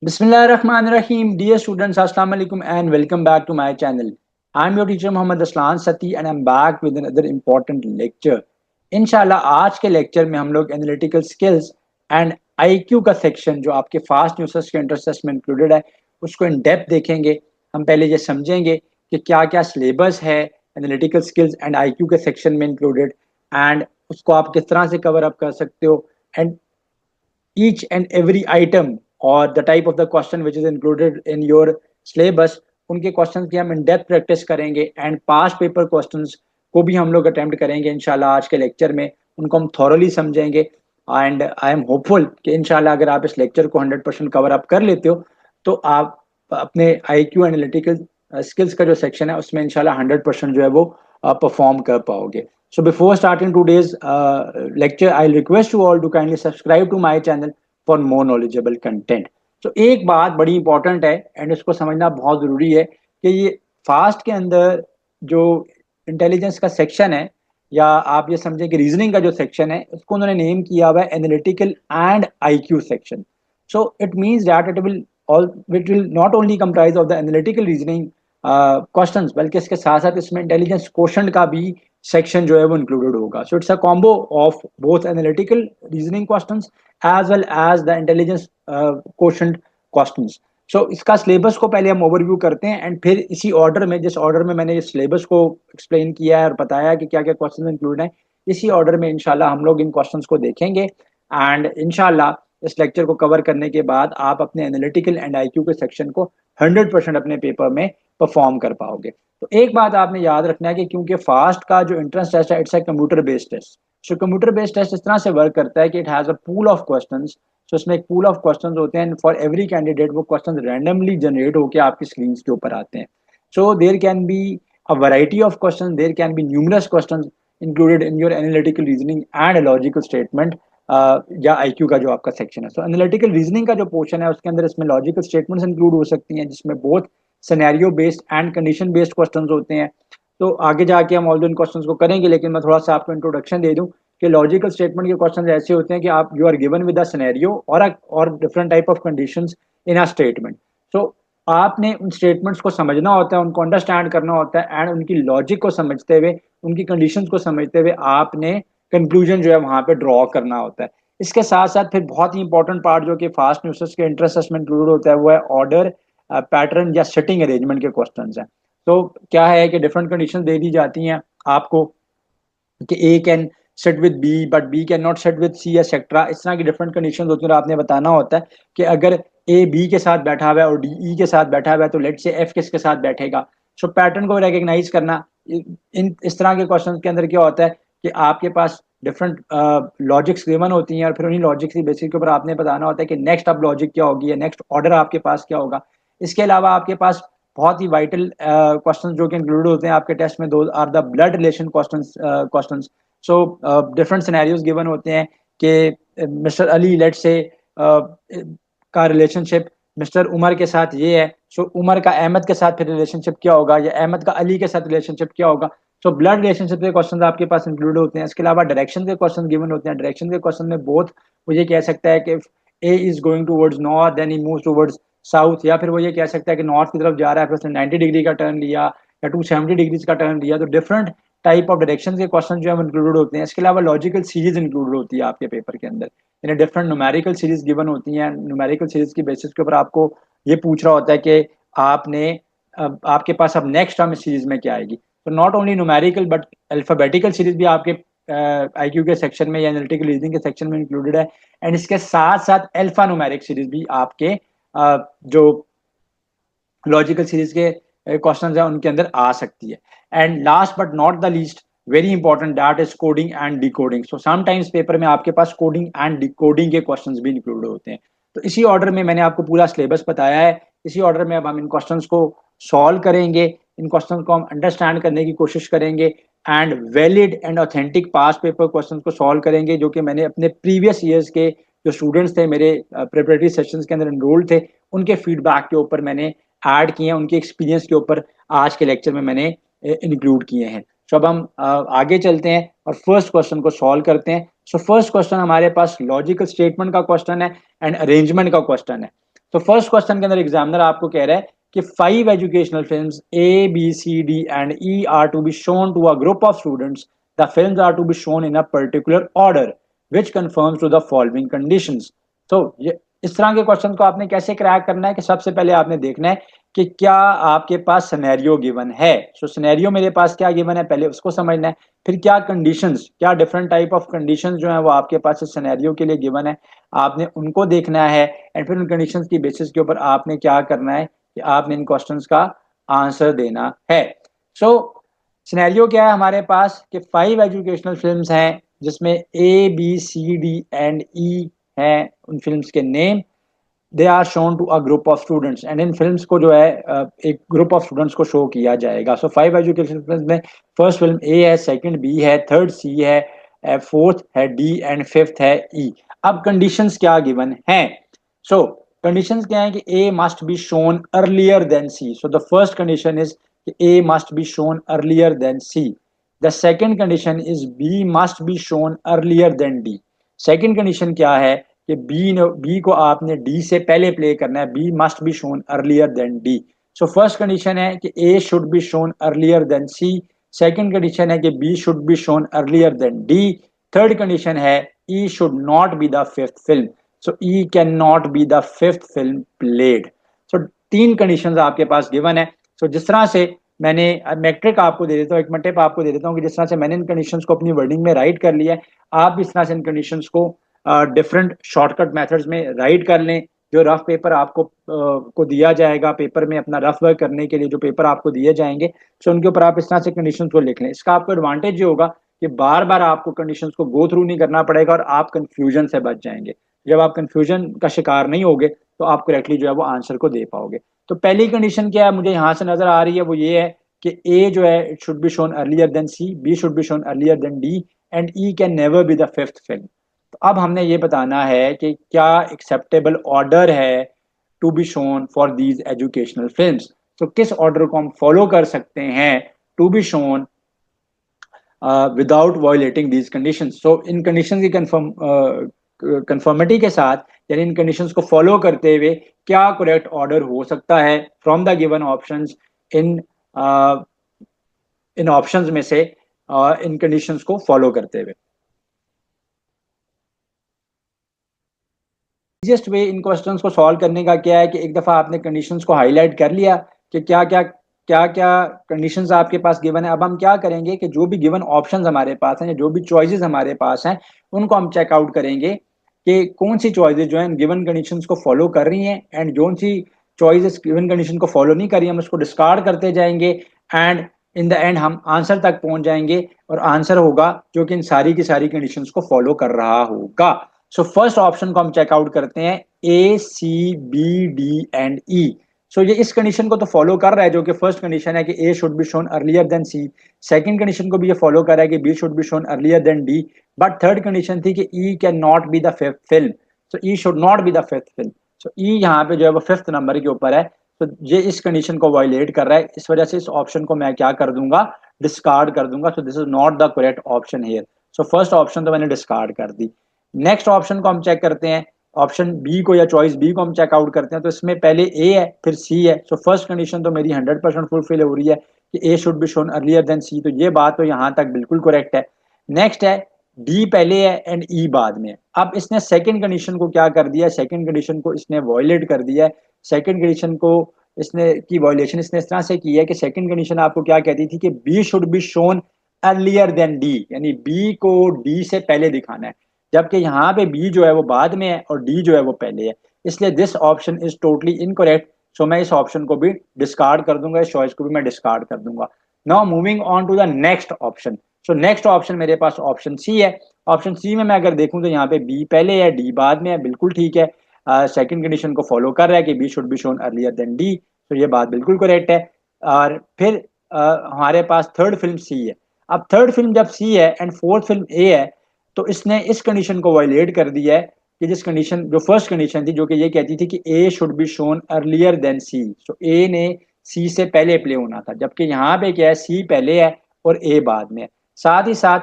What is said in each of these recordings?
Bismillahirrahmanirrahim. Dear students, Assalamu alaikum and welcome back to my channel. I'm your teacher Mohammad Aslan Sati and I'm back with another important lecture. इंशाल्लाह आज के lecture में हम लोग analytical skills and IQ का section जो आपके fast nuances के इंटरसेस में इंक्लूडेड है उसको इन डेप्थ देखेंगे। हम पहले ये समझेंगे कि क्या क्या सिलेबस है एनालिटिकल स्किल्स एंड आईक्यू के सेक्शन में इंक्लूडेड एंड उसको आप किस तरह से कवर अप कर सकते हो and each and every item or the type of the question which is included in your syllabus उनके क्वेश्चंस की हम इन डेप्थ प्रैक्टिस करेंगे एंड पास्ट पेपर क्वेश्चंस को भी हम लोग अटेम्प्ट करेंगे इंशाल्लाह आज के लेक्चर में। उनको हम थॉरली समझेंगे एंड आई एम होपफुल कि इंशाल्लाह अगर आप इस लेक्चर को 100% कवर अप कर लेते हो तो आप अपने आईक्यू एनालिटिकल स्किल्स का जो सेक्शन है उसमें इंशाल्लाह 100% जो है वो परफॉर्म कर पाओगे। So before starting today's lecture, I'll request you all to kindly subscribe to my channel for more knowledgeable content. So एक बात बड़ी इंपॉर्टेंट है एंड इसको समझना बहुत ज़रूरी है कि ये फास्ट के अंदर जो इंटेलिजेंस का सेक्शन है या आप ये समझें कि रीजनिंग का जो सेक्शन है उसको उन्होंने नेम किया हुआ है analytical and IQ section. So it means that it will not only comprise of the analytical reasoning questions बल्कि इसके साथ साथ इसमें इंटेलिजेंस क्वेश्चन का भी सेक्शन जो है वो इंक्लूडेड होगा। So it's a combo of both analytical reasoning questions as well as the intelligence question questions. So इसका सिलेबस को पहले हम ओवरव्यू करते हैं एंड फिर इसी ऑर्डर में जिस ऑर्डर में मैंने इस सिलेबस को एक्सप्लेन किया है और बताया कि क्या क्या क्वेश्चन इंक्लूड हैं इसी ऑर्डर में इंशाल्लाह हम लोग इन क्वेश्चंस को देखेंगे एंड इंशाल्लाह इस लेक्चर को कवर करने के बाद आप अपने एनालिटिकल एंड आईक्यू के सेक्शन को 100% अपने पेपर में परफॉर्म कर पाओगे। तो एक बात आपने याद रखना है कि क्योंकि फास्ट का जो एंट्रेंस टेस्ट है it's a computer based test. So computer based test इस तरह से वर्क करता है कि it has a pool of questions. So इसमें एक पूल ऑफ क्वेश्चंस होते हैं फॉर एवरी कैंडिडेट वो क्वेश्चंस रैंडमली जनरेट होकर आपकी स्क्रीन के ऊपर आते हैं। So there can be a variety of question, there can be numerous question included in your analytical reasoning and logical statement या आईक्यू का जो आपका सेक्शन है। सो एनालिटिकल रीजनिंग का जो पोर्शन है उसके अंदर इसमें लॉजिकल स्टेटमेंट्स इंक्लूड हो सकती हैं जिसमें both scenario based and condition based questions होते हैं। तो आगे जाके हम ऑल इन क्वेश्चंस को करेंगे लेकिन मैं थोड़ा सा आपको इंट्रोडक्शन दे दूं कि लॉजिकल स्टेटमेंट के क्वेश्चंस ऐसे होते हैं कि आप you are given with a scenario और different type of conditions in a statement. So आपने उन स्टेटमेंट्स को समझना होता है, उनको अंडरस्टैंड करना होता है एंड उनकी लॉजिक को समझते हुए उनकी कंडीशंस को समझते हुए आपने कंक्लूजन जो है वहां पे ड्रॉ करना होता है। इसके साथ साथ फिर बहुत ही इंपॉर्टेंट पार्ट जो कि फास्ट न्यूसेस के इंटरेस्ट में इंक्लूड होता है वो है ऑर्डर पैटर्न या सेटिंग अरेंजमेंट के क्वेश्चंस हैं। तो क्या है कि डिफरेंट कंडीशन दे दी जाती हैं आपको कि A can set with B but B can not set with C etcetera. इस तरह की डिफरेंट कंडीशन होती है और आपने बताना होता है कि अगर ए बी के साथ बैठा हुआ है और डी ई के साथ बैठा हुआ है तो लेट से एफ किसके साथ बैठेगा। सो पैटर्न को रिकग्नाइज करना इन इस तरह के क्वेश्चन के अंदर क्या होता है कि आपके पास डिफरेंट लॉजिक्स गिवन होती हैं और फिर उन्हीं लॉजिक्स की बेसिस के ऊपर आपने बताना होता है कि नेक्स्ट अब लॉजिक क्या होगी या नेक्स्ट ऑर्डर आपके पास क्या होगा। इसके अलावा आपके पास बहुत ही वाइटल क्वेश्चन जो कि इंक्लूड होते हैं आपके टेस्ट में, two are the blood relation questions. So different scenarios given होते हैं कि मिस्टर अली लेट से का रिलेशनशिप मिस्टर उमर के साथ ये है, सो उमर का अहमद के साथ फिर रिलेशनशिप क्या होगा या अहमद का अली के साथ रिलेशनशिप क्या होगा। सो ब्लड रिलेशनशिप के क्वेश्चन आपके पास इंक्लूड होते हैं। इसके अलावा डायरेक्शन के क्वेश्चन गिवन होते हैं। डायरेक्शन के क्वेश्चन में बोथ वो ये कह सकता है कि A is going towards north then he moves towards south, या फिर वो ये कह सकता है कि नॉर्थ की तरफ जा रहा है फिर उसने 90 डिग्री का टर्न लिया या 270 डिग्री का टर्न लिया। तो डिफरेंट टाइप ऑफ डायरेक्शन के क्वेश्चन जो है इंक्लूडेड होते हैं। इसके अलावा लॉजिकल सीरीज इंक्लूड होती है आपके पेपर के अंदर, यानी डिफरेंट न्यूमेरिकल सीरीज गिवन होती हैं। न्यूमेरिकल सीरीज की बेसिस के ऊपर आपको ये पूछ रहा होता है कि आपने आपके पास अब नेक्स्ट टर्म सीरीज में क्या आएगी। तो not only numerical but alphabetical series भी आपके आईक्यू के सेक्शन में या एनालिटिकल रीजनिंग के सेक्शन में इंक्लूडेड है एंड इसके साथ साथ अल्फा न्यूमेरिक सीरीज भी आपके जो लॉजिकल सीरीज के क्वेश्चन है उनके अंदर आ सकती है। And last but not the least very important that is coding and decoding. So sometimes paper में आपके पास कोडिंग एंड डिकोडिंग के क्वेश्चंस भी इंक्लूड होते हैं। तो इसी ऑर्डर में मैंने आपको पूरा सिलेबस बताया है। इसी ऑर्डर में अब हम इन क्वेश्चंस को सॉल्व करेंगे, इन क्वेश्चन को हम अंडरस्टैंड करने की कोशिश करेंगे and valid and authentic past paper question को सॉल्व करेंगे जो कि मैंने अपने प्रीवियस ईयर्स के जो स्टूडेंट्स थे मेरे प्रिपरेटरी सेशंस के अंदर एनरोल्ड थे उनके फीडबैक के ऊपर मैंने ऐड किए हैं, उनके एक्सपीरियंस के ऊपर आज के लेक्चर में मैंने इंक्लूड किए हैं। सो अब हम आगे चलते हैं और फर्स्ट क्वेश्चन को सॉल्व करते हैं। सो फर्स्ट क्वेश्चन हमारे पास लॉजिकल स्टेटमेंट का क्वेश्चन है एंड अरेंजमेंट का क्वेश्चन है। तो फर्स्ट क्वेश्चन के अंदर एग्जामिनर आपको कह रहा है कि 5 educational films A B C D and E are to be shown to a group of students, the films are to be shown in a particular order which confirms to the following conditions. तो ये इस तरह के question को आपने कैसे crack करना है कि सबसे पहले आपने देखना है कि क्या आपके पास सिनेरियो गिवन है। सो सिनेरियो मेरे पास क्या गिवन है, पहले उसको समझना है। फिर क्या कंडीशंस, क्या डिफरेंट टाइप ऑफ कंडीशंस जो है वो आपके पास इस सिनेरियो के लिए गिवन है, आपने उनको देखना है। एंड फिर उन कंडीशंस की बेसिस के ऊपर आपने क्या करना है कि आपने इन क्वेश्चंस का आंसर देना है। सो सिनेरियो क्या है हमारे पास कि 5 एजुकेशनल फिल्म्स हैं जिसमें A B C D and E हैं उन फिल्म्स के name. They are shown to a group of students and इन फिल्म्स को जो है एक ग्रुप ऑफ स्टूडेंट्स को शो किया जाएगा। सो 5 एजुकेशन फिल्म्स में फर्स्ट फिल्म ए है, सेकंड बी है, थर्ड सी है, फोर्थ है डी एंड फिफ्थ है ई। अब कंडीशंस क्या गिवन हैं? सो कंडीशंस क्या है कि A must be shown earlier than C. So the first condition is A must be shown earlier than C. The second condition is B must be shown earlier than D. Second condition क्या है कि B को आपने D से पहले play करना है, B must be shown earlier than D. So first condition है कि A should be shown earlier than C. Second condition है कि B should be shown earlier than D. Third condition है E should not be the fifth film. So E can not be the fifth film played. So तीन conditions आपके पास given है। सो जिस तरह से मैंने मैट्रिक आपको दे देता हूँ, एक मटेप आपको दे देता हूँ कि जिस तरह से मैंने इन कंडीशंस को अपनी वर्डिंग में राइट कर लिया है, आप इस तरह से इन कंडीशंस को डिफरेंट शॉर्टकट मेथड्स में राइट कर लें। जो रफ पेपर आपको को दिया जाएगा, पेपर में अपना रफ वर्क करने के लिए जो पेपर आपको दिए जाएंगे, सो उनके ऊपर आप इस तरह से कंडीशंस को लिख लें। इसका आपको एडवांटेज ये होगा कि बार बार आपको कंडीशंस को गो थ्रू नहीं करना पड़ेगा और आप कंफ्यूजन से बच जाएंगे। जब आप कंफ्यूजन का शिकार नहीं होगे तो आप करेक्टली जो है वो आंसर को दे पाओगे। तो पहली कंडीशन क्या है मुझे यहाँ से नजर आ रही है, वो ये है कि ए जो है it should be shown earlier than C, B should be shown earlier than D and E can never be the fifth film. तो अब हमने ये बताना है कि क्या एक्सेप्टेबल ऑर्डर है to be shown for these educational films. तो किस ऑर्डर को हम फॉलो कर सकते हैं to be shown without violating these conditions. So इन कंडीशंस की कंफर्मिटी के साथ, यानी इन कंडीशंस को फॉलो करते हुए क्या करेक्ट ऑर्डर हो सकता है from the given options, in in options में से इन कंडीशंस को फॉलो करते हुए। इजीएस्ट वे इन क्वेश्चंस को सॉल्व करने का क्या है कि एक दफा आपने कंडीशंस को हाईलाइट कर लिया कि क्या क्या कंडीशंस आपके पास गिवन है। अब हम क्या करेंगे कि जो भी गिवन ऑप्शंस हमारे पास हैं या जो भी चॉइसेस हमारे पास हैं उनको हम चेकआउट करेंगे कि कौन सी चॉइसेस जो हैं गिवन कंडीशंस को फॉलो कर रही हैं एंड जो सी चॉइसेस गिवन कंडीशन को फॉलो नहीं कर रही, हम उसको डिस्कार्ड करते जाएंगे एंड इन द एंड हम आंसर तक पहुंच जाएंगे और आंसर होगा जो कि इन सारी की सारी कंडीशंस को फॉलो कर रहा होगा। सो फर्स्ट ऑप्शन को हम चेकआउट करते हैं, ए सी बी डी एंड ई। सो ये इस कंडीशन को तो फॉलो कर रहा है जो कि फर्स्ट कंडीशन है कि A should be shown earlier than C. Second condition को भी ये फॉलो कर रहा है कि B should be shown earlier than D. But third condition थी कि E can not be the fifth film. So E should not be the fifth film. So E यहाँ पे जो है वो फिफ्थ नंबर के ऊपर है। तो ये इस कंडीशन को वायलेट कर रहा है, इस वजह से इस ऑप्शन को मैं क्या कर दूंगा, डिस्कार्ड कर दूंगा। So this is not the correct option here. So first option तो मैंने डिस्कार्ड कर दी। नेक्स्ट ऑप्शन को हम चेक करते हैं, ऑप्शन बी को या चॉइस बी को हम चेकआउट करते हैं। तो इसमें पहले ए है फिर सी है। सो फर्स्ट कंडीशन तो मेरी 100% फुलफिल हो रही है कि A should be shown earlier than C, तो ये बात तो यहाँ तक बिल्कुल करेक्ट है। नेक्स्ट है डी पहले है एंड ई बाद में। अब इसने सेकंड कंडीशन को क्या कर दिया, सेकंड कंडीशन को इसने वॉयलेट कर दिया है। सेकंड कंडीशन को इसने की वॉयलेशन इसने इस तरह से की है कि सेकंड कंडीशन आपको क्या कहती थी कि B should be shown earlier than D, यानी बी को डी से पहले दिखाना है, जबकि यहाँ पे बी जो है वो बाद में है और डी जो है वो पहले है। इसलिए this option is totally incorrect. So मैं इस ऑप्शन को भी डिस्कार्ड कर दूंगा, इस चॉइस को भी मैं डिस्कार्ड कर दूंगा। Now moving on to the next option. So next option मेरे पास ऑप्शन सी है। ऑप्शन सी में मैं अगर देखूं तो यहाँ पे बी पहले है डी बाद में है, बिल्कुल ठीक है। सेकंड कंडीशन को फॉलो कर रहा है कि B should be shown earlier than D, तो ये बात बिल्कुल करेक्ट है। और फिर हमारे पास थर्ड फिल्म सी है। अब थर्ड फिल्म जब सी है एंड फोर्थ फिल्म ए है, तो इसने इस कंडीशन को वायलेट कर दिया है कि जिस कंडीशन जो फर्स्ट कंडीशन थी जो कि ये कहती थी कि A should be shown earlier than C. So A ने सी से पहले प्ले होना था, जबकि यहाँ पे क्या है सी पहले है और ए बाद में है। साथ ही साथ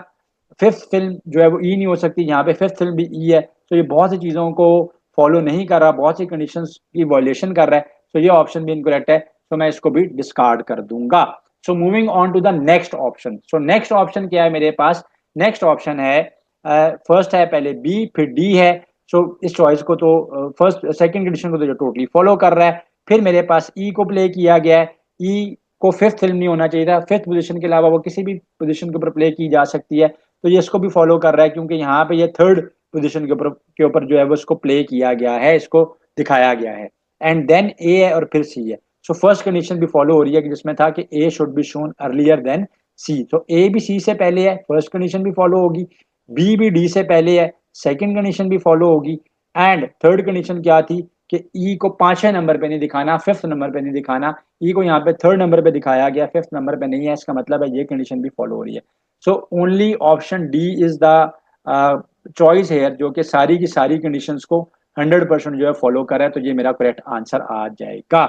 फिफ्थ फिल्म जो है वो ई नहीं हो सकती, यहाँ पे फिफ्थ फिल्म भी ई है। तो ये बहुत सी चीज़ों को फॉलो नहीं कर रहा, बहुत सी कंडीशंस की वॉयलेशन कर रहा है, तो ये ऑप्शन भी इनकरेक्ट है, तो मैं इसको भी डिस्कार्ड कर दूंगा। So moving on to the next option. So next option क्या है मेरे पास? नेक्स्ट ऑप्शन है, फर्स्ट है पहले बी, फिर डी है। सो इस चॉइस को तो फर्स्ट सेकंड कंडीशन को तो जो टोटली फॉलो कर रहा है। फिर मेरे पास ई को प्ले किया गया है, ई को फिफ्थ फिल्म नहीं होना चाहिए था, फिफ्थ पोजीशन के अलावा वो किसी भी पोजीशन के ऊपर प्ले की जा सकती है, तो ये इसको भी फॉलो कर रहा है, क्योंकि यहाँ पे ये थर्ड पोजीशन के ऊपर जो है वो इसको प्ले किया गया है, इसको दिखाया गया है। एंड देन ए है और फिर सी है। सो फर्स्ट कंडीशन भी फॉलो हो रही है कि जिसमें था कि A should be shown earlier than C, तो ए भी सी से पहले है, फर्स्ट कंडीशन भी फॉलो होगी। बी भी डी से पहले है, सेकंड कंडीशन भी फॉलो होगी। एंड थर्ड कंडीशन क्या थी कि ई को पांचवें नंबर पे नहीं दिखाना, फिफ्थ नंबर पे नहीं दिखाना, ई को यहाँ पे थर्ड नंबर पे दिखाया गया, फिफ्थ नंबर पे नहीं है, इसका मतलब है ये कंडीशन भी फॉलो हो रही है। So only option D is the choice है जो कि सारी की सारी कंडीशंस को 100% जो है फॉलो कर रहा है, तो ये मेरा करेक्ट आंसर आ जाएगा।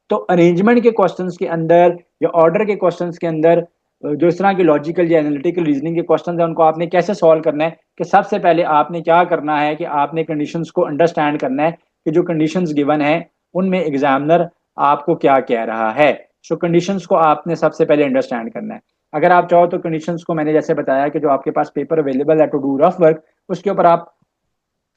तो अरेंजमेंट के क्वेश्चंस के अंदर या ऑर्डर के क्वेश्चंस के अंदर जो इस तरह की लॉजिकल या एनालिटिकल रीजनिंग के क्वेश्चंस हैं उनको आपने कैसे सॉल्व करना है, कि सबसे पहले आपने क्या करना है कि आपने कंडीशंस को अंडरस्टैंड करना है कि जो कंडीशंस गिवन है उनमें एग्जामिनर आपको क्या कह रहा है। सो कंडीशंस को आपने सबसे पहले अंडरस्टैंड करना है। अगर आप चाहो तो कंडीशंस को मैंने जैसे बताया कि जो आपके पास पेपर अवेलेबल है टू डू रफ वर्क, उसके ऊपर आप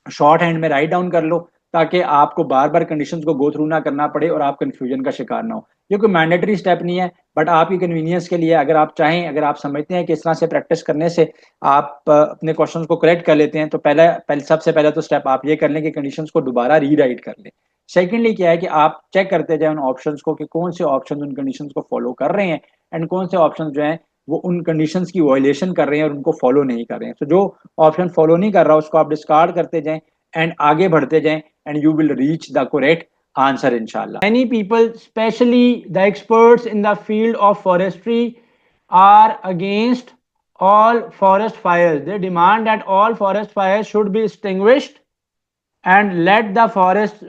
शॉर्ट हैंड में राइट डाउन कर लो, ताकि आपको बार बार कंडीशंस को गो थ्रू ना करना पड़े और आप कंफ्यूजन का शिकार ना हो। ये कोई मैंडेटरी स्टेप नहीं है, बट आपकी कन्वीनियंस के लिए, अगर आप चाहें, अगर आप समझते हैं कि इस तरह से प्रैक्टिस करने से आप अपने क्वेश्चंस को करेक्ट कर लेते हैं, तो पहले सबसे पहले तो स्टेप आप ये कर लें कि कंडीशंस को दोबारा रीराइट कर लें। सेकेंडली क्या है कि आप चेक करते जाए उन ऑप्शंस को कि कौन से ऑप्शन उन कंडीशंस को फॉलो कर रहे हैं, एंड कौन से ऑप्शन जो हैं वो उन कंडीशंस की वायलेशन कर रहे हैं और उनको फॉलो नहीं कर रहे हैं। तो जो ऑप्शन फॉलो नहीं कर रहा उसको आप डिस्कार्ड करते जाएं एंड आगे बढ़ते जाएं, and you will reach the correct answer inshallah. Many people, especially the experts in the field of forestry, are against all forest fires. They demand that all forest fires should be extinguished and let the forest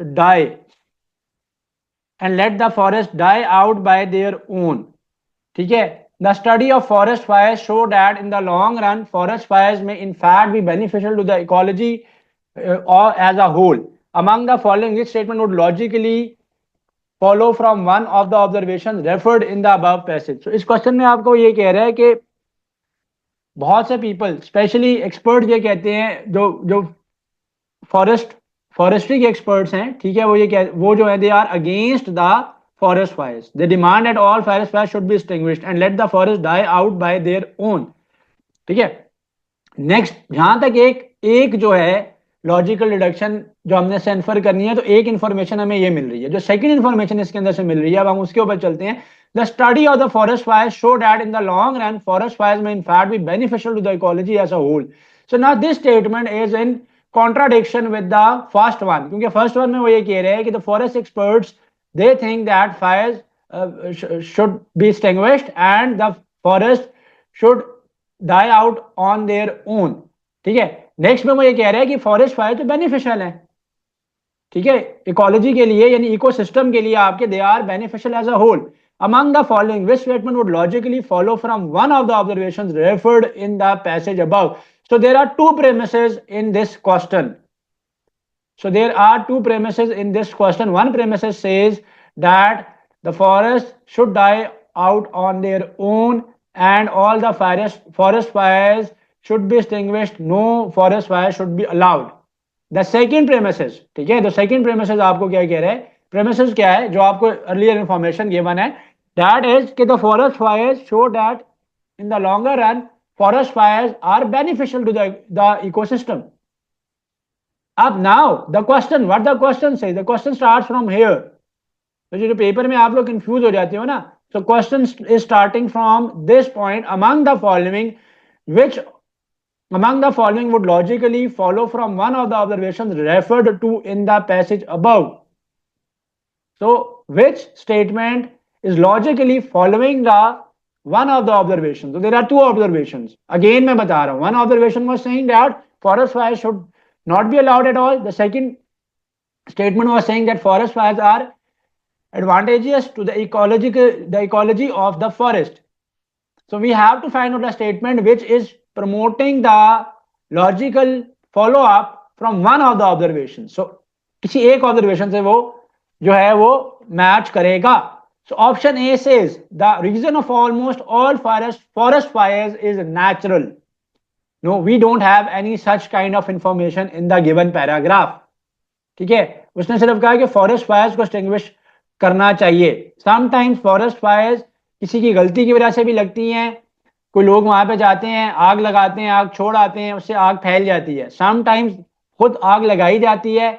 die out by their own. ठीक है? The study of forest fires show that in the long run forest fires may in fact be beneficial to the ecology or as a whole. Among the following, which statement would logically follow from one of the observations referred in the above passage? So इस question में आपको ये कह रहा है कि बहुत से पीपल, स्पेशली एक्सपर्ट ये कहते हैं, जो फॉरेस्ट्री के एक्सपर्ट्स हैं, ठीक है, वो जो है they are against the forest fires. They demand that all forest fires should be extinguished and let the forest die out by their own. ठीक है? नेक्स्ट, जहां तक एक जो है लॉजिकल डिडक्शन जो हमने से इन्फर करनी है, तो एक इंफॉर्मेशन हमें ये मिल रही है, जो सेकंड इंफॉर्मेशन इसके अंदर से मिल रही है, अब हम उसके ऊपर चलते हैं। The study of the forest fires show that in the long run forest fires में in fact be beneficial to the ecology as a whole. So now this statement is in contradiction with the first one, क्योंकि first one में वो ये कह रहे हैं कि the forest experts they think that fires should be extinguished and the forest should die out on their own. ठीक है? नेक्स्ट में वो ये कह रहा है कि फॉरेस्ट फायर तो बेनिफिशियल है, ठीक है, इकोलॉजी के लिए, यानी इकोसिस्टम के लिए आपके, they are beneficial as a whole. Among the following, which statement would logically follow from one of the observations referred in the passage above? So there are two premises in this question. So there are two premises in this question. One premises says that the forest should die out on their own and all the forest fires should be extinguished. No forest fire should be allowed. The second premises, ठीक है, the second premises आपको क्या कह रहा है? Premises क्या है जो आपको earlier information given है? That is कि the forest fires show that in the longer run forest fires are beneficial to the ecosystem. अब now the question, what the question says, the question starts from here. तो जो paper में आप लोग confuse हो जाते हो ना, so question is starting from this point, among the following, which among the following would logically follow from one of the observations referred to in the passage above? So which statement is logically following the one of the observations? So there are two observations, again मैं बता रहा हूँ. One observation was saying that forest fires should not be allowed at all. The second statement was saying that forest fires are advantageous to the ecology of the forest. So we have to find out a statement which is promoting the logical follow-up from one of the observations. So किसी एक observation से वो जो है वो match करेगा. So option A says the reason of almost all forest fires is natural. No, we don't have any such kind of information in the given paragraph. ठीक है, उसने सिर्फ कहा कि फॉरेस्ट फायर्स को एक्सटिंग्विश करना चाहिए. समटाइम्स फॉरेस्ट फायर्स किसी की गलती की वजह से भी लगती हैं. कोई लोग वहां पे जाते हैं, आग लगाते हैं, आग छोड़ आते हैं, उससे आग फैल जाती है. समटाइम्स खुद आग लगाई जाती है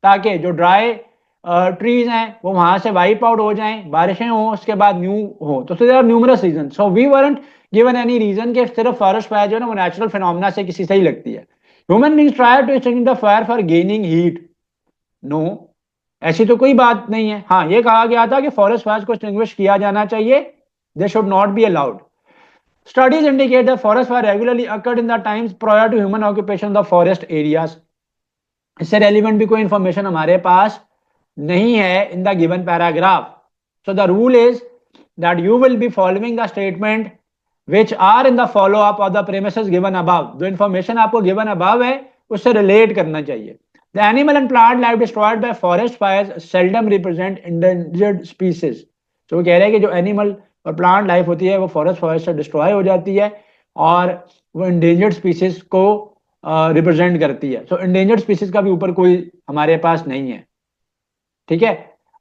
ताकि जो ड्राई ट्रीज हैं वो वहां से वाइप आउट हो जाएं, बारिशें हों, उसके बाद न्यू हो. तो there are numerous reason. So we weren't given any reason कि सिर्फ फॉरेस्ट फायर जो है ना वो नेचुरल फिनोमेना से किसी से ही लगती है. Human beings try to extinguish the fire for gaining heat. No, ऐसी तो कोई बात नहीं है. हाँ, ये कहा गया था कि फॉरेस्ट फायर को एक्सटिंग्विश किया जाना चाहिए. दे should not be allowed. Studies indicate that forest fire regularly occurred in the times prior to human occupation of the forest areas. इससे रेलिवेंट भी कोई इंफॉर्मेशन हमारे पास नहीं है in the given paragraph. So the rule is that you will be following the statement which are in the follow up of the premises given above. जो information आपको given above है उससे रिलेट करना चाहिए. The animal and plant life destroyed by forest fires seldom represent endangered species. तो वो कह रहे हैं कि जो एनिमल और प्लांट लाइफ होती है वो फॉरेस्ट फायर से डिस्ट्रॉय हो जाती है और वो इंडेंजर्ड स्पीसीज को रिप्रेजेंट करती है. सो इंडेंजर्ड स्पीसीज का भी ऊपर कोई हमारे पास नहीं है. ठीक है.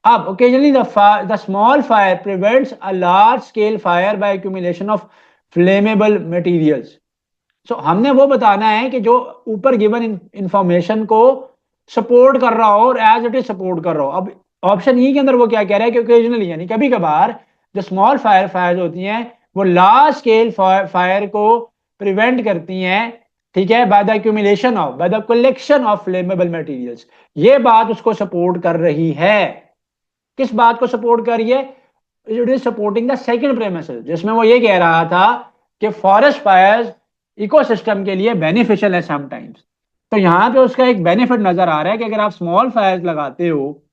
अब occasionally the small fire prevents a large scale fire by accumulation of flammable materials. So हमने वो बताना है कि जो ऊपर गिवन इंफॉर्मेशन को सपोर्ट कर रहा हो और एज इट इज सपोर्ट कर रहा हो. अब ऑप्शन ई के अंदर वो क्या कह रहा है कि ओकेजनली यानी कभी कभार जो स्मॉल फायर होती हैं वो लार्ज स्केल फायर को प्रिवेंट करती हैं. ठीक है, by the accumulation of, by the collection of flammable materials. ये बात उसको सपोर्ट कर रही है. किस बात को सपोर्ट कर रही है? It is supporting the second premises जिसमें वो ये कह रहा था कि फॉरेस्ट फायर्स इकोसिस्टम के लिए बेनिफिशियल है समटाइम्स. तो यहां पे उसका एक बेनिफिट नजर आ रहा है कि अगर आप स्मॉल फायर्स लगाते हो,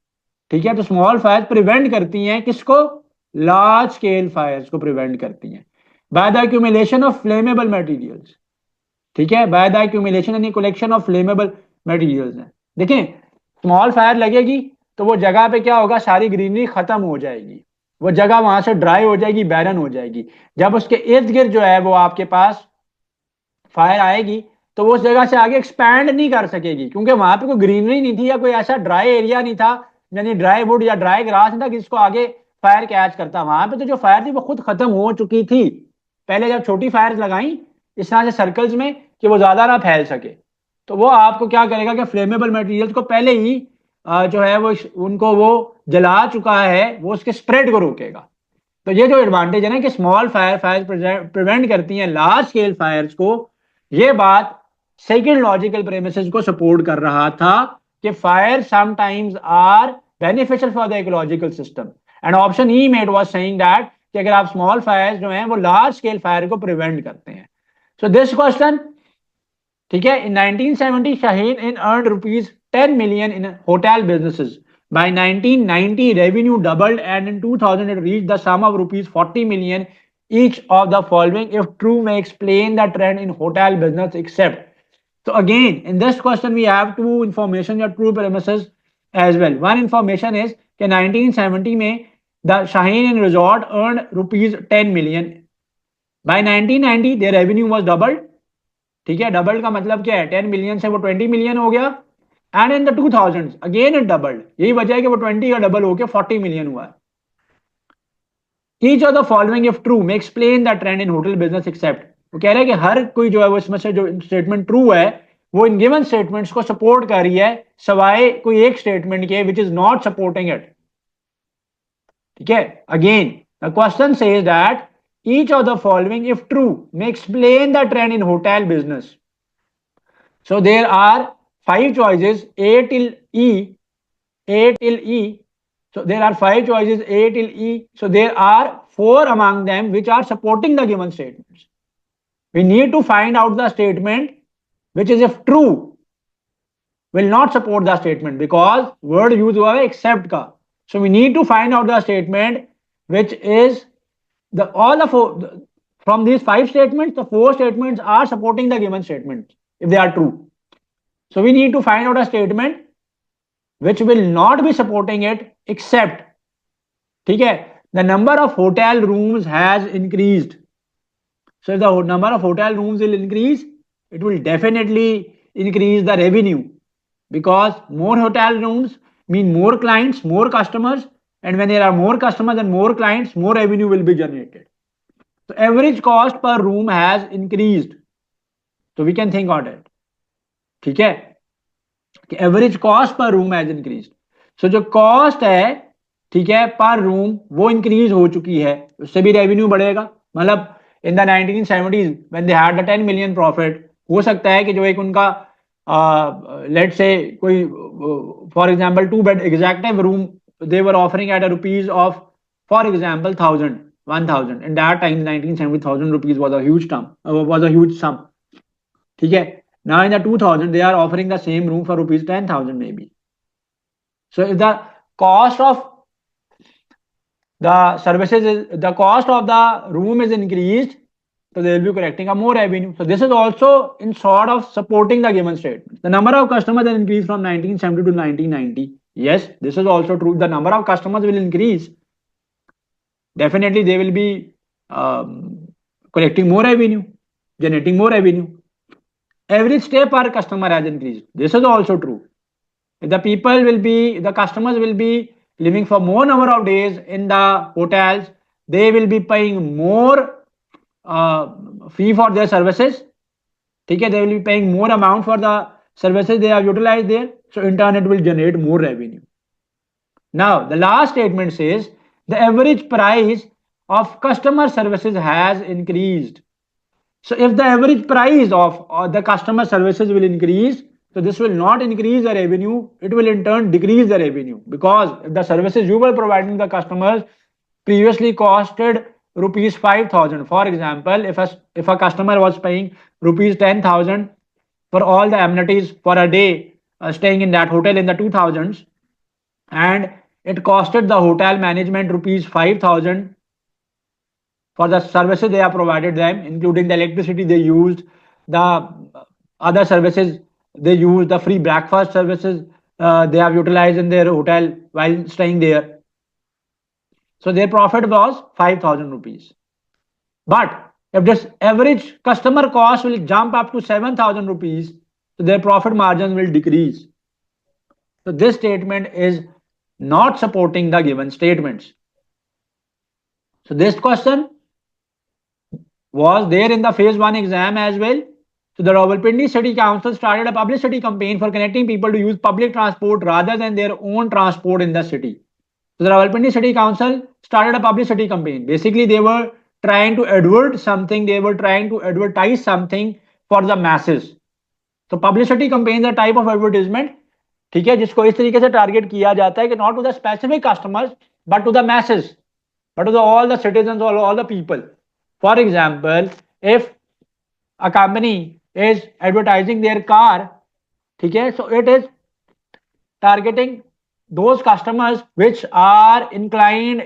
ठीक है, तो स्मॉल फायर्स प्रिवेंट करती हैं किसको? लार्ज स्केल फायर्स को प्रिवेंट करती हैं by the accumulation of flammable materials. ठीक है, बाय द एक्यूमुलेशन यानी कलेक्शन ऑफ फ्लेमेबल मटेरियल्स है. देखें, स्मॉल फायर लगेगी तो वो जगह पे क्या होगा, सारी ग्रीनरी खत्म हो जाएगी, वो जगह वहां से ड्राई हो जाएगी, बैरन हो जाएगी. जब उसके इर्द गिर्द जो है वो आपके पास फायर आएगी तो वो उस जगह से आगे एक्सपैंड नहीं कर सकेगी क्योंकि वहां पे कोई ग्रीनरी नहीं थी या कोई ऐसा ड्राई एरिया नहीं था, यानी ड्राई वुड या ड्राई ग्रास नहीं था जिसको आगे फायर कैच करता. वहां पे तो जो फायर थी वो खुद खत्म हो चुकी थी पहले, जब छोटी फायर लगाई इस तरह से सर्कल्स में कि वो ज्यादा ना फैल सके. तो वो आपको क्या करेगा कि फ्लेमेबल मटेरियल्स को पहले ही जो है वो उनको वो जला चुका है, वो उसके स्प्रेड को रोकेगा. तो ये जो एडवांटेज है ना कि स्मॉल फायर प्रिवेंट करती हैं लार्ज स्केल फायर्स को, ये बात सेकंड लॉजिकल प्रेमिसेस को सपोर्ट कर रहा था कि fire sometimes are beneficial for the ecological system. And option E made was saying that कि अगर आप स्मॉल फायर्स जो हैं वो लार्ज स्केल फायर को प्रिवेंट करते हैं. सो दिस क्वेश्चन, ठीक है, in 1970 Shaheen in earned rupees 10 million in hotel businesses. By 1990 revenue doubled and in 2000 it reached the sum of rupees 40 million. Each of the following if true may explain the trend in hotel business except. So again in this question we have two information or true premises as well. One information is कि 1970 में the Shaheen in resort earned rupees 10 million. By 1990 their revenue was doubled. ठीक है, double का मतलब क्या है, 10 million से वो 20 मिलियन हो गया. And in the 2000s again it doubled. यही वजह है कि वो 20 का डबल होकर 40 मिलियन हुआ है. Each of the following if true may explain the trend in hotel business except. वो कह रहे हैं कि हर कोई जो है वो इसमें से जो स्टेटमेंट ट्रू है वो इन गिवन स्टेटमेंट्स को सपोर्ट कर रही है सवाए कोई एक स्टेटमेंट के which is not supporting it. ठीक है, again the question says that each of the following if true may explain the trend in hotel business. So there are 5 choices A till E. So there are 5 choices A till E. So there are 4 among them which are supporting the given statements. We need to find out the statement which is if true will not support the statement because word used हुआ है except का. So we need to find out the statement which is from these 5 statements, the 4 statements are supporting the given statements if they are true. So we need to find out a statement which will not be supporting it except, ठीक है, the number of hotel rooms has increased. So if the number of hotel rooms will increase, it will definitely increase the revenue, because more hotel rooms mean more clients, more customers, and when there are more customers and more clients, more revenue will be generated. So average cost per room has increased. So we can think on it. ठीक है, कि average cost per room has increase. So जो cost है, ठीक है, पर room वो increase हो चुकी है, उससे भी रेवेन्यू बढ़ेगा. मतलब in the 1970s when they had the 10 million profit, हो सकता है कि जो एक उनका लेट से कोई for example 2 bed executive room they were offering at a rupees of for example 1000 in that time 1970 1000 rupees was a huge term, was a huge sum. ठीक है, now in the 2000 they are offering the same room for rupees 10,000 maybe. So if the cost of the services is, the cost of the room is increased, so they will be collecting a more revenue. So this is also in sort of supporting the given statement. The number of customers has increased from 1970 to 1990. Yes, this is also true. The number of customers will increase. Definitely they will be collecting more revenue, generating more revenue. Average stay per customer has increased. This is also true. If the customers will be living for more number of days in the hotels, they will be paying more fee for their services. Okay, they will be paying more amount for the services they have utilized there. So in turn, it will generate more revenue. Now, the last statement says the average price of customer services has increased. So if the average price of the customer services will increase, so this will not increase the revenue, it will in turn decrease the revenue, because if the services you were providing the customers previously costed rupees 5,000, for example, if a customer was paying rupees 10,000 for all the amenities for a day staying in that hotel in the 2000s, and it costed the hotel management rupees 5,000 for the services they have provided them, including the electricity they used, the other services they used, the free breakfast services they have utilized in their hotel while staying there. So their profit was 5,000 rupees. But if this average customer cost will jump up to 7,000 rupees, so their profit margins will decrease. So this statement is not supporting the given statements. So this question was there in the phase 1 exam as well. So the Rawalpindi City Council started a publicity campaign for connecting people to use public transport rather than their own transport in the city. So the Rawalpindi City Council started a publicity campaign. Basically, they were trying to advert something, they were trying to advertise something for the masses. So publicity campaign is a type of advertisement, ठीक है, जिसको इस तरीके से target किया जाता है कि not to the specific customers but to the masses, but to all the citizens or all the people. For example, if a company is advertising their car, ठीक है, so it is targeting those customers which are inclined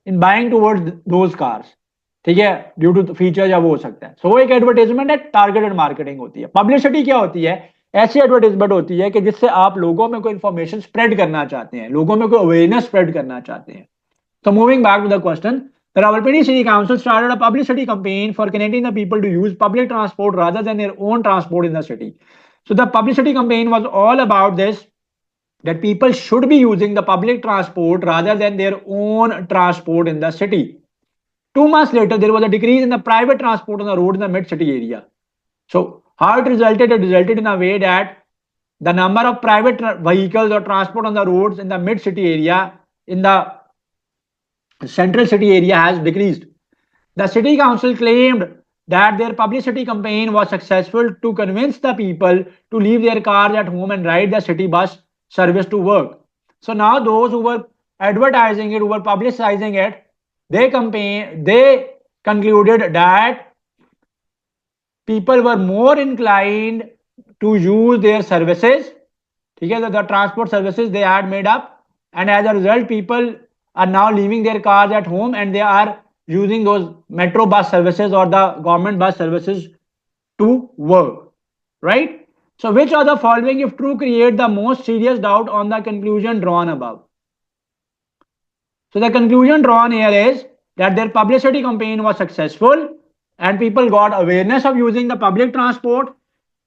in buying towards those cars, ठीक है, due to feature या वो हो सकता है. सो एक एडवर्टाइजमेंट है, टारगेटेड मार्केटिंग होती है. पब्लिसिटी क्या होती है? ऐसी एडवर्टाइजमेंट होती है कि जिससे आप लोगों में कोई इंफॉर्मेशन स्प्रेड करना चाहते हैं, लोगों में कोई अवेयरनेस स्प्रेड करना चाहते हैं. So moving back to the question, the Rawalpindi City Council started a publicity campaign for connecting the people to use public transport rather than their own transport in the city. So the publicity campaign was all about this, that people should be using the public transport rather than their own transport in the city. 2 months later, there was a decrease in the private transport on the road in the mid-city area. So how it resulted? It resulted in a way that the number of private vehicles or transport on the roads in the mid-city area, in the central city area, has decreased. The city council claimed that their publicity campaign was successful to convince the people to leave their cars at home and ride the city bus service to work. So now those who were advertising it, who were publicizing it, they concluded that people were more inclined to use their services, the transport services they had made up, and as a result people are now leaving their cars at home and they are using those metro bus services or the government bus services to work, right? So which of the following, if true, create the most serious doubt on the conclusion drawn above? So the conclusion drawn here is that their publicity campaign was successful and people got awareness of using the public transport,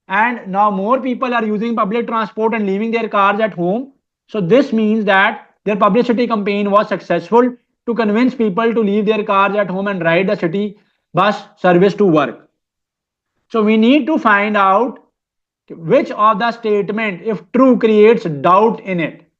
and now more people are using public transport and leaving their cars at home. So this means that their publicity campaign was successful to convince people to leave their cars at home and ride the city bus service to work. So we need to find out which of the statement, if true, creates doubt in it.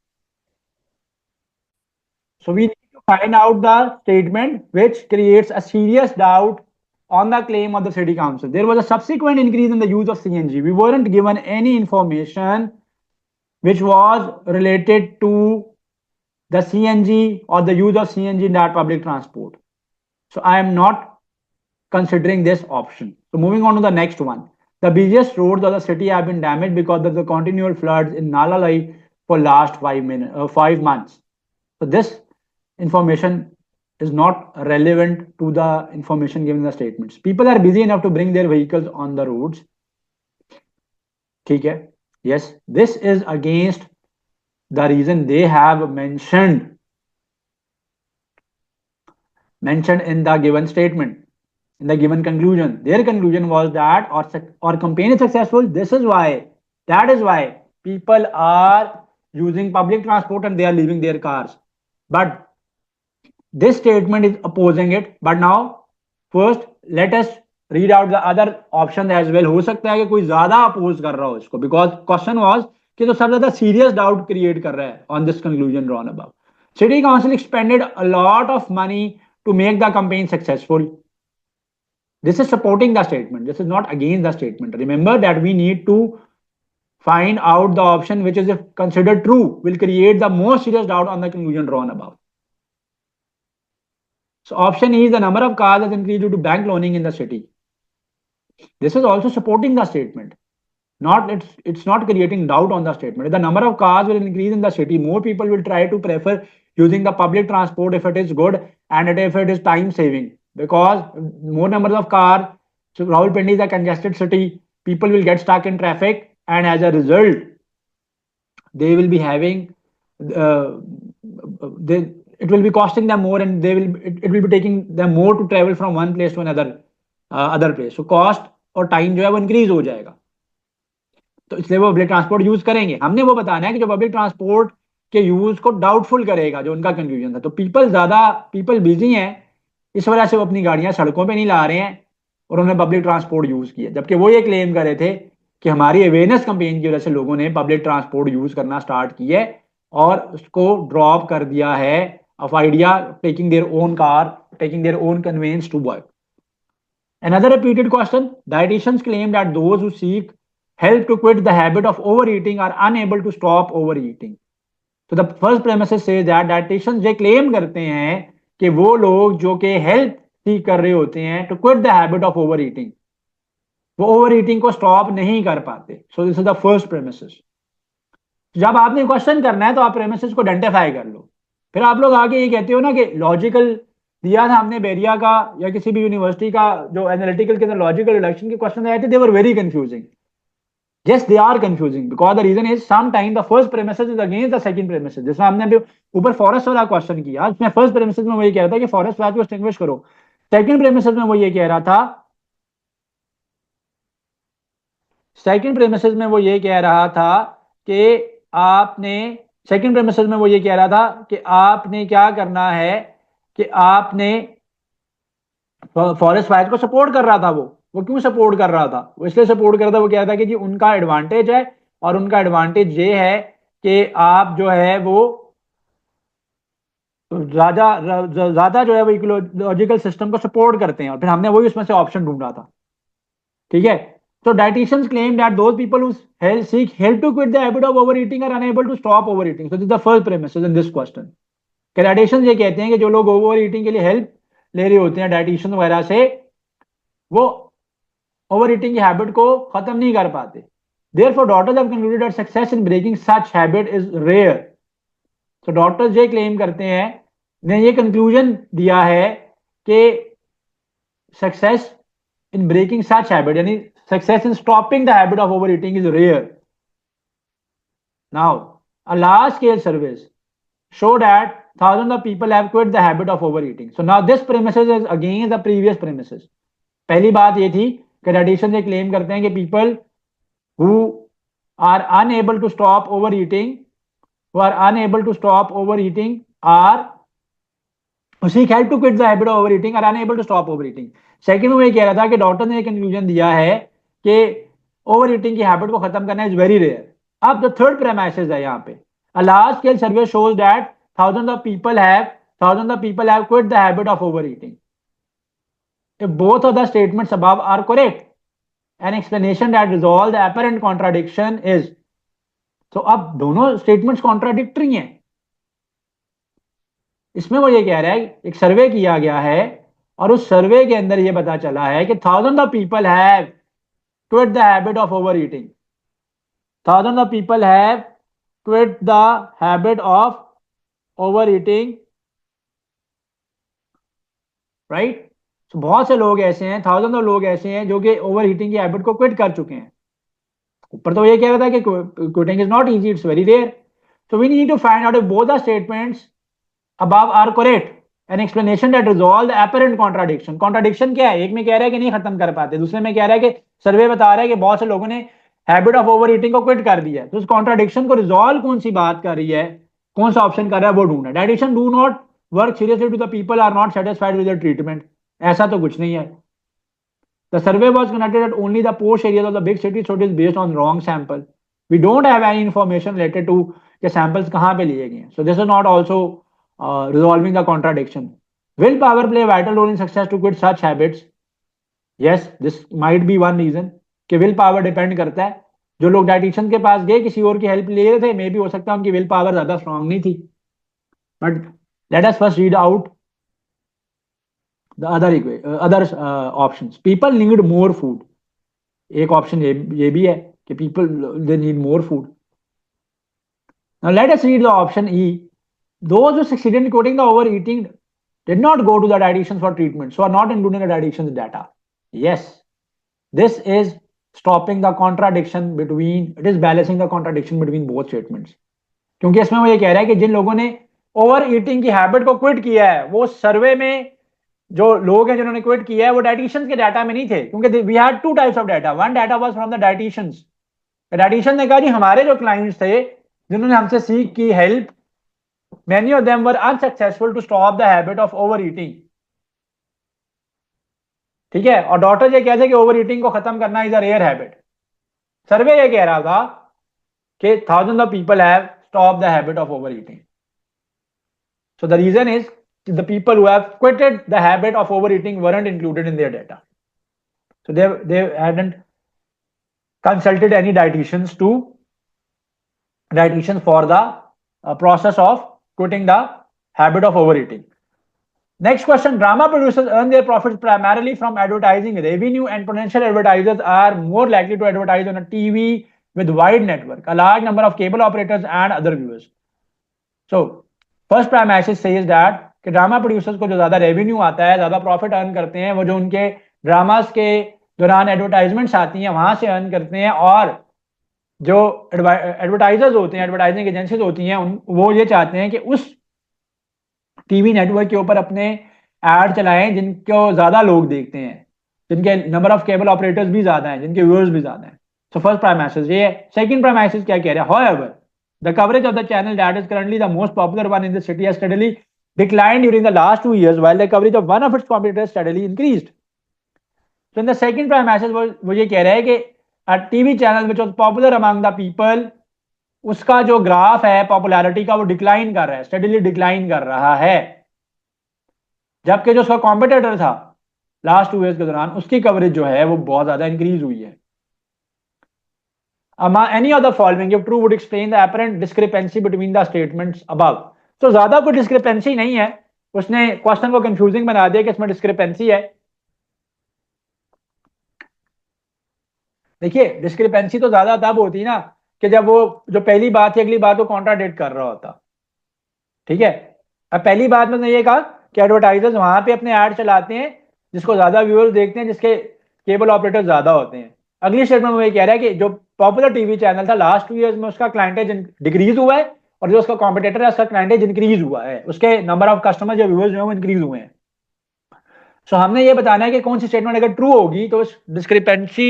So we need to find out the statement which creates a serious doubt on the claim of the city council. There was a subsequent increase in the use of CNG. We weren't given any information which was related to the CNG or the use of CNG in that public transport. So I am not considering this option. So moving on to the next one. The busiest roads of the city have been damaged because of the continual floods in Nalalai for last 5 months. So this information is not relevant to the information given in the statements. People are busy enough to bring their vehicles on the roads. Okay. Yes, this is against the reason they have mentioned in the given statement, in the given conclusion. Their conclusion was that our campaign is successful. That is why people are using public transport and they are leaving their cars. But this statement is opposing it. But now first let us read out the other option as well. हो सकता है कि कोई ज्यादा oppose कर रहा हो इसको, because question was कि तो सबसे ज्यादा serious doubt create कर रहा है on this conclusion drawn above. City council expended a lot of money to make the campaign successful. This is supporting the statement. This is not against the statement. Remember that we need to find out the option which is, if considered true, will create the most serious doubt on the conclusion drawn above. So option E is the number of cars has increased due to bank loaning in the city. This is also supporting the statement. It's not creating doubt on the statement. If the number of cars will increase in the city, more people will try to prefer using the public transport if it is good and if it is time saving. Because more numbers of cars, so Rawalpindi is a congested city, people will get stuck in traffic, and as a result, they will be having it will be costing them more, and it will be taking them more to travel from one place to another other place. So cost और time जो है वो increase हो जाएगा, तो इसलिए वो public transport use करेंगे. हमने वो बताना है कि जो पब्लिक ट्रांसपोर्ट के यूज को डाउटफुल करेगा, जो उनका कंफ्यूजन था. तो पीपल बिजी हैं, इस वजह से वो अपनी गाड़ियां सड़कों पे नहीं ला रहे हैं और उन्होंने पब्लिक ट्रांसपोर्ट यूज किया. जबकि वो ये क्लेम कर रहे थे कि हमारी अवेयरनेस कैंपेन की वजह से लोगों ने पब्लिक ट्रांसपोर्ट यूज करना स्टार्ट किया है और उसको ड्रॉप कर दिया है of idea taking their own car, taking their own conveyance to work. Another repeated question: dietitians claim that those who seek help to quit the habit of overeating are unable to stop overeating. So the first premises says that dietitians ये claim करते हैं कि वो लोग जो कि help सीख कर रहे होते हैं to quit the habit of overeating, वो ओवरईटिंग को स्टॉप नहीं कर पाते. So this is the first premises. जब आपने क्वेश्चन करना है तो आप प्रेमिसेस को आइडेंटिफाई कर लो. फिर आप लोग आगे ये कहते हो ना कि लॉजिकल दिया था हमने बेरिया का या किसी भी यूनिवर्सिटी का, जो एनालिटिकल के अंदर लॉजिकल रिडक्शन के क्वेश्चन आए थे, they were very confusing. yes they are confusing because the reason is sometimes the first premises is against the second premises. जैसे हमने अभी ऊपर फॉरेस्ट वाला क्वेश्चन किया, उसमें फर्स्ट प्रेमिसेस में वो ये कह रहा था कि फॉरेस्ट फायर को एक्सटिंग्विश करो. सेकंड प्रेमिसेस में वो ये कह रहा था कि आपने क्या करना है कि आपने फॉरेस्ट फायर को सपोर्ट कर रहा था. वो क्यों सपोर्ट कर रहा था? वो इसलिए सपोर्ट कर रहा था, वो कह रहा था कि जी उनका एडवांटेज है और उनका एडवांटेज ये है कि आप जो है वो ज्यादा जो है वो इकोलॉजिकल सिस्टम को सपोर्ट करते हैं. और फिर हमने वही उसमें से ऑप्शन ढूंढा था. ठीक है. So dietitians claim that those people who seek help to quit the habit of overeating are unable to stop overeating. So this is the first premise in this question. Dietitians ये कहते हैं कि जो लोग overeating के लिए help ले रहे होते हैं डाइटिशियन वगैरह से, वो overeating की habit को खत्म नहीं कर पाते. Therefore, doctors have concluded that success in breaking such habit is rare. So doctors ये claim करते हैं, ने ये conclusion दिया है कि success in breaking such habit, यानी success in stopping the habit of overeating is rare. Now, a large scale surveys show that thousands of people have quit the habit of overeating. So now this premises is against the previous premises. पहली बात ये थी कि dietitian ये claim करते हैं कि people who are unable to stop overeating, are who seek help to quit the habit of overeating are unable to stop overeating. Second में ये कह रहा था कि डॉक्टर ने एक कंक्लूजन दिया है कि ओवर ईटिंग की हैबिट को खत्म करना इज वेरी रेयर. अब जो थर्ड प्रेमाइसिस है यहाँ पे, a large scale survey shows that thousands of people have quit the habit of overeating. If both of the statements above are correct, an explanation that resolves the apparent contradiction is. तो अब दोनों statements contradictory हैं. इसमें वो ये कह रहा है एक सर्वे किया गया है और उस सर्वे के अंदर ये पता चला है कि thousand of people have quit the habit of over eating. Thousand of people have quit the habit of over eating, right. बहुत से लोग ऐसे हैं, थाउजेंड ऑफ लोग ऐसे हैं जो कि ओवर ईटिंग की हैबिट को क्विट कर चुके हैं. ऊपर तो ये कह रहा था कि quitting is not easy, it's very rare. So we need to find out if both the statements above are correct, an explanation that resolve the apparent contradiction. Contradiction क्या है? एक में कह रहा है कि नहीं खत्म कर पाते, दूसरे में कह रहा है कि सर्वे बता रहा है कि बहुत से लोगों ने हैबिट ऑफ ओवर ईटिंग को क्विट कर दिया है. तो उस कॉन्ट्राडिक्शन को रिजॉल्व कौन सी बात कर रही है, कौन सा ऑप्शन कर रहा है, वो ढूंढना. Dietitian do not work seriously to the people are not satisfied with the treatment. ऐसा तो कुछ नहीं है. The survey was conducted at only the posh areas of the big cities, so it is based on wrong sample. We don't have any information related to कि samples कहाँ पे लिए गए. So this is not also resolving the contradiction. Will power play a vital role in success to quit such habits? Yes, this might be one reason कि will power depend करता है. जो लोग डाइटिशियन के पास गए किसी और की हेल्प ले रहे थे, मे बी हो सकता है उनकी विल पावर ज्यादा स्ट्रांग नहीं थी. But let us first read out the other options. People need more food. एक ऑप्शन ये भी है कि people they need more food. Now let us read the option E. Those who succeeded in quitting the overeating did not go to the dietitians for treatment, so are not included in the dietitian's data. Yes, this is stopping the contradiction between, it is balancing the contradiction between both statements. क्योंकि इसमें वो ये कह रहा है कि जिन लोगों ने ओवर ईटिंग की हैबिट को क्विट किया है, वो सर्वे में जो लोग हैं जिन्होंने क्विट किया है वो डाइटिशियंस के डाटा में नहीं थे, क्योंकि we had two types of data. One data was from the dietitians. Dietitian ने कहा जी हमारे जो क्लाइंट्स थे जिन्होंने हमसे सीख की help, many of them were unsuccessful to stop the habit of overeating. ठीक है. और डॉक्टर ये कहते हैं कि ओवर ईटिंग को खत्म करना is a rare habit. Survey ये कह रहा था कि thousand of people have stop the habit of over eating. So the reason is the people who have quitted the habit of over eating weren't included in their data. So they hadn't consulted any dietitians for the process of quitting the habit of overeating. Next question. Drama producers earn their profits primarily from advertising revenue, and potential advertisers are more likely to advertise on a TV with wide network, a large number of cable operators and other viewers. So first premises says that कि drama producers को जो ज्यादा revenue आता है, ज्यादा profit earn करते हैं, वो जो उनके ड्रामास के दौरान एडवर्टाइजमेंट्स आती हैं वहां से अर्न करते हैं. और जो एडवर्टाइजर्स होते हैं, एडवर्टाइजिंग एजेंसीज होती हैं, वो ये चाहते हैं कि उस टीवी नेटवर्क के ऊपर अपने ऐड चलाएं जिनको ज्यादा लोग देखते हैं, जिनके नंबर ऑफ केबल ऑपरेटर्स भी ज्यादा हैं, जिनके व्यूअर्स भी ज्यादा हैं. सो फर्स्ट प्राइमेसिस ये है. सेकंड प्राइमेसिस क्या कह रहा है? However, the coverage of the channel that is currently the most popular one in the city has steadily declined during the last 2 years, while the coverage of one of its competitors steadily increased. So in the second premises वो ये कह रहा है कि a TV channel which was popular among the people, उसका जो graph है popularity का वो डिक्लाइन कर रहा है, स्टेडीली डिक्लाइन कर रहा है. जबकि जो उसका कॉम्पिटिटर था लास्ट 2 इयर्स के दौरान, उसकी कवरेज जो है वो बहुत ज्यादा इंक्रीज हुई है. Any of the following if true would explain the apparent discrepancy between the statements above. तो ज्यादा कोई डिस्क्रिपेंसी नहीं है, उसने क्वेश्चन को कंफ्यूजिंग बना दिया कि इसमें डिस्क्रिपेंसी है. देखिए डिस्क्रिपेंसी तो ज्यादा तब होती है ना कि जब वो जो पहली बात थी अगली बात को कॉन्ट्राडिक्ट कर रहा होता. ठीक है. अब पहली बात में ये कहा कि एडवर्टाइजर्स वहां पे अपने ऐड चलाते हैं जिसको ज्यादा व्यूअर्स देखते हैं, जिसके केबल ऑपरेटर ज्यादा होते हैं. अगली स्टेटमेंट में ये कह रहा है कि जो पॉपुलर टीवी चैनल था लास्ट 2 ईयर्स में उसका क्लाइंटेज डिक्रीज हुआ है, और जो उसका कॉम्पिटिटर है उसका क्लाइंटेज इंक्रीज हुआ है, उसके नंबर ऑफ कस्टमर जो व्यूअर्स जो है वो इंक्रीज हुए हैं। सो हमने ये बताना है कि कौन सी स्टेटमेंट अगर ट्रू होगी तो इस डिस्क्रिपेंसी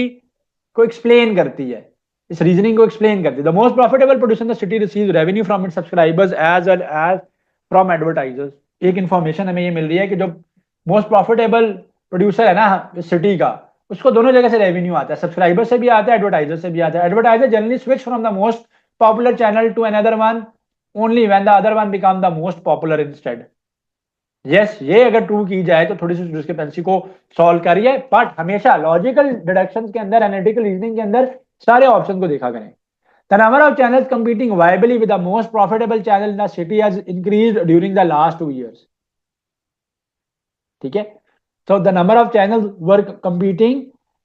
को एक्सप्लेन करती है, इस रीजनिंग को एक्सप्लेन करती है। The most profitable producer in the city receives revenue from its subscribers as well as from advertisers. एक इंफॉर्मेशन हमें ये मिल रही है कि जो मोस्ट प्रॉफिटेबल प्रोड्यूसर है ना इस सिटी का, उसको दोनों जगह से रेवेन्यू आता है, सब्सक्राइबर से भी आता है, एडवर्टाइजर से भी आता है। Advertiser generally switch from the most popular channel to another one only when the other one become the most popular instead. Yes, ये अगर ट्रू की जाए तो थोड़ी सी डिस्क्रिपेंसी को सॉल्व करिए, बट हमेशा लॉजिकल डिडक्शन के अंदर, एनालिटिकल रीजनिंग के अंदर सारे ऑप्शन को देखा करें। The number of channels competing viably with the most profitable channel in the city has increased during the last 2 years. ठीक है, so the number of channels were competing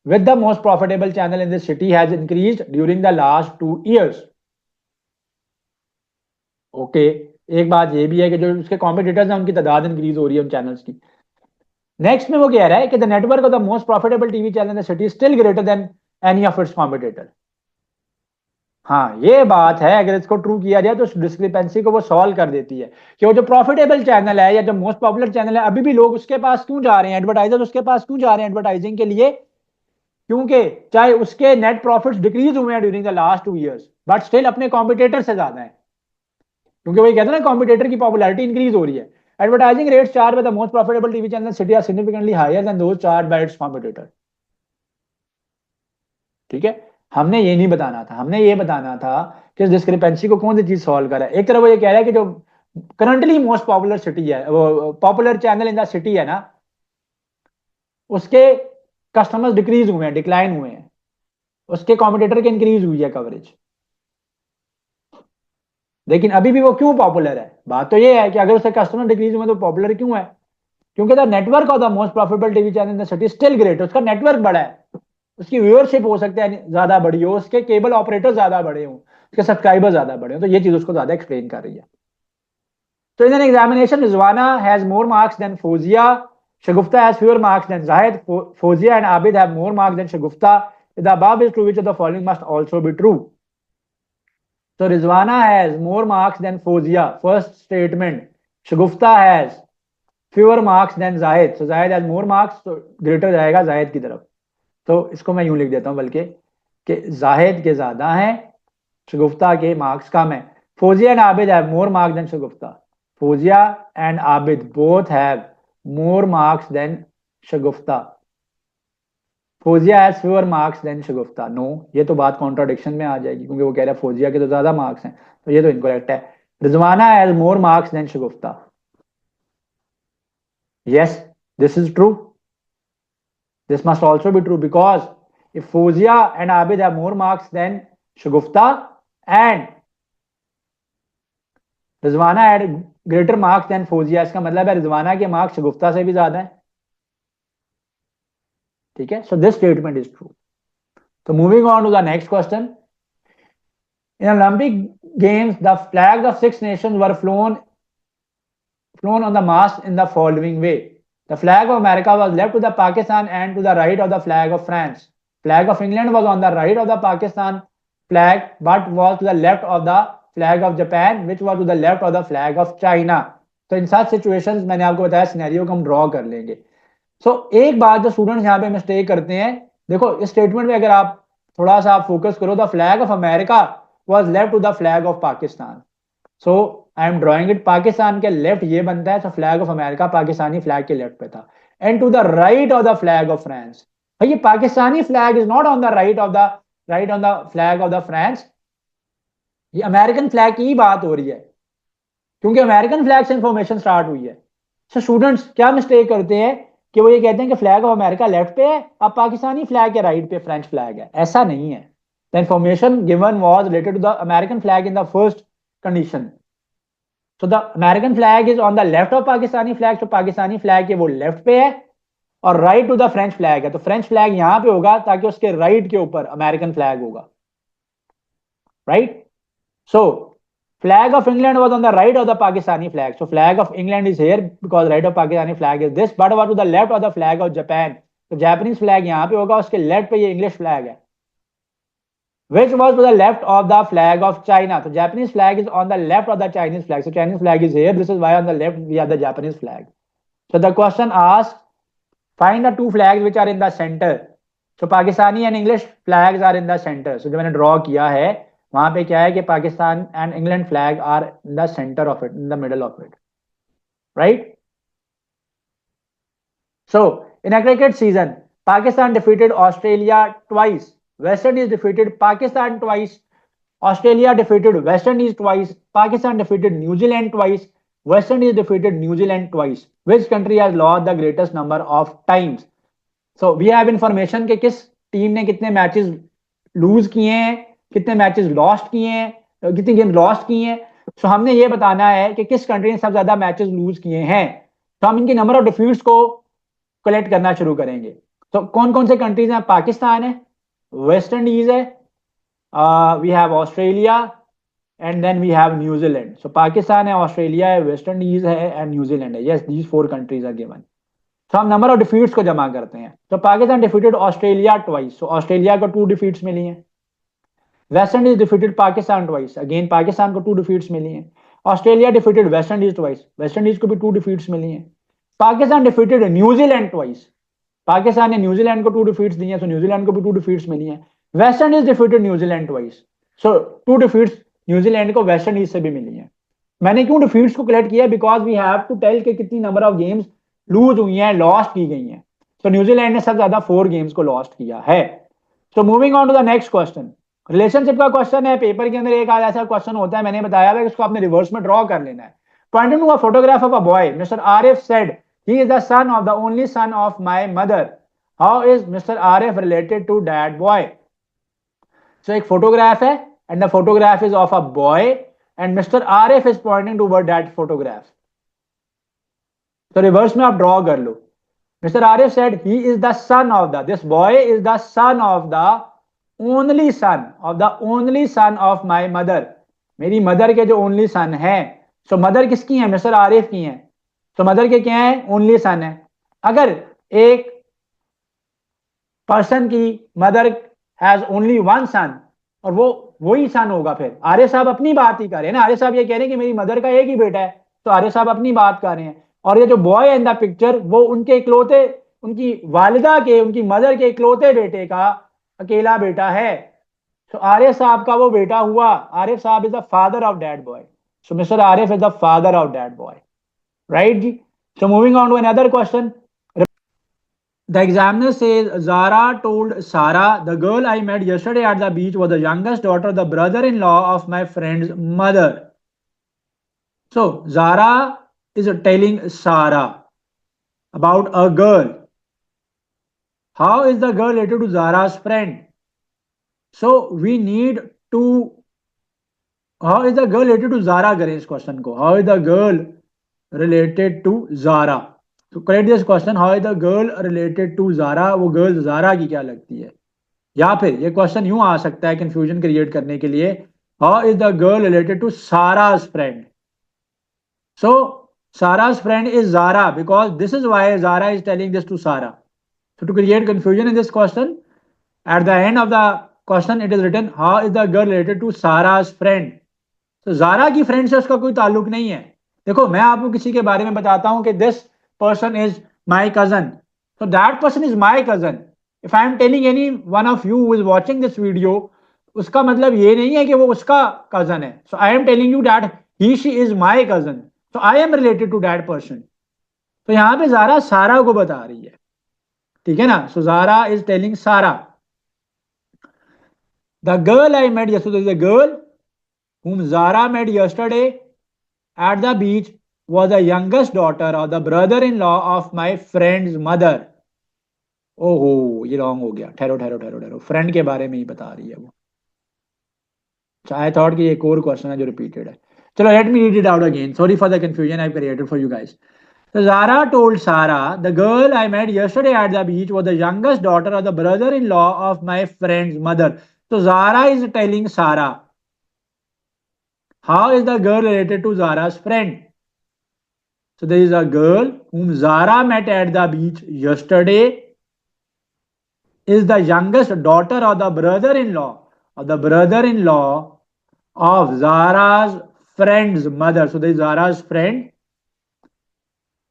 with the most profitable channel in the city has increased during the last 2 years. Okay, एक बात ये भी है कि जो उसके कॉम्पिटिटर्स हैं उनकी तादाद इंक्रीज हो रही है उन चैनल्स की। नेक्स्ट में वो कह रहा है कि the network of the most profitable TV channel in the city still greater than any of its competitor. हाँ, ये बात है, अगर इसको ट्रू किया जाए तो उस डिस्क्रिपेंसी को वो सॉल्व कर देती है कि वो जो प्रॉफिटेबल चैनल है या जो मोस्ट पॉपुलर चैनल है अभी भी लोग उसके पास क्यों जा रहे हैं, एडवर्टाइजर उसके पास क्यों जा रहे हैं एडवर्टाइजिंग के लिए, क्योंकि चाहे उसके नेट प्रॉफिट्स डिक्रीज हुए हैं during the last 2 years, but still अपने कॉम्पिटिटर से ज्यादा है, क्योंकि वही कहते हैं ना कॉम्पिटिटर की पॉपुलैरिटी इंक्रीज हो रही है। Advertising rates charge by the most profitable TV channel city are significantly higher than those charge by its competitor. ठीक है, हमने ये नहीं बताना था, हमने ये बताना था कि इस डिस्क्रिपेंसी को कौन सी चीज सॉल्व कर रहा है। एक तरफ वो ये कह रहा है कि जो करंटली मोस्ट पॉपुलर सिटी है, वो popular channel in the city है ना, उसके कस्टमर्स डिक्रीज हुए हैं, डिक्लाइन हुए हैं, उसके कॉम्पिटिटर की इंक्रीज हुई है कवरेज, लेकिन अभी भी वो क्यों पॉपुलर है। बात तो ये है कि अगर उसके कस्टमर डिक्रीज हुए तो पॉपुलर क्यों है, क्योंकि the network of the most profitable TV channel in the city still great, उसका नेटवर्क बड़ा है, उसकी व्यूअरशिप हो सकता है ज्यादा बड़ी हो, उसके केबल ऑपरेटर ज्यादा बड़े हो, उसके सब्सक्राइबर ज्यादा बड़े हो, तो ये चीज उसको ज्यादा एक्सप्लेन कर रही है। तो in an examination Rizwana has more marks than Fozia, Shagufta has fewer marks than Zahid, Fozia and Abid have more marks than Shagufta, the above is true which of the following must also be true. So Rizwana has more marks than Fozia. First statement. Shagufta has fewer marks than Zahid. So Zahid has more marks, so greater जाएगा Zahid की तरफ। तो इसको मैं यूं लिख देता हूं बल्कि कि Zahid के ज्यादा हैं, Shagufta के मार्क्स कम है। Fozia and Abid have more marks than Shagufta. Fozia and Abid both have more marks than Shagufta. Fozia has fewer marks than Shagufta. No, ये तो बात कॉन्ट्राडिक्शन में आ जाएगी, क्योंकि वो कह रहा है फोजिया के तो ज्यादा मार्क्स हैं, तो ये तो इनकरेक्ट है। Rizwana has more marks than Shagufta. Yes, this is true, this must also be true, because if Fozia and Abid have more marks than Shagufta and Rizwana had greater marks than Fozia, इसका मतलब है रिजवाना के मार्क्स शगुफ्ता से भी ज्यादा है। ठीक है, so this statement is true. तो moving on to the next question. In Olympic games the flags of 6 nations were flown on the mast in the following way. The flag of America was left to the Pakistan and to the right of the flag of France. Flag of England was on the right of the Pakistan flag but was to the left of the flag of Japan, which was to the left of the flag of China. तो इन सात situations मैंने आपको बताया scenario को हम draw कर लेंगे। एक बात जो स्टूडेंट्स यहाँ पे मिस्टेक करते हैं, देखो इस स्टेटमेंट में अगर आप थोड़ा सा आप फोकस करो, the flag of America was left to the flag of Pakistan. So I am drawing it, Pakistan के लेफ्ट ये बनता है, तो flag of America Pakistani flag के लेफ्ट पे था। And to the right of the flag of France, भाई ये Pakistani flag is not on the right on the flag of the France, ये अमेरिकन फ्लैग की ही बात हो रही है, क्योंकि अमेरिकन फ्लैग से इंफॉर्मेशन स्टार्ट हुई है। सो स्टूडेंट्स क्या मिस्टेक करते हैं कि वो ये कहते हैं कि फ्लैग ऑफ अमेरिका लेफ्ट पे है, अब पाकिस्तानी फ्लैग के राइट पे फ्रेंच फ्लैग है। ऐसा नहीं है। The information given was related to the American flag in the first condition. So the American flag is on the left of Pakistani flag, तो पाकिस्तानी फ्लैग के वो लेफ्ट पे है, और right to the French flag है, तो French flag यहां पे होगा ताकि उसके राइट के ऊपर अमेरिकन फ्लैग होगा, right. So flag of England was on the right of the Pakistani flag, so flag of England is here because right of Pakistani flag is this, but was to the left of the flag of Japan, तो Japanese flag यहां पे होगा, उसके left पे ये English flag है, Which was to the left of the flag of China? So Japanese flag is on the left of the Chinese flag. So Chinese flag is here. This is why on the left we have the Japanese flag. So the question asks, find the two flags which are in the center. So Pakistani and English flags are in the center. So जो मैंने draw किया है वहां पे क्या है कि Pakistan and England flag are in the center of it, in the middle of it, right? So in aggregate season, Pakistan defeated Australia twice. West Indies defeated Pakistan twice. Australia defeated West Indies twice. Pakistan defeated New Zealand twice. West Indies defeated New Zealand twice. Which country has lost the greatest number of times? So we have information कि किस team ने कितने matches loose किए हैं, कितने matches lost किए हैं, कितनी गेम लॉस्ट किए हैं. सो हमने ये बताना है कि किस कंट्री ने सबसे ज्यादा मैचेस लूज किए हैं. तो हम इनकी नंबर ऑफ डिफीट्स को कलेक्ट करना शुरू करेंगे. तो कौन कौन से कंट्रीज हैं? पाकिस्तान है, वेस्ट इंडीज है, we have Australia and then we have New Zealand. So Pakistan है, ऑस्ट्रेलिया है, वेस्ट इंडीज है एंड न्यूजीलैंड है. Yes, these 4 countries are given. तो हम नंबर ऑफ डिफीट्स को जमा करते हैं. तो Pakistan defeated Australia twice. So Australia को 2 डिफीट्स मिली हैं. West Indies defeated Pakistan twice. Again Pakistan को 2 डिफीट्स मिली हैं. Australia defeated West Indies twice. West Indies को भी 2 डिफीट्स मिली हैं. Pakistan defeated New Zealand twice. Pakistan ने न्यूजीलैंड को 2 डिफीट्स दी हैं, सो न्यूजीलैंड को भी 2 डिफीट्स मिली हैं. West Indies defeated New Zealand twice. So 2 defeats New Zealand को वेस्ट इंडीज से भी मिली हैं. मैंने क्यों डिफीट्स को कलेक्ट किया? Because we have to tell कि कितनी नंबर ऑफ गेम्स लूज हुई हैं, लॉस्ट की गई हैं. तो न्यूजीलैंड ने सबसे ज्यादा 4 गेम्स को लॉस्ट किया है. So moving on to the next question. Relationship का क्वेश्चन है. पेपर के अंदर एक ऐसा क्वेश्चन होता है, मैंने बताया था कि इसको आपने रिवर्स में ड्रॉ कर लेना है. Pointing to a photograph of a boy, mister Arif said he is the son of the only son of my mother. How is mister Arif related to that boy? So एक फोटोग्राफ है and the photograph is of a boy and mister Arif is pointing toward that photograph. तो reverse में आप draw कर लो. Mister Arif said he is the son of the, this boy is the son of the only son of the only son of my mother. मेरी mother के जो only son है. सो mother किसकी है? मिस्टर आरिफ की है. तो मदर के क्या है? ओनली सन है. अगर एक पर्सन की मदर हैज ओनली 1 सन और वो वही सन होगा, फिर आरिफ साहब अपनी बात ही कर रहे हैं ना. आरिफ साहब ये कह रहे हैं कि मेरी मदर का एक ही बेटा है, तो आरिफ साहब अपनी बात कर रहे हैं. और ये जो बॉय है इन द पिक्चर, वो उनके इकलौते, उनकी वालिदा के, उनकी मदर के इकलौते बेटे का अकेला बेटा है. तो आरिफ साहब का वो बेटा हुआ. Arif Sahab is the father of that boy. So mister Arif is the father of that boy, right जी. So moving on to another question. The examiner says Zara told Sarah, the girl I met yesterday at the beach was the youngest daughter of the brother-in-law of my friend's mother. So Zara is telling Sarah about a girl. How is the girl related to Zara's friend? So we need to, how is the girl related to Zara? करें इस question को. How is the girl related to Zara? तो correct this question. How is the girl related to Zara? वो girl Zaara की क्या लगती है? या फिर ये क्वेश्चन यूं आ सकता है कंफ्यूजन क्रिएट करने के लिए. How is the girl related to Sara's friend? So Sara's friend is Zara because this is why Zara is telling this to Sara. So to create confusion in this question, at the end of the question it is written how is the girl related to Sarah's friend. So Zara की friend से उसका कोई ताल्लुक नहीं है. देखो, मैं आपको किसी के बारे में बताता हूं कि this person is my cousin, so that person is my cousin. If I am telling any one of you who is watching this video, उसका मतलब ये नहीं है कि वो उसका cousin है. So I am telling you that he she is my cousin, so I am related to that person. तो यहाँ पे ज़ारा सारा को बता रही है, ठीक है ना. So Zara is telling Sarah, the girl I met yesterday, the girl whom Zara met yesterday at the beach was the youngest daughter of the brother-in-law of my friend's mother. ओहो, ये रॉन्ग हो गया. ठहरो ठहरो ठहरो ठहरो, friend के बारे में ही बता रही है वो. आई थॉट कि एक और क्वेश्चन है जो रिपीटेड है. चलो, let me read it out again. Sorry for the confusion I created for you guys. So Zara told Sarah, the girl I met yesterday at the beach was the youngest daughter of the brother-in-law of my friend's mother. So Zara is telling Sarah. How is the girl related to Zara's friend? So there is a girl whom Zara met at the beach yesterday is the youngest daughter of the brother-in-law of the brother-in-law of Zara's friend's mother. So there is Zara's friend,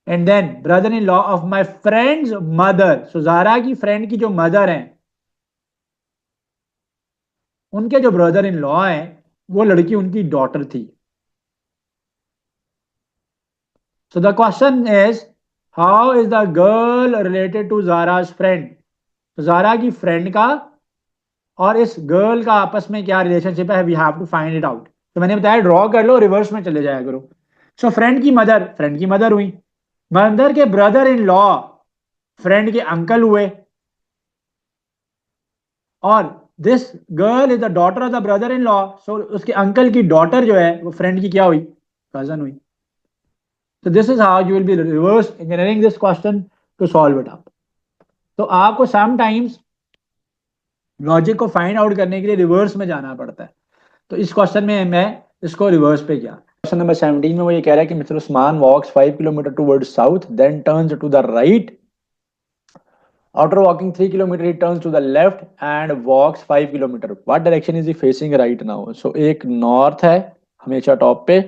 and then brother-in-law of my friend's mother. So Zara की friend की जो mother है, उनके जो brother in law है वो लड़की उनकी डॉटर थी. So the question is, how is the girl related to Zara's friend? तो Zara की friend का और इस गर्ल का आपस में क्या रिलेशनशिप है, we have to find it out. तो मैंने बताया ड्रॉ कर लो, रिवर्स में चले जाया करो. सो फ्रेंड की मदर हुई, मदर के ब्रदर इन लॉ फ्रेंड के अंकल हुए, और this girl is the daughter of the brother in law. So उसके अंकल की डॉटर जो है वो फ्रेंड की क्या हुई, कजन हुई. So this is how you will be reverse engineering this question to solve it up. तो आपको sometimes लॉजिक को फाइंड आउट करने के लिए रिवर्स में जाना पड़ता है. तो इस क्वेश्चन में मैं इसको रिवर्स पे किया. क्वेश्चन नंबर 17 में वो ये कह रहा है कि mister Usman walks 5 kilometre towards south, then turns to the right. After walking 3 kilometre he turns to the left and walks 5 kilometre. What direction is he facing right now? So एक north है हमेशा टॉप पे,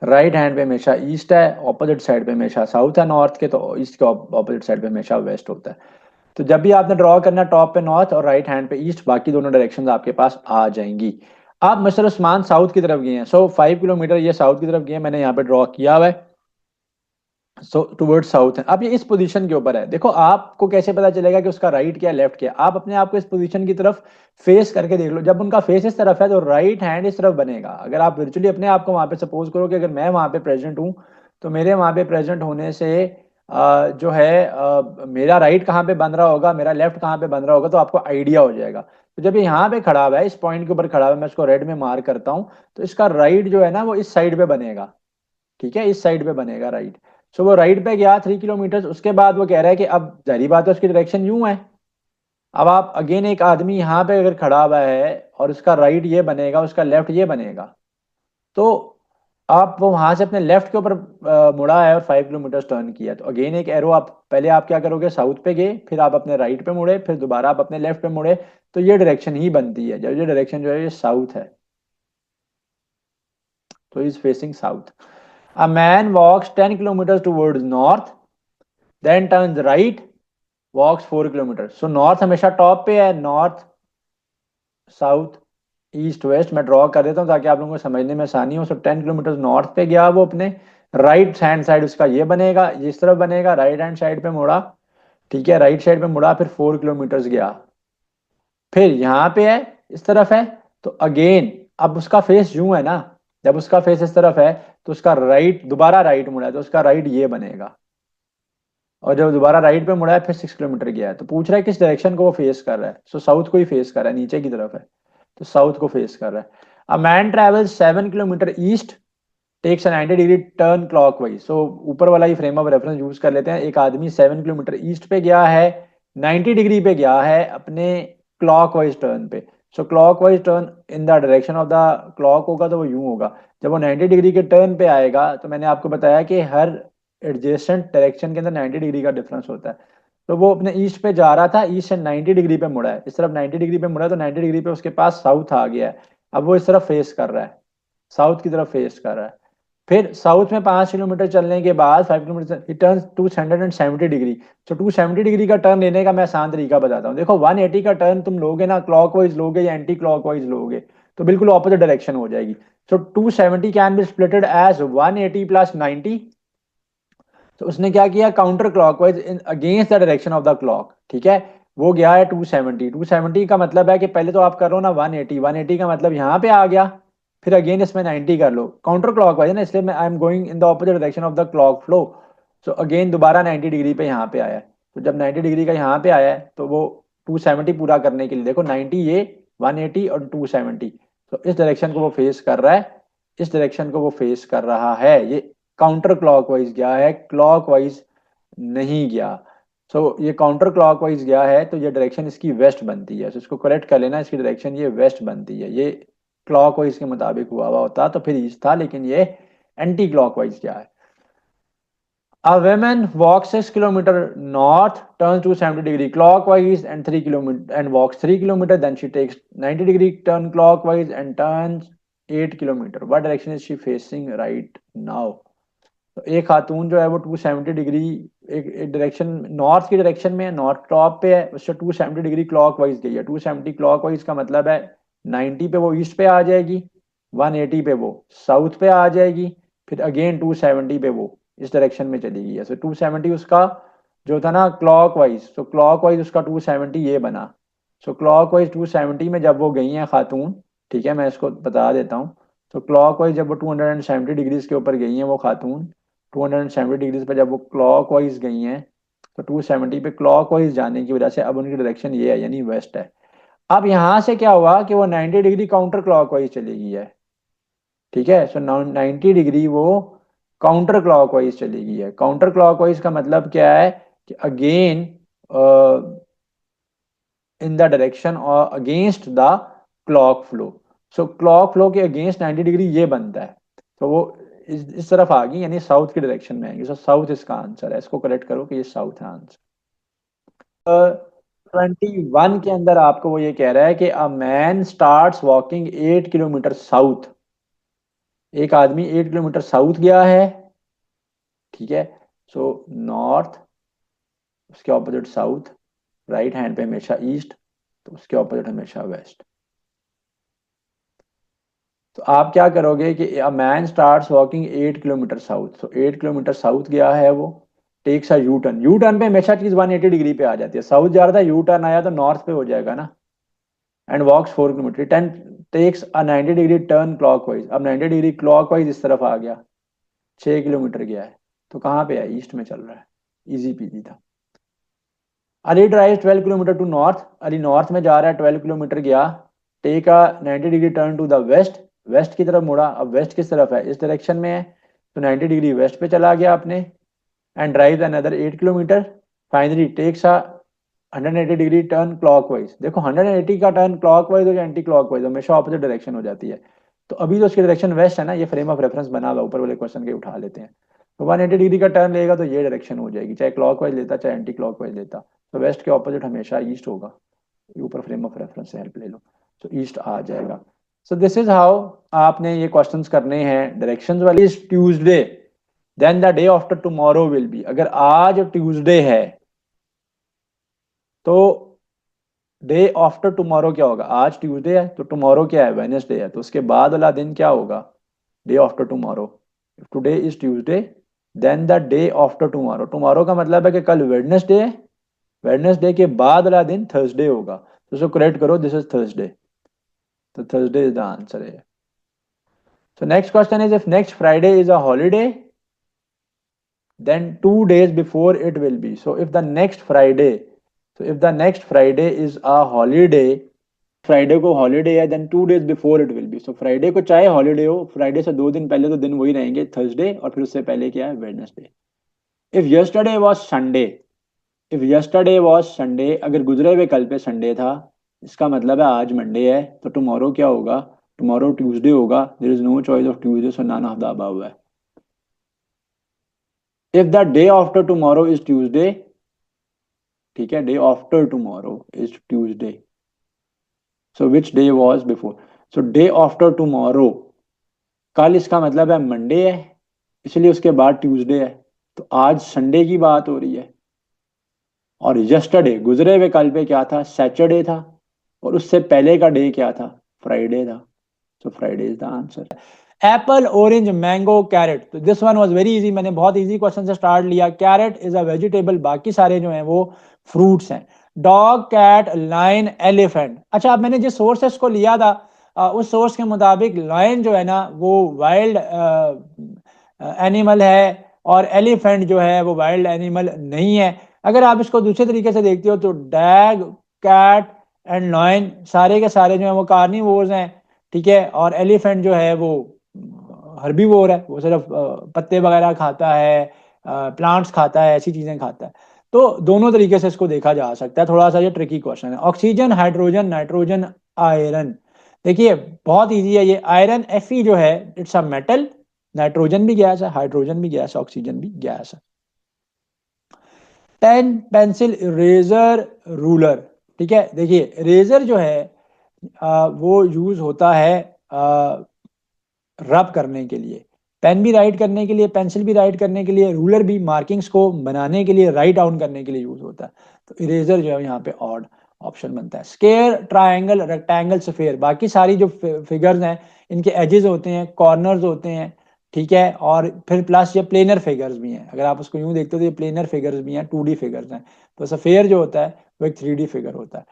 right hand पे हमेशा east है, opposite side पे हमेशा south है नॉर्थ के, तो ईस्ट के ऑपोजिट साइड पे हमेशा वेस्ट होता है. तो जब भी आपने ड्रॉ करना टॉप पे नॉर्थ और राइट हैंड पे ईस्ट, बाकी दोनों डायरेक्शंस आपके पास आ जाएंगी. आप मिस्टर उस्मान साउथ की तरफ गए हैं, सो 5 किलोमीटर ये साउथ की तरफ गए, मैंने यहाँ पे ड्रॉ किया हुआ है. सो टुवर्ड्स साउथ है. अब ये इस पोजीशन के ऊपर है. देखो आपको कैसे पता चलेगा कि उसका राइट क्या है लेफ्ट क्या है? आप अपने आप को इस पोजीशन की तरफ फेस करके देख लो. जब उनका फेस इस तरफ है तो राइट हैंड इस तरफ बनेगा. अगर आप वर्चुअली अपने आप को वहां पे सपोज करो कि अगर मैं वहां पे प्रेजेंट हूं, तो मेरे वहां पे प्रेजेंट होने से जो है मेरा राइट कहाँ पे बन रहा होगा, मेरा लेफ्ट कहाँ पे बन रहा होगा, तो आपको आइडिया हो जाएगा. तो जब ये यहाँ पे खड़ा हुआ है, इस पॉइंट के ऊपर खड़ा हुआ है, मैं इसको रेड में मार्क करता हूँ, तो इसका राइट जो है ना वो इस साइड पे बनेगा. ठीक है, इस साइड पे बनेगा राइट. सो वो राइट पे गया 3 किलोमीटर. उसके बाद वो कह रहा है कि अब जारी बात है उसकी डायरेक्शन यूं है. अब आप अगेन एक आदमी यहाँ पे अगर खड़ा हुआ है और उसका राइट ये बनेगा, उसका लेफ्ट ये बनेगा, तो आप वो वहां से अपने लेफ्ट के ऊपर मुड़ा है और 5 किलोमीटर टर्न किया. तो अगेन एक एरो, आप पहले आप क्या करोगे, साउथ पे गए, फिर आप अपने राइट पे मुड़े, फिर दोबारा आप अपने लेफ्ट पे मुड़े. तो ये डायरेक्शन ही बनती है. जब ये डायरेक्शन जो है ये साउथ है, तो is facing south. A man walks 10 kilometers towards north, then turns right, walks 4 kilometers. So north हमेशा टॉप पे है, नॉर्थ साउथ ईस्ट वेस्ट मैं ड्रॉ कर देता हूँ ताकि आप लोगों को समझने में आसानी हो. सो 10 किलोमीटर नॉर्थ पे गया वो अपने, राइट हैंड साइड उसका ये बनेगा, इस तरफ बनेगा, राइट हैंड साइड पे मुड़ा. ठीक है, राइट साइड पे मुड़ा, फिर 4 किलोमीटर गया, फिर यहाँ पे है, इस तरफ है. तो अगेन अब उसका फेस यूं है ना, जब उसका फेस इस तरफ है तो उसका राइट, दोबारा राइट मुड़ा है तो उसका राइट ये बनेगा. और जब दोबारा राइट पे मुड़ा है फिर 6 किलोमीटर गया है. तो पूछ रहा है किस डायरेक्शन को वो फेस कर रहा है. सो साउथ को ही फेस कर रहा है, नीचे की तरफ है तो साउथ को फेस कर रहा है. A man travels 7 kilometre east, takes 90 degree turn clockwise. So ऊपर वाला ही फ्रेम ऑफ रेफरेंस यूज कर लेते हैं. एक आदमी 7 किलोमीटर ईस्ट पे गया है, 90 डिग्री पे गया है अपने क्लॉकवाइज टर्न पे. So clockwise turn in the direction of the clock होगा तो वो यूं होगा. जब वो 90 डिग्री के टर्न पे आएगा, तो मैंने आपको बताया कि हर एडजेसेंट डायरेक्शन के अंदर 90 डिग्री का डिफरेंस होता है. तो वो अपने ईस्ट पे जा रहा था, ईस्ट से 90 डिग्री पे मुड़ा है, इस तरफ 90 डिग्री पे मुड़ा, तो 90 डिग्री पे उसके पास साउथ आ गया है. अब वो इस तरफ फेस कर रहा है, साउथ की तरफ फेस कर रहा है. फिर साउथ में 5 किलोमीटर चलने के बाद 5 किलोमीटर टर्न 270 डिग्री. तो 270 डिग्री का टर्न लेने का मैं आसान तरीका बताता हूँ. देखो 180 का टर्न तुम लोगे ना, क्लॉकवाइज लोगे या एंटी क्लॉकवाइज लोगे, तो बिल्कुल ऑपोजिट डायरेक्शन हो जाएगी. So 270 can be splitted as 180 plus 90. तो उसने क्या किया, counter clockwise in against the direction of the clock. ठीक है, वो गया है 270. 270 का मतलब है कि पहले तो आप करो ना 180, 180 का मतलब यहाँ पे आ गया, फिर अगेन इसमें 90 कर लो. काउंटर क्लॉकवाइज है ना, इसलिए मैं I am going in the opposite direction of the clock flow. So again दोबारा 90 डिग्री पे यहाँ पे आया है. तो जब 90 डिग्री का यहाँ पे आया है तो वो 270 पूरा करने के लिए, देखो 90 ये, 180 और 270, तो इस डायरेक्शन को वो फेस कर रहा है, इस डायरेक्शन को वो फेस कर रहा है. ये काउंटर क्लॉकवाइज गया है, क्लॉकवाइज नहीं गया. सो ये काउंटर क्लॉकवाइज गया है, तो ये डायरेक्शन इसकी वेस्ट बनती है. सो इसको करेक्ट कर लेना, इसकी डायरेक्शन ये वेस्ट बनती है. ये क्लॉकवाइज के मुताबिक हुआ हुआ होता तो फिर ईस्ट था, लेकिन ये एंटी क्लॉकवाइज गया है. A woman walks 6 kilometers north, turns to 70 degree clockwise and 3 kilometer and walks 3 kilometers. Then she takes 90 degree turn clockwise and turns 8 kilometer. What direction is she facing right now? तो एक खातून जो है वो 270 degree एक direction north की direction में है, north top पे है, उससे 270 डिग्री क्लॉकवाइज गई है। 270 क्लॉकवाइज का मतलब है 90 पे वो ईस्ट पे आ जाएगी, 180 पे वो साउथ पे आ जाएगी, फिर अगेन 270 पे वो इस डायरेक्शन में चली गई है। सो 270 उसका जो था ना क्लॉकवाइज, तो क्लॉकवाइज उसका 270 ये बना। सो क्लॉकवाइज 270 में जब वो गई हैं खातून, ठीक है मैं इसको बता देता हूँ। तो क्लॉकवाइज जब वो 270 डिग्रीज के ऊपर गई हैं वो खातून, 270 डिग्रीज पे जब वो क्लॉक वाइज गई हैं, तो 270 पे क्लॉक वाइज जाने की वजह से अब उनकी डायरेक्शन ये है, यानी वेस्ट है। अब यहाँ से क्या हुआ कि वो 90 डिग्री काउंटर क्लॉक वाइज चली गई है, ठीक है। सो 90 डिग्री वो काउंटर क्लॉक वाइज चली गई है। काउंटर क्लॉक वाइज का मतलब क्या है कि अगेन इन द डायरेक्शन और against the clock flow. So clock flow के अगेंस्ट 90 डिग्री ये बनता है, तो वो इस तरफ आ गई, यानी साउथ की डायरेक्शन में आएंगे। सो साउथ इसका आंसर है, इसको करेक्ट करो कि ये साउथ है आंसर। 21 के अंदर आपको वो ये कह रहा है कि a man starts walking 8 kilometre south. एक आदमी 8 किलोमीटर साउथ गया है, ठीक है। सो नॉर्थ, उसके ऑपोजिट साउथ, राइट हैंड पे हमेशा ईस्ट, तो उसके ऑपोजिट हमेशा वेस्ट। तो आप क्या करोगे कि a man starts walking 8 kilometre south, तो 8 किलोमीटर साउथ गया है वो, takes a U turn. U turn पे हमेशा चीज 180 डिग्री पे आ जाती है, साउथ जा रहा था यू टर्न आया तो नॉर्थ पे हो जाएगा ना। And walks 4 kilometre, then takes a 90 degree turn clockwise. अब 90 डिग्री क्लॉकवाइज इस तरफ आ गया, 6 किलोमीटर गया है, तो कहाँ पे है, ईस्ट में चल रहा है, इजी पीजी था। Ali drive 12 kilometre to north, Ali north में जा रहा है, 12 किलोमीटर गया, take a 90 degree turn to the west, west की तरफ मुड़ा। अब वेस्ट किस तरफ है, इस डायरेक्शन में है, तो 90 डिग्री वेस्ट पे चला गया आपने। And drive another 8 kilometre, finally takes a 180 degree turn clockwise. देखो 180 का टर्न क्लॉकवाइज हो या एंटी क्लॉकवाइज, हमेशा ऑपोजिट डायरेक्शन हो जाती है। तो अभी तो उसकी डायरेक्शन वेस्ट है ना, ये फ्रेम ऑफ रेफरेंस बना हुआ, ऊपर वाले क्वेश्चन के उठा लेते हैं। तो 180 डिग्री का टर्न लेगा तो ये डायरेक्शन हो जाएगी, चाहे क्लॉकवाइज लेता चाहे एंटी क्लॉकवाइज लेता। तो वेस्ट के ऑपोजिट हमेशा ईस्ट होगा, ऊपर फ्रेम ऑफ रेफरेंस से हेल्प ले लो, तो ईस्ट आ जाएगा। सो दिस इज हाउ आपने ये क्वेश्चंस करने हैं डायरेक्शंस वाले। Is Tuesday, then the day after tomorrow will be. अगर आज ट्यूसडे है तो डे आफ्टर टुमारो क्या होगा, आज ट्यूसडे है तो टुमारो क्या है, वेडनेसडे है, तो उसके बाद वाला दिन क्या होगा, day after tomorrow. Today is Tuesday, then the day after tomorrow. Tomorrow का मतलब है कि कल वेडनेसडे है, वेडनेसडे के बाद वाला दिन थर्सडे होगा, तो उसको करेक्ट करो, दिस इज थर्सडे, तो थर्सडे इज द आंसर है। So next question is, if next Friday is a holiday then 2 days before it will be. So if the next Friday, so if the next Friday is a holiday, Friday को holiday है, then 2 days before it will be. So Friday को चाहे holiday हो, Friday से 2 दिन पहले तो दिन वही रहेंगे, थर्सडे, और फिर उससे पहले क्या है, Wednesday. If yesterday was Sunday, if yesterday was Sunday, अगर गुजरे हुए कल पे संडे था, इसका मतलब है आज मंडे है, तो टुमारो क्या होगा, टुमारो ट्यूसडे होगा। There is no choice of Tuesday, so none of the above है। If the day after tomorrow is Tuesday, ठीक है, day after tomorrow is Tuesday, so which day was before. So day after tomorrow, कल इसका मतलब है Monday है, इसलिए उसके बाद ट्यूसडे है, तो आज संडे की बात हो रही है। और यस्टरडे, गुजरे हुए कल पे क्या था, सैटरडे था, और उससे पहले का डे क्या था, फ्राइडे था, so Friday is the answer. Apple, orange, mango, carrot. तो this one was very easy, मैंने बहुत इजी क्वेश्चन से स्टार्ट लिया। कैरेट इज अ वेजिटेबल, बाकी सारे जो हैं वो फ्रूट्स हैं। Dog, cat, lion, elephant. अच्छा, अब मैंने जिस सोर्सेस को लिया था उस सोर्स के मुताबिक लाइन जो है ना वो वाइल्ड एनिमल है, और एलिफेंट जो है वो वाइल्ड एनिमल नहीं है। अगर आप इसको दूसरे तरीके से देखते हो तो डैग, कैट एंड लायन सारे के सारे जो है वो कार्निवोर्स हैं, ठीक है। और एलिफेंट जो है वो हर्बीवोर है, वो सिर्फ पत्ते वगैरह खाता है, प्लांट्स खाता है, ऐसी चीजें खाता है। तो दोनों तरीके से इसको देखा जा सकता है, थोड़ा सा ये ट्रिकी क्वेश्चन है। Oxygen, hydrogen, nitrogen, iron. देखिए बहुत इजी है ये। आयरन Fe जो है इट्स अ मेटल, नाइट्रोजन भी गैस है, हाइड्रोजन भी गैस है, ऑक्सीजन भी गैस है। Pen, pencil, eraser, ruler. ठीक है, देखिए इरेजर जो है वो यूज होता है रब करने के लिए, पेन भी राइट करने के लिए, पेंसिल भी राइट करने के लिए, रूलर भी मार्किंग्स को बनाने के लिए, राइट डाउन करने के लिए यूज होता है। तो इरेजर जो है यहाँ पे ऑड ऑप्शन बनता है। स्क्वायर, ट्रायंगल, रेक्टेंगल, स्फेयर, बाकी सारी जो फिगर्स हैं इनके एजेस होते हैं, कॉर्नर्स होते हैं। ठीक है, और फिर प्लस ये प्लेनर फिगर्स भी हैं, अगर आप उसको यूं देखते हो तो ये प्लेनर फिगर्स भी हैं, 2D फिगर्स हैं। तो स्फेयर जो होता है वो एक 3D फिगर होता है,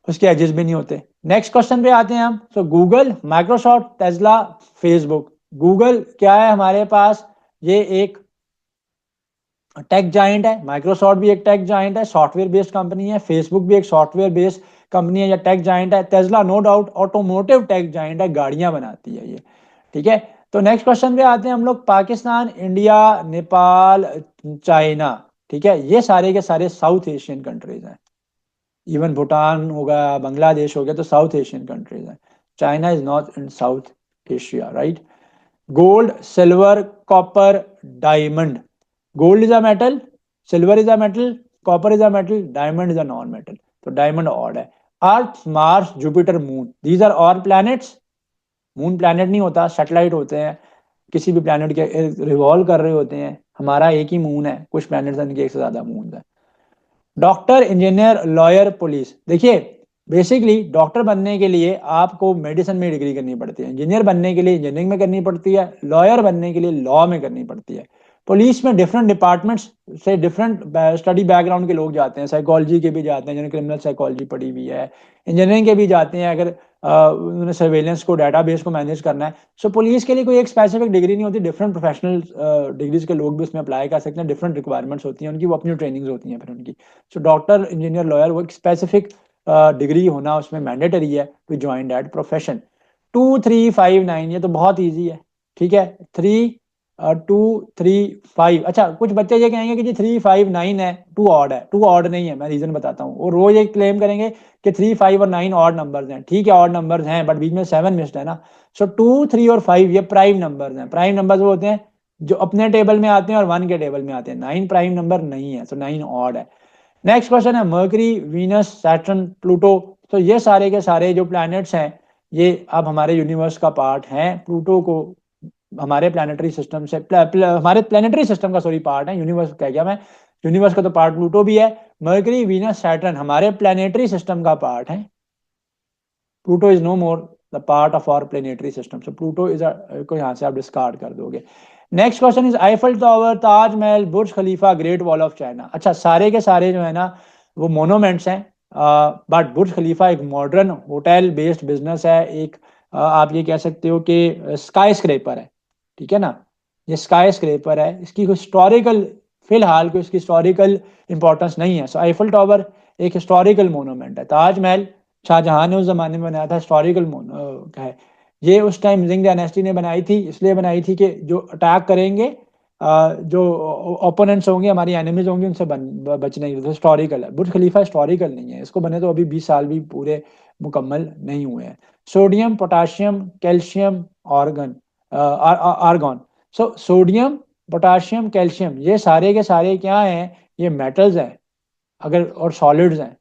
उसके एजेस भी नहीं होते। नेक्स्ट क्वेश्चन पे आते हैं हम। सो Google, Microsoft, Tesla, Facebook. Google क्या है हमारे पास, ये एक टेक जाइंट है, माइक्रोसॉफ्ट भी एक टेक जाइंट है, सॉफ्टवेयर बेस्ड कंपनी है, फेसबुक भी एक सॉफ्टवेयर बेस्ड कंपनी है या टेक जाइंट है, Tesla no doubt automotive tech giant है, गाड़ियां बनाती है ये। ठीक है, तो नेक्स्ट क्वेश्चन पे आते हैं हम लोग। Pakistan, India, Nepal, China. ठीक है, ये सारे के सारे साउथ एशियन कंट्रीज हैं। इवन भूटान हो गया, बांग्लादेश हो गया, तो साउथ एशियन कंट्रीज हैं। China is not in South Asia, right. Gold, silver, copper, diamond. Gold is a metal, silver is a metal, copper is a metal, diamond is a non metal. तो diamond odd है। Earth, Mars, Jupiter, moon, these are all planets. Moon planet नहीं होता, satellite होते हैं, किसी भी planet के revolve कर रहे होते हैं। हमारा एक ही मून है, कुछ प्लैनेट्स हैं इनके एक से ज्यादा मून है। Doctor, engineer, lawyer, police. देखिए बेसिकली डॉक्टर बनने के लिए आपको मेडिसिन में डिग्री करनी पड़ती है, इंजीनियर बनने के लिए इंजीनियरिंग में करनी पड़ती है, लॉयर बनने के लिए लॉ में करनी पड़ती है। पुलिस में डिफरेंट डिपार्टमेंट्स से डिफरेंट स्टडी बैकग्राउंड के लोग जाते हैं, साइकोलॉजी के भी जाते हैं जिन्होंने क्रिमिनल साइकोलॉजी पढ़ी हुई है, इंजीनियरिंग के भी जाते हैं अगर उन्होंने सर्वेलेंस को, डाटाबेस को मैनेज करना है। सो पुलिस के लिए कोई एक स्पेसिफिक डिग्री नहीं होती, डिफरेंट प्रोफेशनल डिग्रीज के लोग भी उसमें अप्लाई कर सकते हैं, डिफरेंट रिक्वायरमेंट्स होती हैं उनकी, वो अपनी ट्रेनिंग्स होती हैं फिर उनकी। सो डॉक्टर, इंजीनियर, लॉयर, वो एक स्पेसिफिक डिग्री होना उसमें मैंडेटरी है टू ज्वाइन दैट प्रोफेशन। 2359, ये तो बहुत ईजी है। ठीक है, 3235। अच्छा, कुछ बच्चे ये कहेंगे कि जी 359 है, टू ऑड है। टू ऑड नहीं है, मैं रीजन बताता हूँ। वो रोज एक क्लेम करेंगे कि 3, 5 और 9 ऑड नंबर्स हैं। ठीक है, ऑड नंबर्स हैं बट बीच में 7 मिस्ड है ना। सो 2, 3 और 5 ये प्राइम नंबर्स हैं। प्राइम नंबर्स वो होते हैं जो अपने टेबल में आते हैं और 1 के टेबल में आते हैं। 9 प्राइम नंबर नहीं है, तो 9 ऑड है। नेक्स्ट क्वेश्चन है मर्करी, वीनस, सैटर्न, प्लूटो। तो ये सारे के सारे जो प्लैनेट्स हैं ये अब हमारे यूनिवर्स का पार्ट हैं। प्लूटो को हमारे प्लानिटरी सिस्टम से हमारे प्लानिटरी सिस्टम का सॉरी पार्ट है, यूनिवर्स कह गया मैं, यूनिवर्स का तो पार्ट प्लूटो भी है। मर्करी, वीनस, सैटर्न हमारे प्लानिटरी सिस्टम का पार्ट है। Pluto is no more the part of our planetary system. So Pluto is को यहाँ से आप डिस्कार्ड कर दोगे। Next question is Eiffel tower, Taj Mahal, Burj Khalifa, great wall of China. अच्छा, सारे के सारे जो है ना वो मोनोमेंट्स हैं, बट बुर्ज खलीफा एक मॉडर्न होटल बेस्ड बिजनेस है, एक आप ये कह सकते हो कि स्काई स्क्रेपर है। ठीक है ना, ये स्काई स्क्रेपर है, इसकी कोई हिस्टोरिकल, फिलहाल कोई इसकी हिस्टोरिकल इंपॉर्टेंस नहीं है। सो आईफल टावर एक हिस्टोरिकल मोनूमेंट है। ताजमहल शाहजहां ने उस जमाने में बनाया था, हिस्टोरिकल है। ये उस टाइम जिंग डायनेस्टी ने बनाई थी, इसलिए बनाई थी कि जो अटैक करेंगे, जो ओपोनेंट्स होंगे, हमारी एनिमीज होंगे, उनसे बचने के लिए। तो हिस्टोरिकल है। बुर्ज खलीफा हिस्टोरिकल नहीं है, इसको बने तो अभी 20 साल भी पूरे मुकम्मल नहीं हुए हैं। Sodium, potassium, calcium, organ argon. So sodium, potassium, calcium ये सारे के सारे क्या हैं, ये मेटल्स हैं अगर, और सॉलिड्स हैं।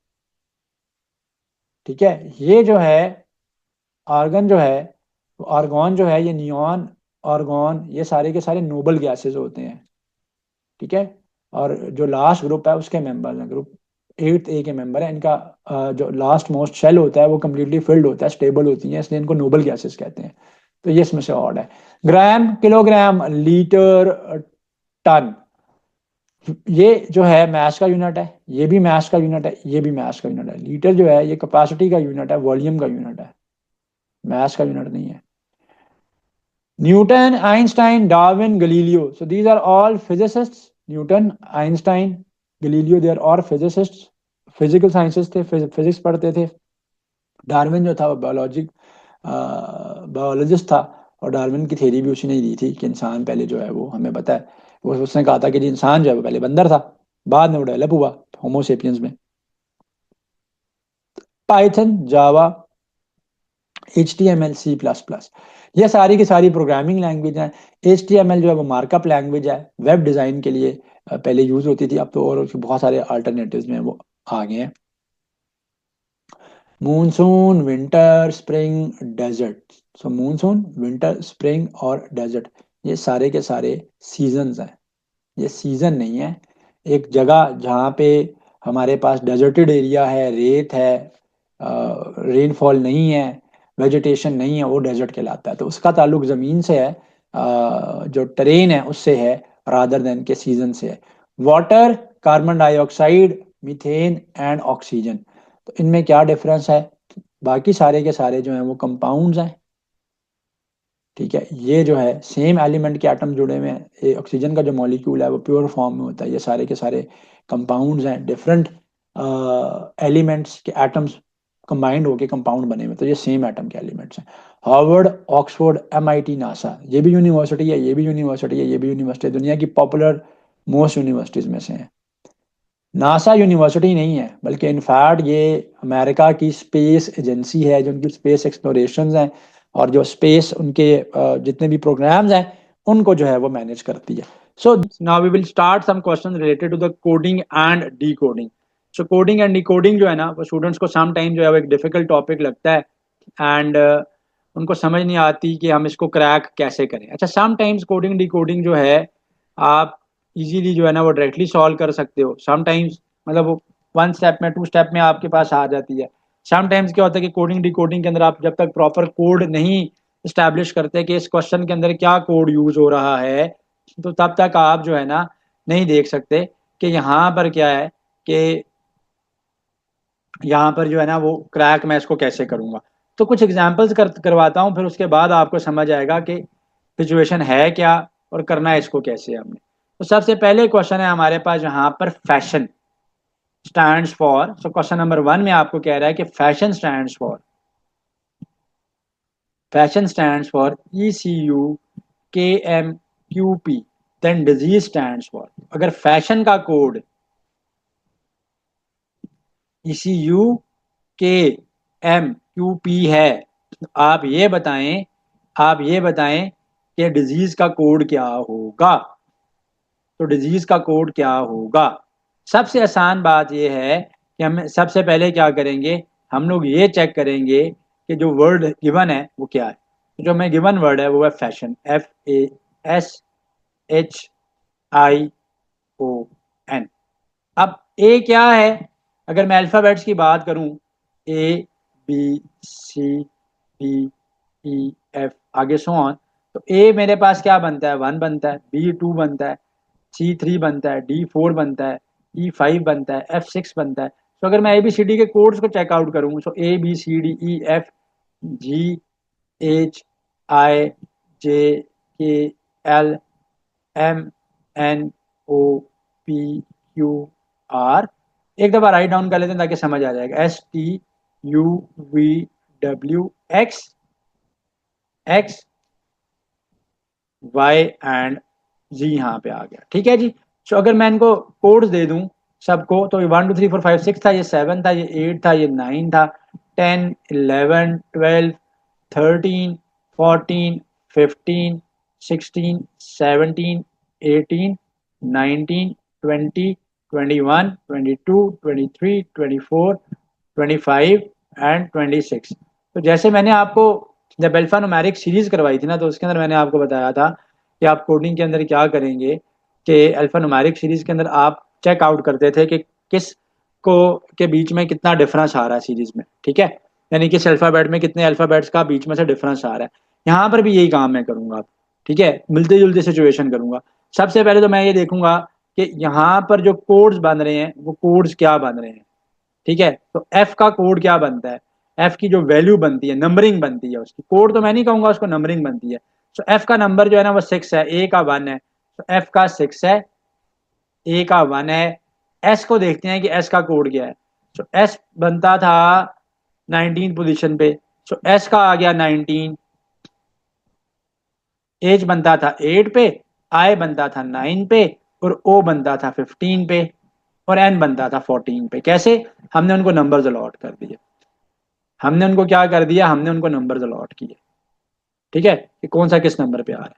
ठीक है, ये जो है आर्गन जो है, आर्गन जो है, ये नियॉन, आर्गन, ये सारे के सारे नोबल गैसेस होते हैं। ठीक है, और जो लास्ट ग्रुप है उसके मेंबर हैं, ग्रुप 8A के मेंबर है इनका। जो लास्ट मोस्ट शेल होता है वो कम्प्लीटली फिल्ड होता है, स्टेबल होती है, इसलिए इनको नोबल गैसेस कहते हैं। तो ये इसमें से ऑड है। ग्राम, किलोग्राम, लीटर, टन, ये जो है मैस का यूनिट है, ये भी मैस का यूनिट है, ये भी मैस का यूनिट है। लीटर जो है ये कैपेसिटी का यूनिट है, वॉल्यूम का यूनिट है, मैस का यूनिट नहीं है। Newton, Einstein, Darwin, Galileo. So these are all physicists. Newton, Einstein, Galileo, they are all physicists, physical sciences थे, फिजिक्स पढ़ते थे। डार्विन जो था वो बायोलॉजिस्ट था, और डार्विन की थ्योरी भी उसी ने दी थी कि इंसान पहले जो है वो हमें पता है, वो उसने कहा था कि जी इंसान जो है वो पहले बंदर था, बाद में वो डेवलप हुआ होमोसेपियंस में। पाइथन, जावा, HTML, C++, ये सारी की सारी प्रोग्रामिंग लैंग्वेज हैं। HTML जो है वो मार्कअप लैंग्वेज है, वेब डिज़ाइन के लिए पहले यूज़ होती थी, अब तो और उसके बहुत सारे अल्टरनेटिव्स में वो आ गए हैं। Monsoon, winter, spring, desert. So monsoon, winter, spring और डेजर्ट, ये सारे के सारे सीजन्स हैं। ये सीजन नहीं है। एक जगह जहाँ पे हमारे पास डेजर्टेड एरिया है, रेत है, रेनफॉल नहीं है, वेजिटेशन नहीं है, वो डेजर्ट कहलाता है। तो उसका ताल्लुक ज़मीन से है, जो टेरेन है उससे है, रादर देन के सीजन से है। Water, carbon dioxide, methane and oxygen. तो इनमें क्या डिफरेंस है? बाकी सारे के सारे जो हैं वो कंपाउंड्स हैं, ठीक है। ये जो है सेम एलिमेंट के एटम जुड़े हुए हैं। ये ऑक्सीजन का जो मॉलिक्यूल है वो प्योर फॉर्म में होता है। ये सारे के सारे कंपाउंड्स हैं, डिफरेंट एलिमेंट्स के एटम्स कंबाइंड होके कंपाउंड बने हुए, तो ये सेम एटम के एलिमेंट्स हैं। हार्वर्ड, ऑक्सफोर्ड, MIT, नासा, ये भी यूनिवर्सिटी है, ये भी यूनिवर्सिटी है, ये भी यूनिवर्सिटी है, दुनिया की पॉपुलर मोस्ट यूनिवर्सिटीज में से है। नासा यूनिवर्सिटी नहीं है, बल्कि इनफैक्ट ये अमेरिका की स्पेस एजेंसी है, जो उनकी स्पेस एक्सप्लोरेशन हैं और जो स्पेस उनके जितने भी प्रोग्राम्स हैं उनको जो है वो मैनेज करती है। So now we will start some question related to the coding and decoding. So coding and decoding जो है ना, वो स्टूडेंट्स को सम टाइम जो है वो एक डिफिकल्ट टॉपिक लगता है, एंड उनको समझ नहीं आती कि हम इसको क्रैक कैसे करें। अच्छा, sometimes coding decoding जो है आप इजीली जो है ना वो डायरेक्टली सॉल्व कर सकते हो। समटाइम्स मतलब वो 1 स्टेप में 2 स्टेप में आपके पास आ जाती है। समटाइम्स क्या होता है कि कोडिंग डी कोडिंग के अंदर आप जब तक प्रॉपर कोड नहीं इस्टेब्लिश करते कि इस क्वेश्चन के अंदर क्या कोड यूज हो रहा है, तो तब तक आप जो है ना नहीं देख सकते कि यहाँ पर क्या है, कि यहाँ पर जो है ना वो क्रैक मैं इसको कैसे करूँगा। तो कुछ एग्जाम्पल्स करवाता हूँ, फिर उसके बाद आपको समझ आएगा कि सिचुएशन है क्या और करना है इसको कैसे हमने। तो सबसे पहले क्वेश्चन है हमारे पास यहाँ पर, fashion stands for. So question number 1 में आपको कह रहा है कि fashion stands for ECU KMQP, then disease stands for. अगर फैशन का कोड ECU KMQP है, तो आप ये बताएं कि डिजीज का कोड क्या होगा। तो डिजीज का कोड क्या होगा? सबसे आसान बात यह है कि हम सबसे पहले क्या करेंगे, हम लोग ये चेक करेंगे कि जो वर्ड गिवन है वो क्या है। तो जो हमें गिवन वर्ड है वो है फैशन, FASHION। अब ए क्या है? अगर मैं अल्फ़ाबेट्स की बात करूं, ABCDEF आगे सो ऑन, तो ए मेरे पास क्या बनता है? 1 बनता है, B 2 बनता है, C 3 बनता है, D 4 बनता है, E 5 बनता है, F 6 बनता है। तो अगर मैं ABCD के कोड्स को चेकआउट करूँ, तो ABCDEFGHIJKLMNOPQR। एक दफा राइट डाउन कर लेते हैं ताकि समझ आ जाएगा। STUVWXXY एंड Z यहाँ पे आ गया, ठीक है जी। तो अगर मैं इनको कोड्स दे दूं सबको, तो 1 2 3 4 5 6 था, ये 7 था, ये 8 था, ये 9 था, 10 11 12 13 14 15 16 17 18 19 20 21 22 23 24 25 एंड 26। तो जैसे मैंने आपको जब अल्फा न्यूमेरिक सीरीज करवाई थी ना, तो उसके अंदर मैंने आपको बताया था कि आप कोडिंग के अंदर क्या करेंगे, कि अल्फा न्यूमेरिक सीरीज के अंदर आप चेक आउट करते थे कि किस को के बीच में कितना डिफरेंस आ रहा है सीरीज में, ठीक है। यानी कि अल्फाबेट में कितने अल्फाबेट्स का बीच में से डिफरेंस आ रहा है। यहाँ पर भी यही काम मैं करूंगा, ठीक है, मिलते जुलते सिचुएशन करूंगा। सबसे पहले तो मैं ये देखूंगा कि यहाँ पर जो कोड्स बन रहे हैं वो कोड्स क्या बन रहे हैं, ठीक है। तो एफ का कोड क्या बनता है? एफ की जो वैल्यू बनती है, नंबरिंग बनती है उसकी, कोड तो मैं नहीं कहूंगा उसको, नंबरिंग बनती है। तो एफ का नंबर जो है ना वो 6 है, ए का 1 है, तो एफ का 6 है, ए का 1 है। एस को देखते हैं कि एस का कोड क्या है। तो एस बनता था 19 पोजीशन पे, तो एस का आ गया 19। एच बनता था 8 पे, आई बनता था 9 पे, और ओ बनता था 15 पे, और एन बनता था 14 पे। कैसे? हमने उनको नंबर्स अलॉट कर दिए। हमने उनको क्या कर दिया, हमने उनको नंबर्स अलॉट किए। ठीक है, कि कौन सा किस नंबर पे आ रहा है।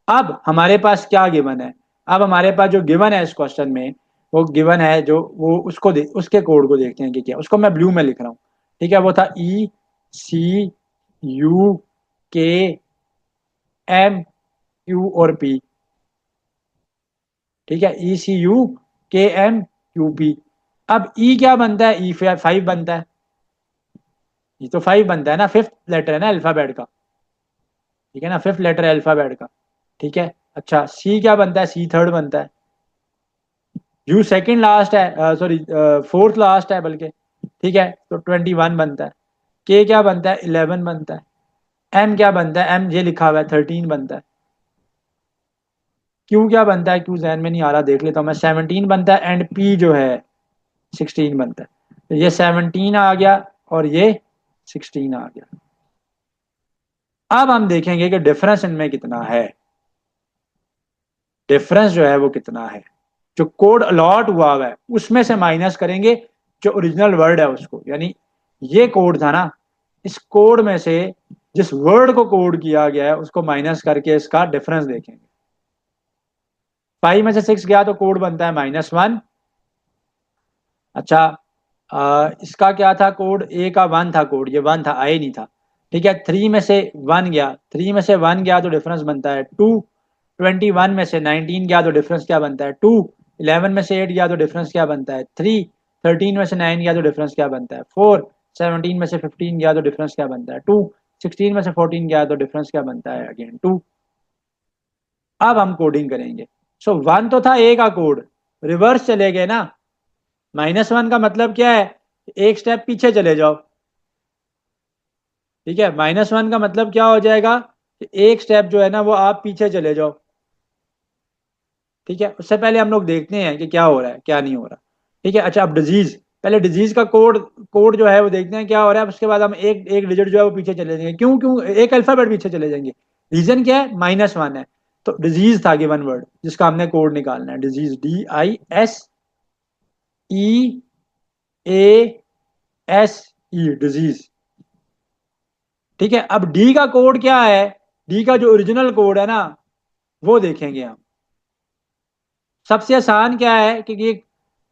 अब हमारे पास क्या गिवन है, अब हमारे पास जो गिवन है इस क्वेश्चन में, वो गिवन है जो वो उसको उसके कोड को देखते हैं कि क्या, उसको मैं ब्लू में लिख रहा हूँ। ठीक है, वो था ECUKMQ और P। ठीक है, ECUKMQP। अब E क्या बनता है, E5 बनता है। ये तो 5 बनता है ना, फिफ्थ लेटर है ना अल्फाबेट का। ठीक है ना, फिफ्थ लेटर है अल्फाबेट का। ठीक है, अच्छा C क्या बनता है, C थर्ड बनता है। U सेकंड लास्ट है, सॉरी फोर्थ लास्ट है बल्कि। ठीक है, तो 21 बनता है। K क्या बनता है, 11 बनता है। M क्या बनता है, M ये लिखा हुआ है 13 बनता है। Q क्या बनता है, Q जहन में नहीं आ रहा, देख लेता हूँ मैं, 17 बनता है। एंड P जो है 16 बनता है। तो ये 17 आ गया और ये 16 आ गया। अब हम देखेंगे कि डिफरेंस इनमें कितना है। डिफरेंस जो है वो कितना है, जो कोड अलॉट हुआ है उसमें से माइनस करेंगे जो ओरिजिनल वर्ड है उसको, यानी ये कोड था ना, इस कोड में से जिस वर्ड को कोड किया गया है उसको माइनस करके इसका डिफरेंस देखेंगे। 5 में से 6 गया तो कोड बनता है -1। अच्छा, इसका क्या था कोड, ए का 1 था कोड, ये 1 था, आई नहीं था। ठीक है, 3 में से 1 गया, 3 में से 1 गया तो डिफरेंस बनता है 2। 21 में से 19 गया तो डिफरेंस क्या बनता है 2। 11 में से 8 गया तो डिफरेंस क्या बनता है 3। 13 में से 9 गया तो डिफरेंस क्या बनता है 4। 17 में से 15 गया तो डिफरेंस क्या बनता है 2। 16 में से 14 गया तो डिफरेंस क्या बनता है अगेन 2। अब हम कोडिंग करेंगे। सो 1 तो था ए का कोड, रिवर्स चले गए ना। -1 का मतलब क्या है, एक स्टेप पीछे चले जाओ। ठीक है, -1 का मतलब क्या हो जाएगा कि एक स्टेप जो है ना वो आप पीछे चले जाओ। ठीक है, उससे पहले हम लोग देखते हैं कि क्या हो रहा है क्या नहीं हो रहा। ठीक है, अच्छा अब डिजीज, पहले डिजीज का कोड कोड जो है वो देखते हैं क्या हो रहा है, उसके बाद हम एक एक डिजिट जो है वो पीछे चले जाएंगे। क्यों क्यों एक अल्फाबेट पीछे चले जाएंगे, रीजन क्या है, -1 है। तो डिजीज था गिवन वर्ड जिसका हमने कोड निकालना है, डिजीज, DISEASE, डिजीज। ठीक है, अब डी का कोड क्या है, डी का जो ओरिजिनल कोड है ना वो देखेंगे हम। सबसे आसान क्या है कि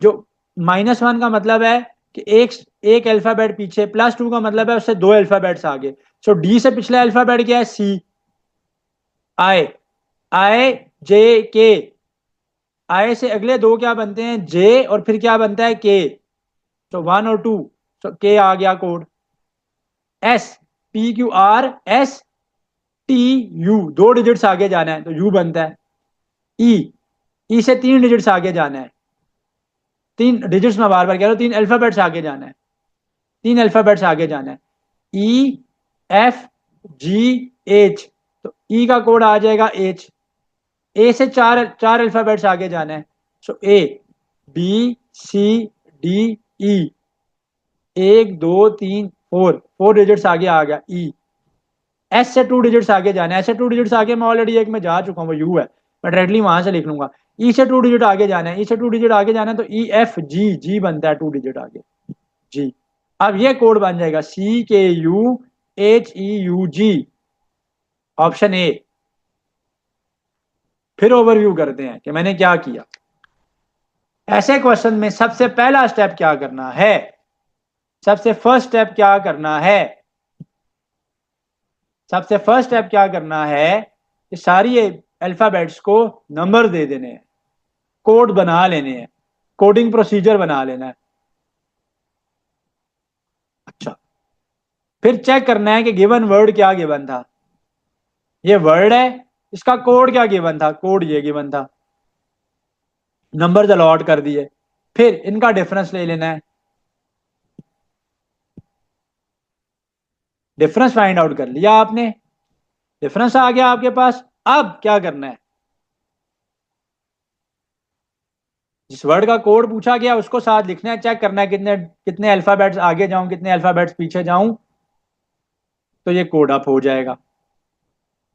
जो -1 का मतलब है कि एक एक अल्फाबेट पीछे, +2 का मतलब है उससे दो अल्फाबेट्स आगे। सो डी से पिछला अल्फाबेट क्या है, सी। आई, IJK, आई से अगले दो क्या बनते हैं, जे, और फिर क्या बनता है के। तो 1 और 2, सो के आ गया कोड। SPQRSTU, दो डिजिट्स आगे जाना है तो यू बनता है। ई, ई से 3 डिजिट्स आगे जाना है, 3 डिजिट्स में बार बार कह रहा हूँ, 3 अल्फाबेट्स आगे जाना है, 3 अल्फाबेट्स आगे जाना है। EFGH, तो ई का कोड आ जाएगा एच। ए से चार चार अल्फाबेट्स आगे जाना है, सो ABCDE, 1 2 3 4 डिजिट्स आगे आ गया ई। एस से 2 डिजिट्स आगे जाना है, एस से 2 डिजिट्स आगे मैं ऑलरेडी एक में जा चुका हूँ, वो यू है, मैं डायरेक्टली वहां से लिख लूंगा। ई से 2 डिजिट आगे जाना है, ई से 2 डिजिट आगे जाना है तो EFG, बनता है 2 डिजिट आगे, जी। अब ये कोड बन जाएगा CKUHEUG, ऑप्शन ए। फिर ओवरव्यू करते हैं कि मैंने क्या किया। ऐसे क्वेश्चन में सबसे पहला स्टेप क्या करना है, सबसे फर्स्ट स्टेप क्या करना है, सबसे फर्स्ट स्टेप क्या करना है कि सारी अल्फाबेट्स को नंबर दे देने हैं, कोड बना लेने हैं, कोडिंग प्रोसीजर बना लेना है। अच्छा, फिर चेक करना है कि गिवन वर्ड क्या गिवन था, ये वर्ड है, इसका कोड क्या गिवन था, कोड ये गिवन था, नंबर्स अलॉट कर दिए। फिर इनका डिफरेंस ले लेना है, डिफरेंस फाइंड आउट कर लिया आपने, डिफरेंस आ गया आपके पास। अब क्या करना है, जिस वर्ड का कोड पूछा गया उसको साथ लिखना है, चेक करना है कितने कितने अल्फाबेट्स आगे जाऊं कितने अल्फाबेट्स पीछे जाऊं, तो ये कोड अप हो जाएगा।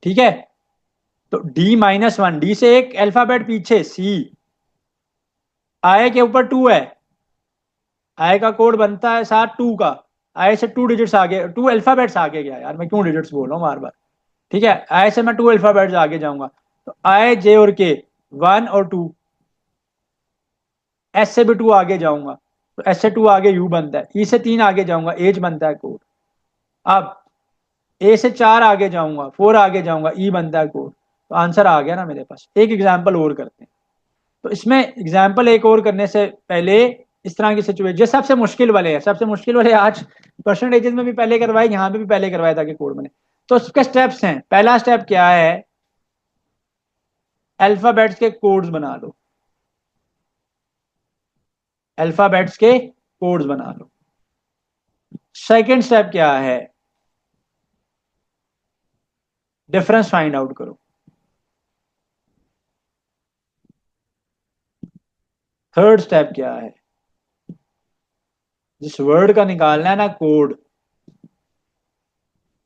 ठीक है, तो D-1, डी से एक अल्फाबेट पीछे सी, आए के ऊपर 2 है, आए का कोड बनता है साथ 2 का, आई से 2 डिजिट्स आगे, 2 अल्फाबेट्स आगे गया यार, मैं क्यों डिजिट्स बोल रहा हूँ बार बार। ठीक है, आई से मैं 2 अल्फाबेट्स आगे जाऊंगा, तो आई जे और के 1 और 2, एस से भी 2 आगे जाऊंगा तो एस से 2 आगे यू बनता है, ई से 3 आगे जाऊंगा एज बनता है कोड। अब ए से 4 आगे जाऊंगा, 4 आगे जाऊंगा ई बनता है कोड। तो आंसर आ गया ना मेरे पास। एक एग्जाम्पल और करते हैं। तो इसमें एग्जाम्पल एक और करने से पहले इस तरह की सिचुएशन, जो सबसे मुश्किल वाले हैं, सबसे मुश्किल वाले आज परसेंटेजेस में भी पहले करवाए, यहाँ पे भी पहले करवाया था कि कोड बने। तो उसके स्टेप्स हैं। पहला स्टेप क्या है, अल्फाबेट्स के कोड्स बना लो, अल्फाबेट्स के कोड्स बना लो। सेकंड स्टेप क्या है, डिफरेंस फाइंड आउट करो। थर्ड स्टेप क्या है, जिस वर्ड का निकालना है ना कोड,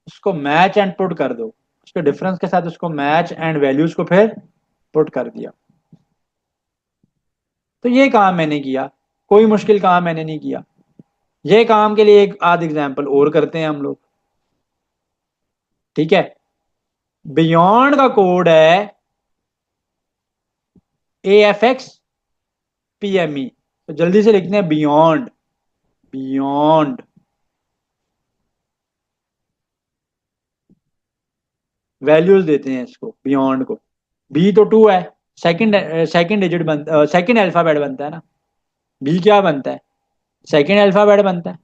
उसको मैच एंड पुट कर दो, उसके डिफरेंस के साथ उसको मैच एंड वैल्यूज को फिर पुट कर दिया। तो ये काम मैंने किया, कोई मुश्किल काम मैंने नहीं किया। ये काम के लिए एक आध एग्जाम्पल और करते हैं हम लोग। ठीक है, बियॉन्ड का कोड है A F X P M E. तो जल्दी से लिखते हैं बियॉन्ड, बियॉन्ड वैल्यूज देते हैं इसको, बियॉन्ड को। बी तो 2 है, सेकंड सेकंड डिजिट बन सेकंड अल्फाबेट बनता है ना। बी क्या बनता है, सेकंड अल्फाबेट बनता है।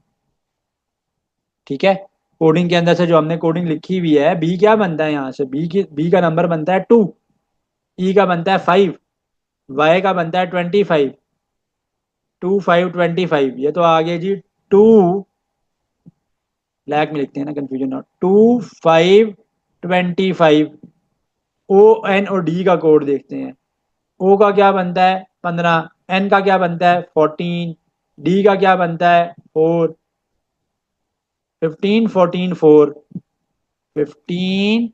ठीक है, कोडिंग के अंदर से जो हमने कोडिंग लिखी हुई है, बी क्या बनता है, यहाँ से बी का नंबर बनता है 2, ई का बनता है 5, वाई का बनता है 25, 2 5 25, ये तो आ गया जी 2, ब्लैक में लिखते हैं ना, कंफ्यूजन नॉट, 2 5 25। ओ एन और डी का कोड देखते हैं। ओ का क्या बनता है 15, एन का क्या बनता है 14, डी का क्या बनता है 4, 15 14 4, 15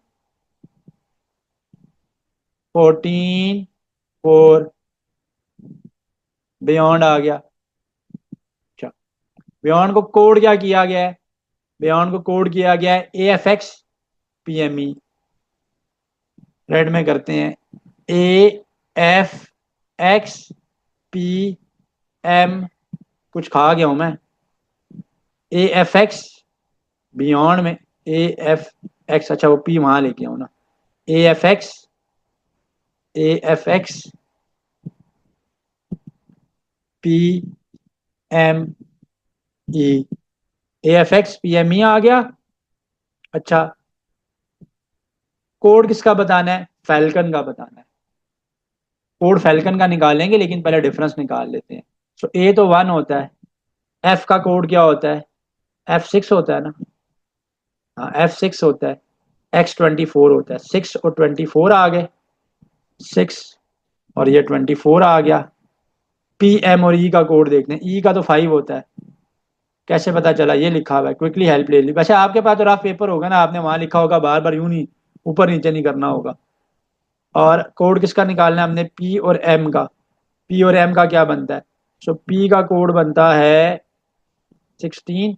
14 4, बियॉन्ड आ गया। अच्छा, बियॉन्ड को कोड क्या किया गया है, बियॉन्ड को कोड किया गया है A F X P M E. Red में करते हैं, A F X P M, कुछ खा गया हूं मैं, ए एफ एक्स बियॉन्ड में, ए एफ एक्स, अच्छा वो पी वहां लेके आऊ ना, A F X, A F X P M E, A F X P M E आ गया। अच्छा, कोड किसका बताना है, फैल्कन का बताना है। कोड फैल्कन का निकालेंगे, लेकिन पहले डिफरेंस निकाल लेते हैं। सो ए तो 1 होता है, एफ का कोड क्या होता है, F6 होता है ना। हाँ, F6 होता है, X24 होता है, 6 और 24 आ गए, 6 और ये 24 आ गया। पी एम और ई का कोड देखते हैं, ई का तो 5 होता है, कैसे पता चला, ये लिखा हुआ है, क्विकली हेल्प ले ली। वैसे आपके पास तो रफ पेपर होगा ना, आपने वहां लिखा होगा, बार बार यूं नहीं ऊपर नीचे नहीं करना होगा। और कोड किसका निकालना है हमने, पी और एम का। पी और एम का क्या बनता है, सो पी का कोड बनता है 16,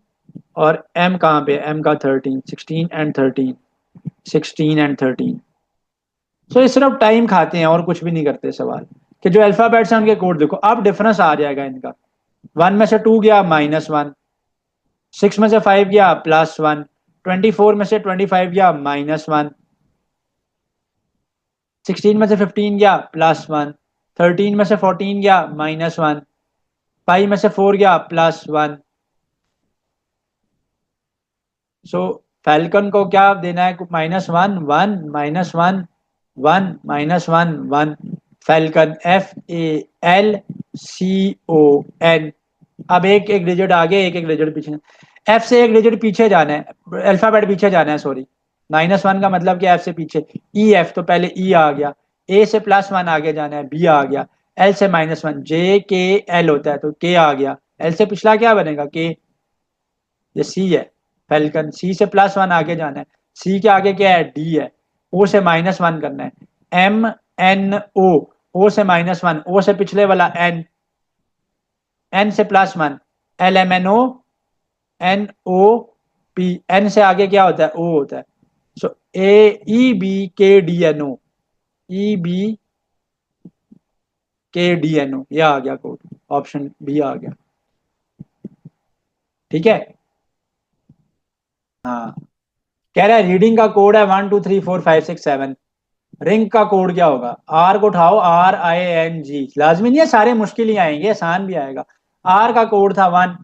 और एम कहाँ पे, एम का 13, 16 एंड 13, 16 एंड 13। सो ये सिर्फ टाइम खाते हैं और कुछ भी नहीं करते सवाल, कि जो अल्फाबेट्स हैं उनके कोड देखो। अब डिफरेंस आ जाएगा इनका, 1 में से 2 गया -1, 6 में से 5 गया +1, 24 में से 25 गया -1, 16 में से 15 गया +1, 13 में से 14 गया -1, 5 में से 4 गया +1। सो फैल्कन को क्या देना है, -1 1 -1 1 -1 1, फैल्कन FALCON। अब एक एक डिजिट आगे, एक एक डिजिट पीछे, एफ से एक डिजिट पीछे जाना है, अल्फाबेट पीछे जाना है, सॉरी। -1 का मतलब क्या, एफ से पीछे, ई एफ, तो पहले ई आ गया, ए से +1 आगे जाना है, बी आ गया, एल से -1, जे के एल होता है तो के आ गया, एल से पिछला क्या बनेगा, के, ये सी है। फेल्कन सी से +1 आगे जाना है, सी के आगे क्या है, डी है, ओ से -1 करना है, एम एन ओ से -1, ओ से पिछले वाला एन, एन से +1, L M N O NOP, N से आगे क्या होता है? O होता है। सो AEBKDNO, EBKDNO, यह आ गया कोड, ऑप्शन बी आ गया। ठीक है, हाँ। कह रहा है रीडिंग का कोड है 1 2 3 4 5 6 7, रिंग का कोड क्या होगा? आर को उठाओ, RING, लाजमी नहीं है सारे मुश्किल ही आएंगे, आसान भी आएगा। आर का कोड था 1,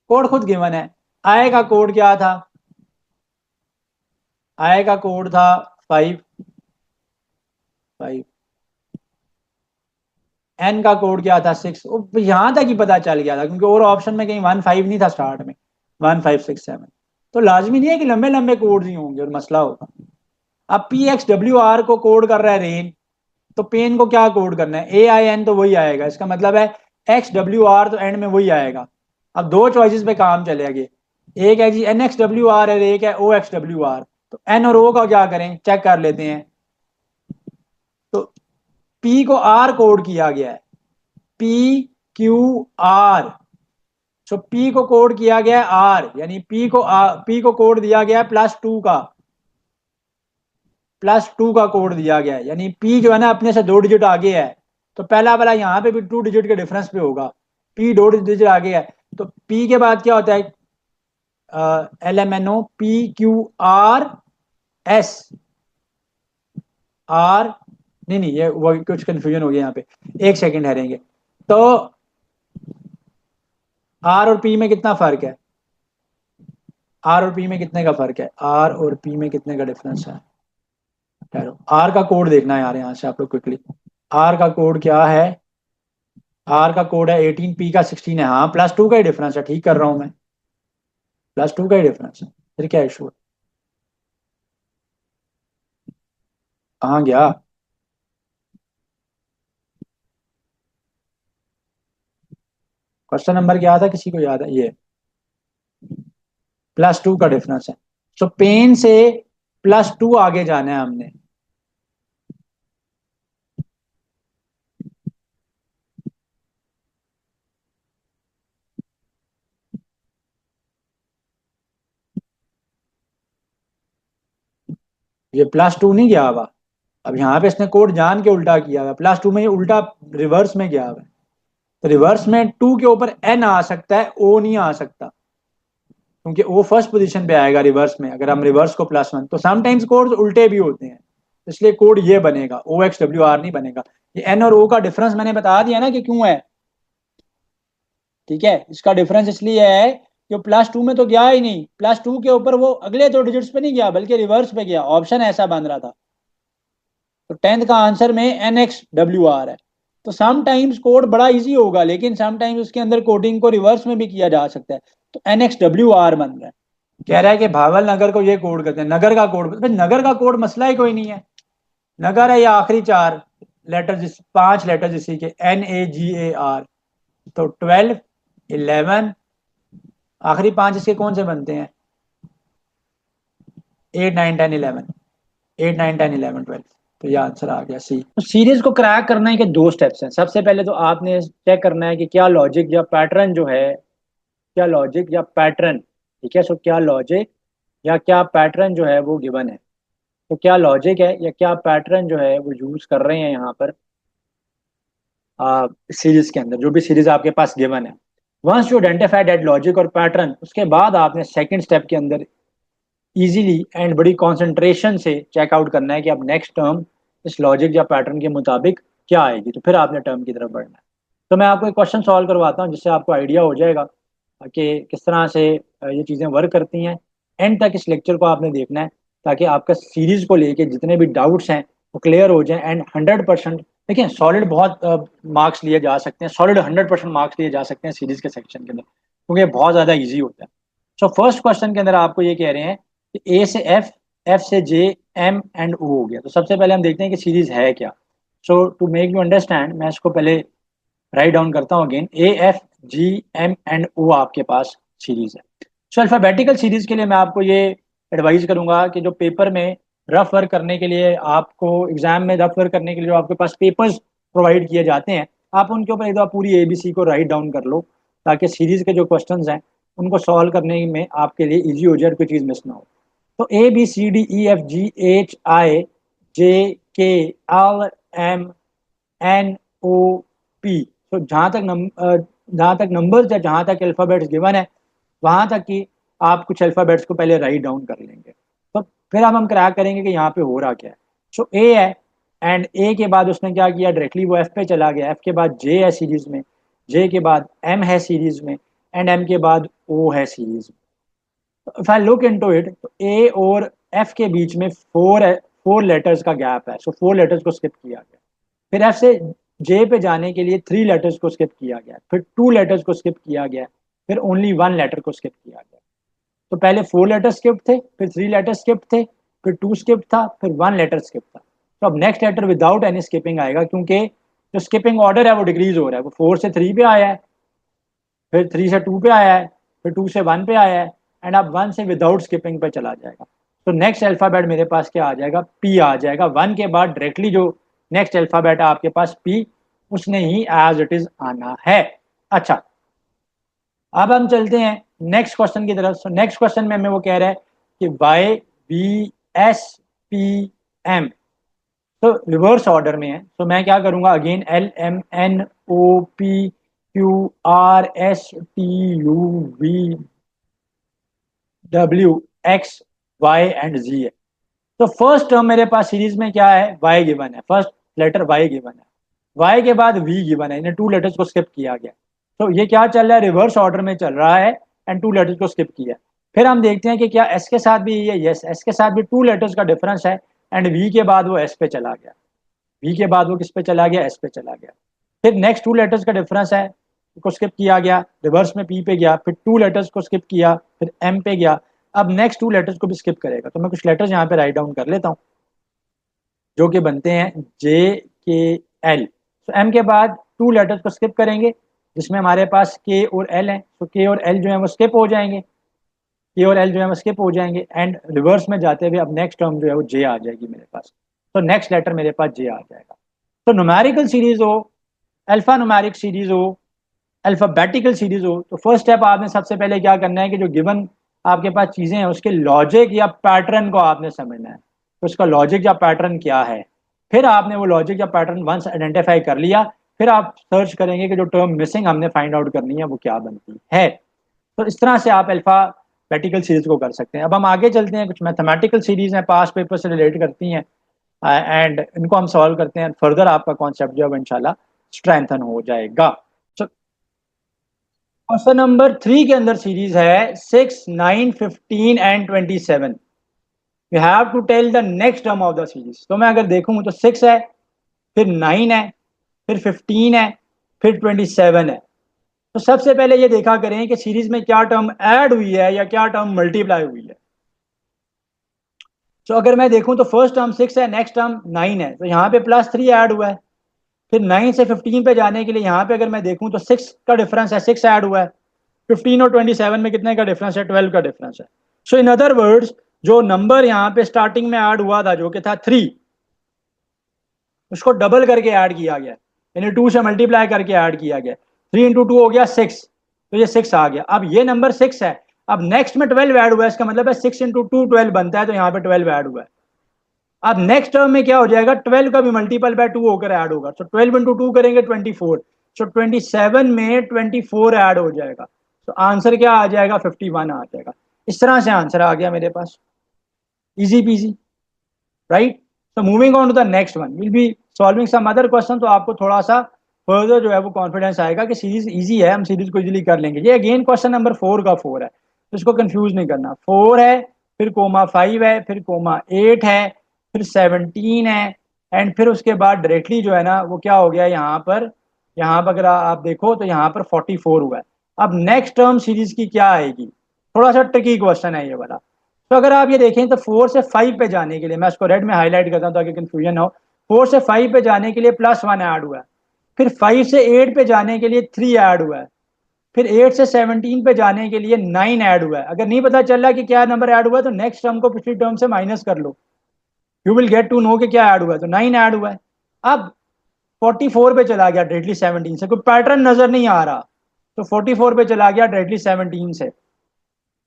कोड खुद गिवन है। आई का कोड क्या था? आई का कोड था 5 5। एन का कोड क्या था? 6। यहां तक ही पता चल गया था, क्योंकि और ऑप्शन में कहीं 1 5 नहीं था स्टार्ट में, 1 5 6 7। तो लाजमी नहीं है कि लंबे लंबे कोड ही होंगे और मसला होगा। अब PXWR को कोड कर रहा है रेन, तो पेन को क्या कोड करना है? AIN, तो वही आएगा। इसका मतलब है XWR, तो एंड में वही आएगा। अब दो चॉइसेस पे काम चलेगी, एक है जी NXWR है, एक है OXWR। तो एन और ओ का क्या करें, चेक कर लेते हैं। तो P को R कोड किया गया है, PQR। सो P को कोड किया गया है R, यानी P को कोड दिया गया है +2 का, +2 का कोड दिया गया है, यानी P जो है ना अपने से 2 डिजिट आगे है। तो पहला वाला यहाँ पे भी 2 डिजिट के डिफरेंस पे होगा, P 2 डिजिट आगे है। तो P के बाद क्या होता है? LMNO, PQRS, R, नहीं नहीं, ये वो कुछ कंफ्यूजन हो गया यहाँ पे, एक सेकंड ठहरेंगे। तो R और P में कितना फर्क है? R और P में कितने का फर्क है? R और P में कितने का डिफरेंस है? ठहरो, R का कोड देखना है यार, यहाँ से आप लोग क्विकली। R का कोड क्या है? R का कोड है 18, P का 16 है। हाँ, +2 का ही डिफरेंस है, ठीक कर रहा हूँ मैं, +2 का ही डिफरेंस है, फिर क्या इशू है? कहाँ गया? क्वेश्चन नंबर क्या था, किसी को याद है? ये +2 का डिफरेंस है। सो पेन से +2 आगे जाना है हमने। ये +2 नहीं गया हुआ, अब यहाँ पे इसने कोड जान के उल्टा किया हुआ, +2 में ये उल्टा रिवर्स में गया हुआ है। तो रिवर्स में 2 के ऊपर N आ सकता है, O नहीं आ सकता, क्योंकि O फर्स्ट पोजीशन पे आएगा रिवर्स में, अगर हम रिवर्स को +1। तो समटाइम्स कोड उल्टे भी होते हैं, इसलिए कोड ये बनेगा, OXWR नहीं बनेगा। ये N और O का डिफरेंस मैंने बता दिया ना कि क्यों है। ठीक है, इसका डिफरेंस इसलिए है कि +2 में तो गया ही नहीं, +2 के ऊपर वो अगले 2 डिजिट्स पे नहीं गया, बल्कि रिवर्स पे गया, ऑप्शन ऐसा बन रहा था। तो 10th का आंसर में NXWR है। तो समटाइम्स कोड बड़ा इजी होगा, लेकिन समटाइम्स उसके अंदर कोडिंग को रिवर्स में भी किया जा सकता है। तो NXWR बन रहा है। कह रहा है कि भावल नगर को ये कोड करते हैं, नगर का कोड, भाई नगर का कोड मसला ही कोई नहीं है। नगर है ये आखिरी 4 लेटर, 5 लेटर इसी के, NAGAR। तो 12, 11, आखिरी 5 इसके कौन से बनते हैं? 8 9 10 11, 8 9 10 11 12। तो ये आंसर आ गया सी। तो सीरीज को क्रैक करने के दो स्टेप्स हैं। सबसे पहले तो आपने चेक करना है कि क्या लॉजिक या पैटर्न जो है, क्या लॉजिक या पैटर्न, ठीक है। सो क्या लॉजिक या क्या पैटर्न जो है वो गिवन है। तो क्या लॉजिक है या क्या पैटर्न जो है वो यूज कर रहे हैं यहाँ पर सीरीज के अंदर, जो भी सीरीज आपके पास गिवन है। Once you identify that logic और पैटर्न, उसके बाद आपने सेकंड स्टेप के अंदर इजीली एंड बड़ी कंसंट्रेशन से चेकआउट करना है कि अब नेक्स्ट टर्म इस लॉजिक या पैटर्न के मुताबिक क्या आएगी, तो फिर आपने टर्म की तरफ बढ़ना है। तो मैं आपको एक क्वेश्चन सॉल्व करवाता हूँ, जिससे आपको आइडिया हो जाएगा कि किस तरह से ये चीज़ें वर्क करती हैं। एंड तक इस लेक्चर को आपने देखना है, ताकि आपका सीरीज को लेके जितने भी डाउट्स हैं वो क्लियर हो जाएं। एंड 100%, देखिए सॉलिड बहुत मार्क्स लिए जा सकते हैं, सॉलिड 100% मार्क्स लिए जा सकते हैं सीरीज के सेक्शन के अंदर, क्योंकि ये बहुत ज़्यादा ईजी होता है। सो फर्स्ट क्वेश्चन के अंदर आपको ये कह रहे हैं कि ए से एफ, एफ से जे, एम एंड ओ हो गया। तो सबसे पहले हम देखते हैं कि सीरीज है क्या। सो टू मेक यू अंडरस्टैंड, मैं इसको पहले राइट डाउन करता हूँ again. A F G M and O आपके पास सीरीज है। सो अल्फाबेटिकल सीरीज के लिए मैं आपको ये एडवाइस करूंगा कि जो पेपर में रफ वर्क करने के लिए, आपको एग्जाम में रफ वर्क करने के लिए जो आपके पास पेपर्स प्रोवाइड किए जाते हैं, आप उनके ऊपर एक बार पूरी ABC को राइट डाउन कर लो, ताकि सीरीज के जो क्वेश्चंस हैं उनको सॉल्व करने में आपके लिए इजी हो जाए और कोई चीज़ मिस ना हो। तो ABCDEFGHIJKLMNOP, तो जहाँ तक नंबर्स है, जहाँ तक अल्फ़ाबेट्स गिवन है, वहाँ तक कि आप कुछ अल्फ़ाबेट्स को पहले राइट डाउन कर लेंगे। तो फिर हम क्रैक करेंगे कि यहाँ पे हो रहा क्या है। सो ए है, एंड ए के बाद उसने क्या किया, डायरेक्टली वो एफ पे चला गया। एफ के बाद जे है सीरीज में, जे के बाद एम है सीरीज में, एंड एम के बाद ओ है सीरीज में। If I look into it, तो ए और एफ के बीच में फोर लेटर्स का गैप है। सो फोर लेटर्स को स्किप किया गया। फिर एफ से जे पे जाने के लिए थ्री लेटर्स को स्किप किया गया, फिर टू लेटर्स को स्किप किया गया, फिर ओनली वन लेटर को स्किप किया गया। तो पहले फोर लेटर स्किप थे, फिर थ्री लेटर स्किप थे, फिर टू स्किप था, फिर वन लेटर स्किप था। तो अब next letter without any skipping आएगा, क्योंकि जो स्किपिंग ऑर्डर है वो डिक्रीज हो रहा है। वो फोर से थ्री पे आया है, फिर थ्री से टू पे आया है, फिर टू से वन पे आया है, एंड अब वन से विदाउट स्किपिंग पे चला जाएगा। तो नेक्स्ट अल्फाबेट मेरे पास क्या आ जाएगा, पी आ जाएगा। वन के बाद डायरेक्टली जो नेक्स्ट अल्फाबेट है आपके पास पी, उसने ही एज इट इज आना है। अच्छा, अब हम चलते हैं नेक्स्ट क्वेश्चन की तरफ। नेक्स्ट क्वेश्चन में हमें वो कह रहा है कि Y B S P M, तो रिवर्स ऑर्डर में है। तो मैं क्या करूंगा, again L M N O P Q R S T U V W X Y and G है। तो फर्स्ट टर्म मेरे पास सीरीज में क्या है, वाई गिवन है, फर्स्ट लेटर वाई गिवन है, वाई के बाद वी गिवन है, इन्हें टू लेटर्स को स्किप किया गया। तो ये क्या चल रहा है, रिवर्स ऑर्डर में चल रहा है, एंड टू लेटर्स को स्किप किया। फिर हम देखते हैं कि क्या एस के साथ भी ये, यस एस के साथ भी टू लेटर्स का डिफरेंस है, एंड वी के बाद वो एस पे चला गया, वी के बाद वो किस पे चला गया, एस पे चला गया। फिर नेक्स्ट टू लेटर्स का डिफरेंस है, को स्किप किया गया, रिवर्स में पी पे गया, फिर टू लेटर्स को स्किप किया, फिर एम पे गया। अब नेक्स्ट टू लेटर्स को भी स्किप करेगा। तो मैं कुछ लेटर्स यहाँ पे राइट डाउन कर लेता हूँ, जो कि बनते हैं जे के एल। तो एम के बाद टू लेटर्स को स्किप करेंगे, जिसमें हमारे पास के और एल हैं। तो के और एल जो है वो स्किप हो जाएंगे, के और एल जो है वो स्किप हो जाएंगे, एंड रिवर्स में जाते हुए अब नेक्स्ट टर्म जो है वो जे आ जाएगी मेरे पास। तो नेक्स्ट लेटर मेरे पास जे आ जाएगा। तो न्यूमेरिकल सीरीज हो, अल्फा न्यूमेरिक सीरीज हो, अल्फाबेटिकल सीरीज हो, तो फर्स्ट स्टेप आपने सबसे पहले क्या करना है कि जो गिवन आपके पास चीजें हैं उसके लॉजिक या पैटर्न को आपने समझना है। तो उसका लॉजिक या पैटर्न क्या है, फिर आपने वो लॉजिक या पैटर्न वंस आइडेंटिफाई कर लिया, फिर आप सर्च करेंगे कि जो टर्म मिसिंग हमने फाइंड आउट करनी है वो क्या बनती है। तो इस तरह से आप अल्फाबेटिकल सीरीज को कर सकते हैं। अब हम आगे चलते हैं, कुछ मैथमेटिकल सीरीज हैं, पास पेपर से रिलेट करती हैं, एंड इनको हम सॉल्व करते हैं। फर्दर आपका कॉन्सेप्ट जो है वो इंशाल्लाह स्ट्रेंथन हो जाएगा। क्वेश्चन नंबर 3 के अंदर सीरीज है 6, 9, 15 and 27। You have to tell the next term of the series. तो मैं अगर देखूं तो 6 है, फिर 9 है, फिर 15 है, फिर 27 है। तो सबसे पहले ये देखा करें कि सीरीज में क्या टर्म ऐड हुई है या क्या टर्म मल्टीप्लाई हुई है। तो अगर मैं देखूं तो फर्स्ट टर्म 6 है, नेक्स्ट टर्म 9 है, तो यहाँ पे +3 ऐड हुआ है। फिर 9 से 15 पे जाने के लिए यहाँ पे अगर मैं देखूं तो 6 का डिफरेंस है, 6 ऐड हुआ है। 15 और 27 में कितने का डिफरेंस है, 12 का डिफरेंस है। सो इन अदर वर्ड्स, जो नंबर यहाँ पे स्टार्टिंग में ऐड हुआ था जो कि था 3, उसको डबल करके ऐड किया गया, यानी 2 से मल्टीप्लाई करके ऐड किया गया। 3 इंटू 2 हो गया 6, तो ये 6 आ गया। अब ये नंबर 6 है, अब नेक्स्ट में 12 ऐड हुआ है, इसका मतलब है 6 इंटू 2 12 बनता है, तो यहाँ पे 12 ऐड हुआ है। अब नेक्स्ट टर्म में क्या हो जाएगा, 12 का भी मल्टीपल बाय 2 होकर ऐड होगा। तो 12 इंटू 2 करेंगे 24, सो 27 में 24 ऐड हो जाएगा। तो आंसर क्या आ जाएगा, 51 आ जाएगा। इस तरह से आंसर आ गया मेरे पास, easy peasy, right. So moving on to the next one, will be solving some other question. तो आपको थोड़ा सा फर्दर जो है वो कॉन्फिडेंस आएगा कि सीरीज इजी है, हम सीरीज को इजीली कर लेंगे। ये अगेन क्वेश्चन नंबर 4 का 4 है, तो इसको कंफ्यूज नहीं करना। 4 है, फिर कोमा 5 है, फिर कोमा 8 है, फिर 17 है, एंड फिर उसके बाद डायरेक्टली जो है ना वो क्या हो गया यहाँ पर, यहाँ पर अगर आप देखो तो यहाँ पर 44 हुआ है। अब नेक्स्ट टर्म सीरीज की क्या आएगी, थोड़ा सा ट्रिकी क्वेश्चन है ये वाला। तो अगर आप ये देखें तो 4 से 5 पे जाने के लिए, मैं इसको रेड में हाईलाइट करता हूँ ताकि कंफ्यूजन ना हो। 4 से 5 पे जाने के लिए +1 ऐड हुआ है, फिर 5 से 8 पे जाने के लिए 3 ऐड हुआ है, फिर 8 से 17 पे जाने के लिए 9 ऐड हुआ है। अगर नहीं पता चल रहा कि क्या नंबर ऐड हुआ है, तो नेक्स्ट टर्म को पिछली टर्म से माइनस कर लो, you will get to know कि क्या ऐड हुआ है। तो 9 ऐड हुआ है। अब 44 पे चला गया डायरेक्टली 17 से, कोई पैटर्न नजर नहीं आ रहा, तो 44 पे चला गया डायरेक्टली 17 से।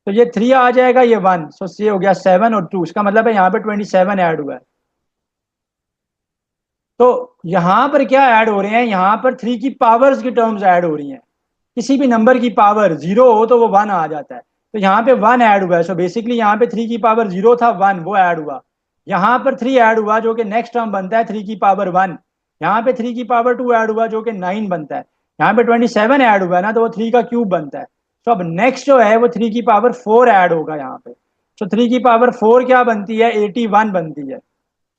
तो ये 3 आ जाएगा, ये 1, सो ये हो गया 7 और 2, इसका मतलब है यहाँ पे 27 ऐड हुआ है। तो यहां पर क्या ऐड हो रहे हैं, यहां पर 3 की पावर्स की टर्म्स ऐड हो रही हैं। किसी भी नंबर की पावर 0 हो तो वो 1 आ जाता है, तो यहाँ पे 1 ऐड हुआ है। सो बेसिकली यहाँ पे 3 की पावर 0 था, 1 वो ऐड हुआ। यहाँ पर 3 ऐड हुआ जो कि नेक्स्ट टर्म बनता है 3 की पावर 1। यहाँ पे 3 की पावर 2 ऐड हुआ जो कि 9 बनता है। यहाँ पे 27 ऐड हुआ है ना, तो वो 3 का क्यूब बनता है। तो अब नेक्स्ट जो है वो 3 की पावर 4 ऐड होगा यहाँ पे। तो 3 की पावर 4 क्या बनती है, 81 बनती है।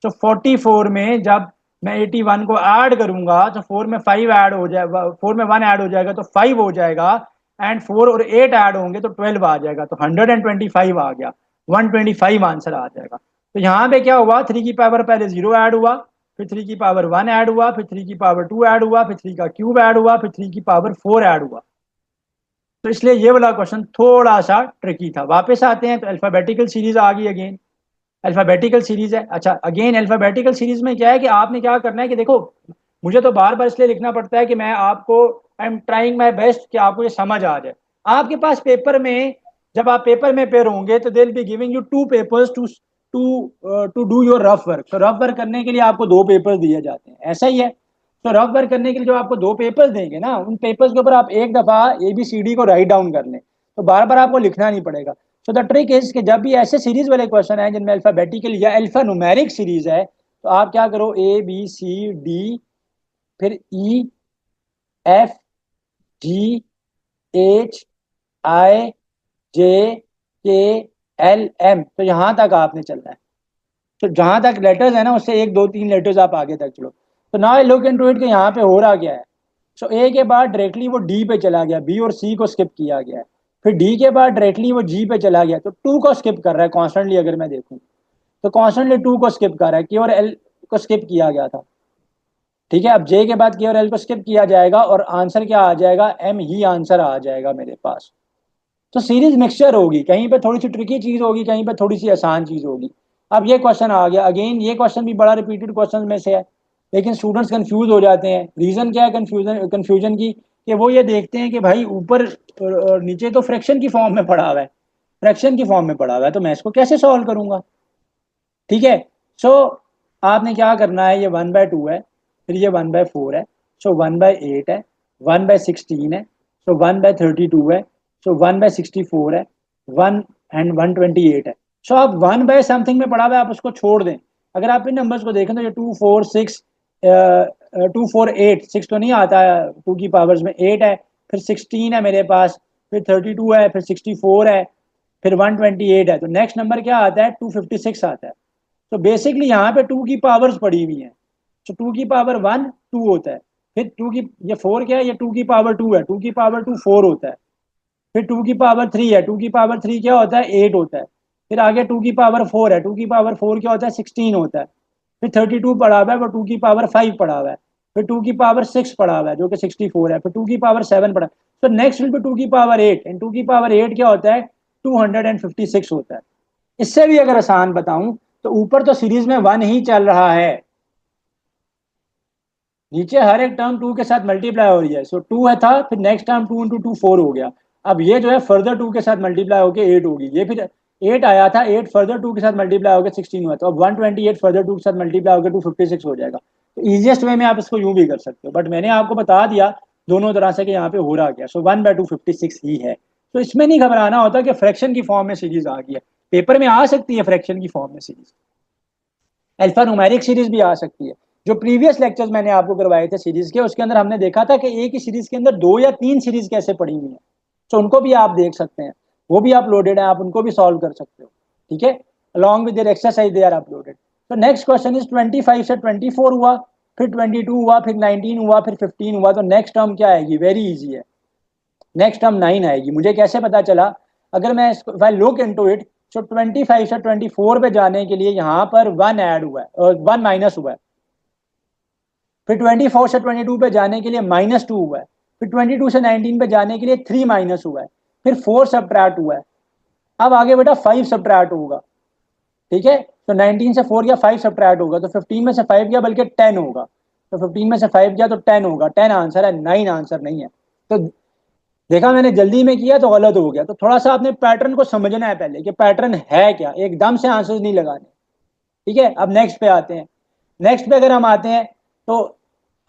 तो 44 में जब मैं 81 को ऐड करूंगा तो 4 में 5 ऐड हो जाएगा, 4 में 1 ऐड हो जाएगा तो 5 हो जाएगा। एंड 4 और 8 ऐड होंगे तो 12 आ जाएगा, तो 125 आ गया। 125 आंसर आ जाएगा। तो यहाँ पे क्या हुआ, 3 की पावर पहले 0 ऐड हुआ, फिर 3 की पावर 1 ऐड हुआ, फिर 3 की पावर 2 ऐड हुआ, फिर 3 का क्यूब ऐड हुआ, फिर 3 की पावर 4 ऐड हुआ। तो इसलिए ये वाला क्वेश्चन थोड़ा सा ट्रिकी था। वापस आते हैं, तो अल्फाबेटिकल सीरीज आ गई अगेन। अल्फाबेटिकल सीरीज है। अच्छा, अगेन अल्फाबेटिकल सीरीज में क्या है कि आपने क्या करना है कि देखो, मुझे तो बार बार इसलिए लिखना पड़ता है कि मैं आपको, I am trying my best कि आपको ये समझ आ जाए। आपके पास पेपर में, जब आप पेपर में पेयर होंगे तो they will be giving you 2 papers to to do your rough work. तो रफ वर्क करने के लिए आपको 2 पेपर दिए जाते हैं, ऐसा ही है। तो रफ वर्क करने के लिए जो आपको 2 पेपर्स देंगे ना, उन पेपर्स के ऊपर आप एक दफा ABCD को राइट डाउन कर लें, तो बार बार आपको लिखना नहीं पड़ेगा। सो द ट्रिक इज कि जब भी ऐसे सीरीज वाले क्वेश्चन है जिनमें अल्फाबेटिकल या अल्फा न्यूमेरिक सीरीज है, तो आप क्या करो, ABCD, फिर EFGHIJKLM, तो यहां तक आपने चलना है। तो जहां तक लेटर्स है ना, उससे 1 2 3 लेटर्स आप आगे तक चलो। तो नाउ लुक इनटू इट कि यहाँ पे हो रहा क्या है। सो ए के बाद डायरेक्टली वो डी पे चला गया, बी और सी को स्किप किया गया है। फिर डी के बाद डायरेक्टली वो जी पे चला गया, तो टू को स्किप कर रहा है कॉन्स्टेंटली। अगर मैं देखूं तो कॉन्स्टेंटली टू को स्किप कर रहा है, के और एल को स्किप किया गया था। ठीक है, अब जे के बाद के और एल को स्किप किया जाएगा और आंसर क्या आ जाएगा, एम ही आंसर आ जाएगा मेरे पास। तो सीरीज मिक्सचर होगी, कहीं पे थोड़ी सी ट्रिकी चीज होगी, कहीं पे थोड़ी सी आसान चीज होगी। अब ये क्वेश्चन आ गया अगेन, ये क्वेश्चन भी बड़ा रिपीटेड क्वेश्चन में से है, लेकिन स्टूडेंट्स कंफ्यूज हो जाते हैं। रीजन क्या है कंफ्यूजन की, कि वो ये देखते हैं कि भाई ऊपर और नीचे तो फ्रैक्शन की फॉर्म में पड़ा हुआ है, फ्रैक्शन की फॉर्म में पड़ा हुआ है, तो मैं इसको कैसे सॉल्व करूंगा। ठीक है। सो आपने क्या करना है, ये 1/2 है, फिर ये 1/4 है, सो 1/8 है, 1/16 है, सो 1/32 है, सो 1/64 है, 1 and 128 है। सो आप 1 बाय समथिंग में पड़ा हुआ है, आप उसको छोड़ दें। अगर आप इन नंबर्स को देखें तो ये 2 4 6, 2 4 8, 6 तो नहीं आता है, 2 की पावर्स में 8 है, फिर 16 है मेरे पास, फिर 32 है, फिर 64 है, फिर 128 है। तो नेक्स्ट नंबर क्या आता है, 256 आता है। तो बेसिकली यहाँ पे 2 की पावर्स पड़ी हुई हैं। तो 2 की पावर 1 2 होता है, फिर 2 की, ये 4 क्या है, ये 2 की पावर 2 है, 2 की पावर 2 4 होता है, फिर 2 की पावर 3 है, 2 की पावर 3 क्या होता है, 8 होता है, फिर आगे 2 की पावर 4 है, 2 की पावर 4 क्या होता है, 16 होता है, फिर 32 पड़ा हुआ है, वो 2 की पावर 5 पड़ा हुआ है, फिर 2 की पावर 6 पड़ा हुआ है जो कि 64 है, फिर 2 की पावर 7 पड़ा। तो नेक्स्ट विल बी 2 की पावर 8, एंड 2 की पावर 8 क्या होता है, 256 होता है। इससे भी अगर आसान बताऊं, तो ऊपर तो सीरीज में 1 ही चल रहा है, नीचे हर एक टर्म 2 के साथ मल्टीप्लाई हो रही है। सो 2 है था, फिर नेक्स्ट टर्म 2 × 2 4 हो गया। अब ये जो है फर्दर 2 के साथ मल्टीप्लाई होकर 8 होगी, ये फिर 8 आया था, 8 फर्दर 2 के साथ मल्टीप्लाई होकर 16 हुआ, तो अब 128 फर्दर 2 के साथ मल्टीप्लाई होकर 256 हो जाएगा। तो इजिएस्ट वे में आप इसको यूं भी कर सकते हो, बट मैंने आपको बता दिया दोनों तरह से कि यहाँ पे हो रहा क्या। सो 1/256 ही है। तो इसमें नहीं घबराना होता कि फ्रैक्शन की फॉर्म में सीरीज आ गई है। पेपर में आ सकती है फ्रैक्शन की फॉर्म में सीरीज, अल्फा न्यूमेरिक सीरीज भी आ सकती है। जो प्रीवियस लेक्चर्स मैंने आपको करवाए थे सीरीज के, उसके अंदर हमने देखा था कि एक ही सीरीज के अंदर 2 या 3 सीरीज कैसे पड़ी हुई है। तो उनको भी आप देख सकते हैं, वो भी अपलोडेड है, आप उनको भी सॉल्व कर सकते हो। ठीक है, along with their exercise they are uploaded. तो नेक्स्ट क्वेश्चन इज 25 से 24 हुआ, फिर 22 हुआ, फिर 19 हुआ, फिर 15 हुआ। तो नेक्स्ट टर्म क्या आएगी, वेरी इजी है, नेक्स्ट टर्म 9 आएगी। मुझे कैसे पता चला, अगर मैं इसको लुक इनटू इट, तो 25 से 24 पे जाने के लिए यहाँ पर 1 ऐड हुआ है और 1 माइनस हुआ है, फिर 24 से 22 पे जाने के लिए -2 हुआ है, फिर 22 से 19 पे जाने के लिए 3 माइनस हुआ है, फिर 4 सब्ट्रैक्ट हुआ है। अब आगे बेटा 5 सब्ट्रैक्ट होगा। ठीक है, तो 19 से 4 गया, 5 सब्ट्रैक्ट होगा, तो 15 में से 5 गया, बल्कि 10 होगा। तो 15 में से 5 गया तो 10 होगा, 10 आंसर है, 9 आंसर नहीं है। तो देखा मैंने जल्दी में किया तो गलत हो गया। तो थोड़ा सा आपने पैटर्न को समझना है पहले कि पैटर्न है क्या, एकदम से आंसर नहीं लगाने। ठीक है, अब नेक्स्ट पे आते हैं। नेक्स्ट पे अगर हम आते हैं तो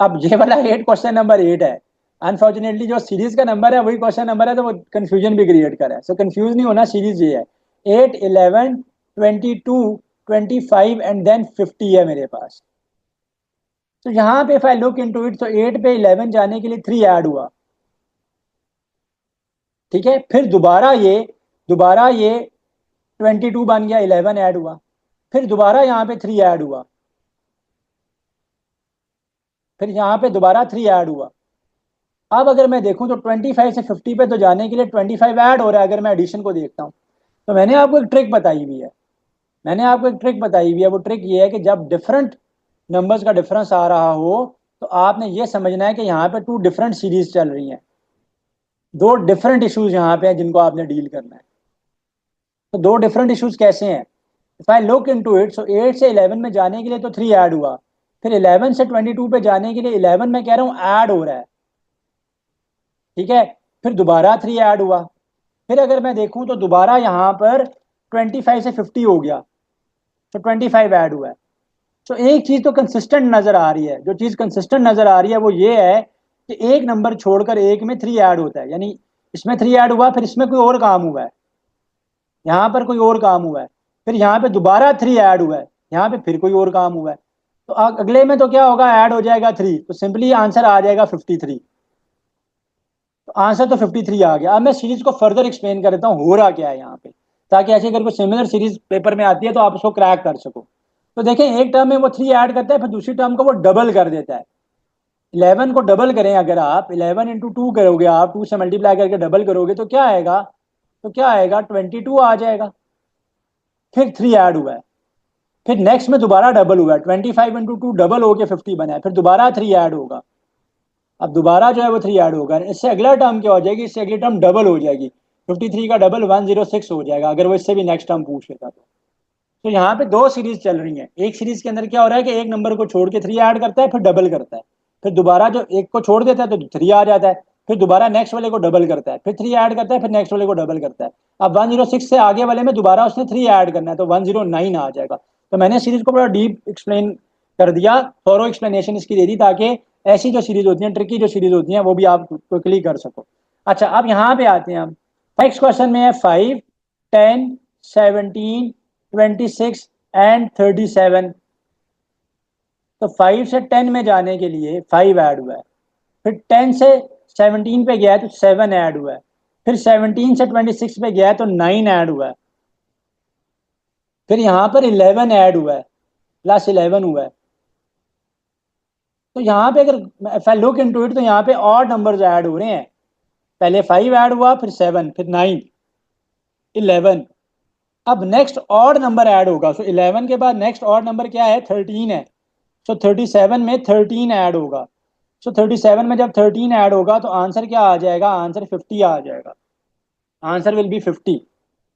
अब ये वाला 8 क्वेश्चन नंबर 8 है। अनफॉर्चुनेटली जो सीरीज का नंबर है वही क्वेश्चन नंबर है, तो वो कंफ्यूजन भी क्रिएट कर रहा है। सो कंफ्यूज नहीं होना, सीरीज ये है 8, 11, 22, 25 एंड देन 50 है मेरे पास। तो यहाँ पे if I look into it तो 8 पे 11 जाने के लिए 3 ऐड हुआ। ठीक है, फिर दोबारा ये 22 बन गया, 11 ऐड हुआ। फिर दोबारा यहाँ पे 3 ऐड हुआ। फिर यहाँ पे दोबारा 3 ऐड हुआ। अब अगर मैं देखूं तो 25 से 50 पे तो जाने के लिए 25 ऐड हो रहा है अगर मैं एडिशन को देखता हूँ। तो मैंने आपको एक ट्रिक बताई हुई है। वो ट्रिक ये है कि जब डिफरेंट नंबर्स का डिफरेंस आ रहा हो तो आपने ये समझना है कि यहाँ पे 2 डिफरेंट सीरीज चल रही हैं, 2 डिफरेंट इश्यूज यहाँ पे हैं जिनको आपने डील करना है। तो 2 डिफरेंट इश्यूज कैसे हैं? If I look into it, so 8 से 11 में जाने के लिए तो 3 ऐड हुआ। फिर 11 से 22 पे जाने के लिए 11 में कह रहा हूँ ऐड हो रहा है। ठीक है, फिर दोबारा 3 ऐड हुआ। फिर अगर मैं देखूं तो दोबारा यहाँ पर 25 से 50 हो गया, तो 25 ऐड हुआ है। तो एक चीज तो कंसिस्टेंट नजर आ रही है। जो चीज कंसिस्टेंट नजर आ रही है वो ये है कि एक नंबर छोड़कर एक में 3 ऐड होता है, यानी इसमें 3 ऐड हुआ, फिर इसमें कोई और काम हुआ है, यहाँ पर कोई और काम हुआ है, फिर यहाँ पे दोबारा 3 ऐड हुआ है, यहाँ पे फिर कोई और काम हुआ है। तो अगले में तो क्या होगा, ऐड हो जाएगा 3, तो सिंपली आंसर आ जाएगा 53। तो आंसर तो 53 आ गया। अब मैं सीरीज को फर्दर एक्सप्लेन कर देता हूँ हो रहा क्या है यहाँ पे, ताकि ऐसे अगर कोई सिमिलर सीरीज पेपर में आती है तो आप उसको क्रैक कर सको। तो देखें, एक टर्म में वो 3 ऐड करता है, फिर दूसरी टर्म को वो डबल कर देता है। 11 को डबल करें, अगर आप 11 इंटू 2 करोगे, आप 2 से मल्टीप्लाई करके डबल करोगे तो क्या आएगा, 22 आ जाएगा। फिर 3 ऐड हुआ है, फिर नेक्स्ट में दोबारा डबल हुआ है, 25 इंटू 2 डबल होके 50 बना है, फिर दोबारा 3 ऐड होगा। अब दोबारा जो है वो 3 ऐड होगा, इससे अगला टर्म क्या हो जाएगी, इससे अगली टर्म डबल हो जाएगी। 53 का डबल 106 हो जाएगा, अगर वो इससे भी नेक्स्ट टर्म पूछ लेता तो यहाँ पे 2 सीरीज चल रही हैं। एक सीरीज के अंदर क्या हो रहा है कि एक नंबर को छोड़ के 3 ऐड करता है, फिर डबल करता है, फिर दोबारा जो एक को छोड़ देता है तो 3 आ जाता है, फिर दोबारा नेक्स्ट वाले को डबल करता है, फिर 3 ऐड करता है, फिर नेक्स्ट वाले को डबल करता है। अब 106 से आगे वाले में दोबारा उसने 3 ऐड करना है, तो 109 आ जाएगा। तो मैंने सीरीज को बड़ा डीप एक्सप्लेन कर दिया, थोरो एक्सप्लेनेशन इसकी दे दी, ताकि ऐसी जो सीरीज होती हैं, ट्रिकी जो सीरीज होती हैं, वो भी आप क्विकली कर सको। अच्छा, अब यहाँ पे आते हैं हम। नेक्स्ट क्वेश्चन में है 5, 10, 17, 26 एंड 37। तो 5 से 10 में जाने के लिए 5 ऐड हुआ है, फिर 10 से 17 पे गया है तो 7 ऐड हुआ है, फिर 17 से 26 पे गया है तो 9 ऐड हुआ है, फिर यहाँ पर 11 ऐड हुआ है, प्लस 11 हुआ है। तो यहाँ पे अगर लुक इनटू इट तो यहाँ पे और नंबर्स ऐड हो रहे हैं। पहले 5 ऐड हुआ, फिर 7, फिर 9, 11। अब नेक्स्ट ऑड नंबर ऐड होगा। सो 11 के बाद नेक्स्ट ऑड नंबर क्या है, 13 है। सो 37 में 13 ऐड होगा। सो 37 में जब 13 ऐड होगा तो आंसर क्या आ जाएगा, आंसर 50 आ जाएगा। Answer will be 50।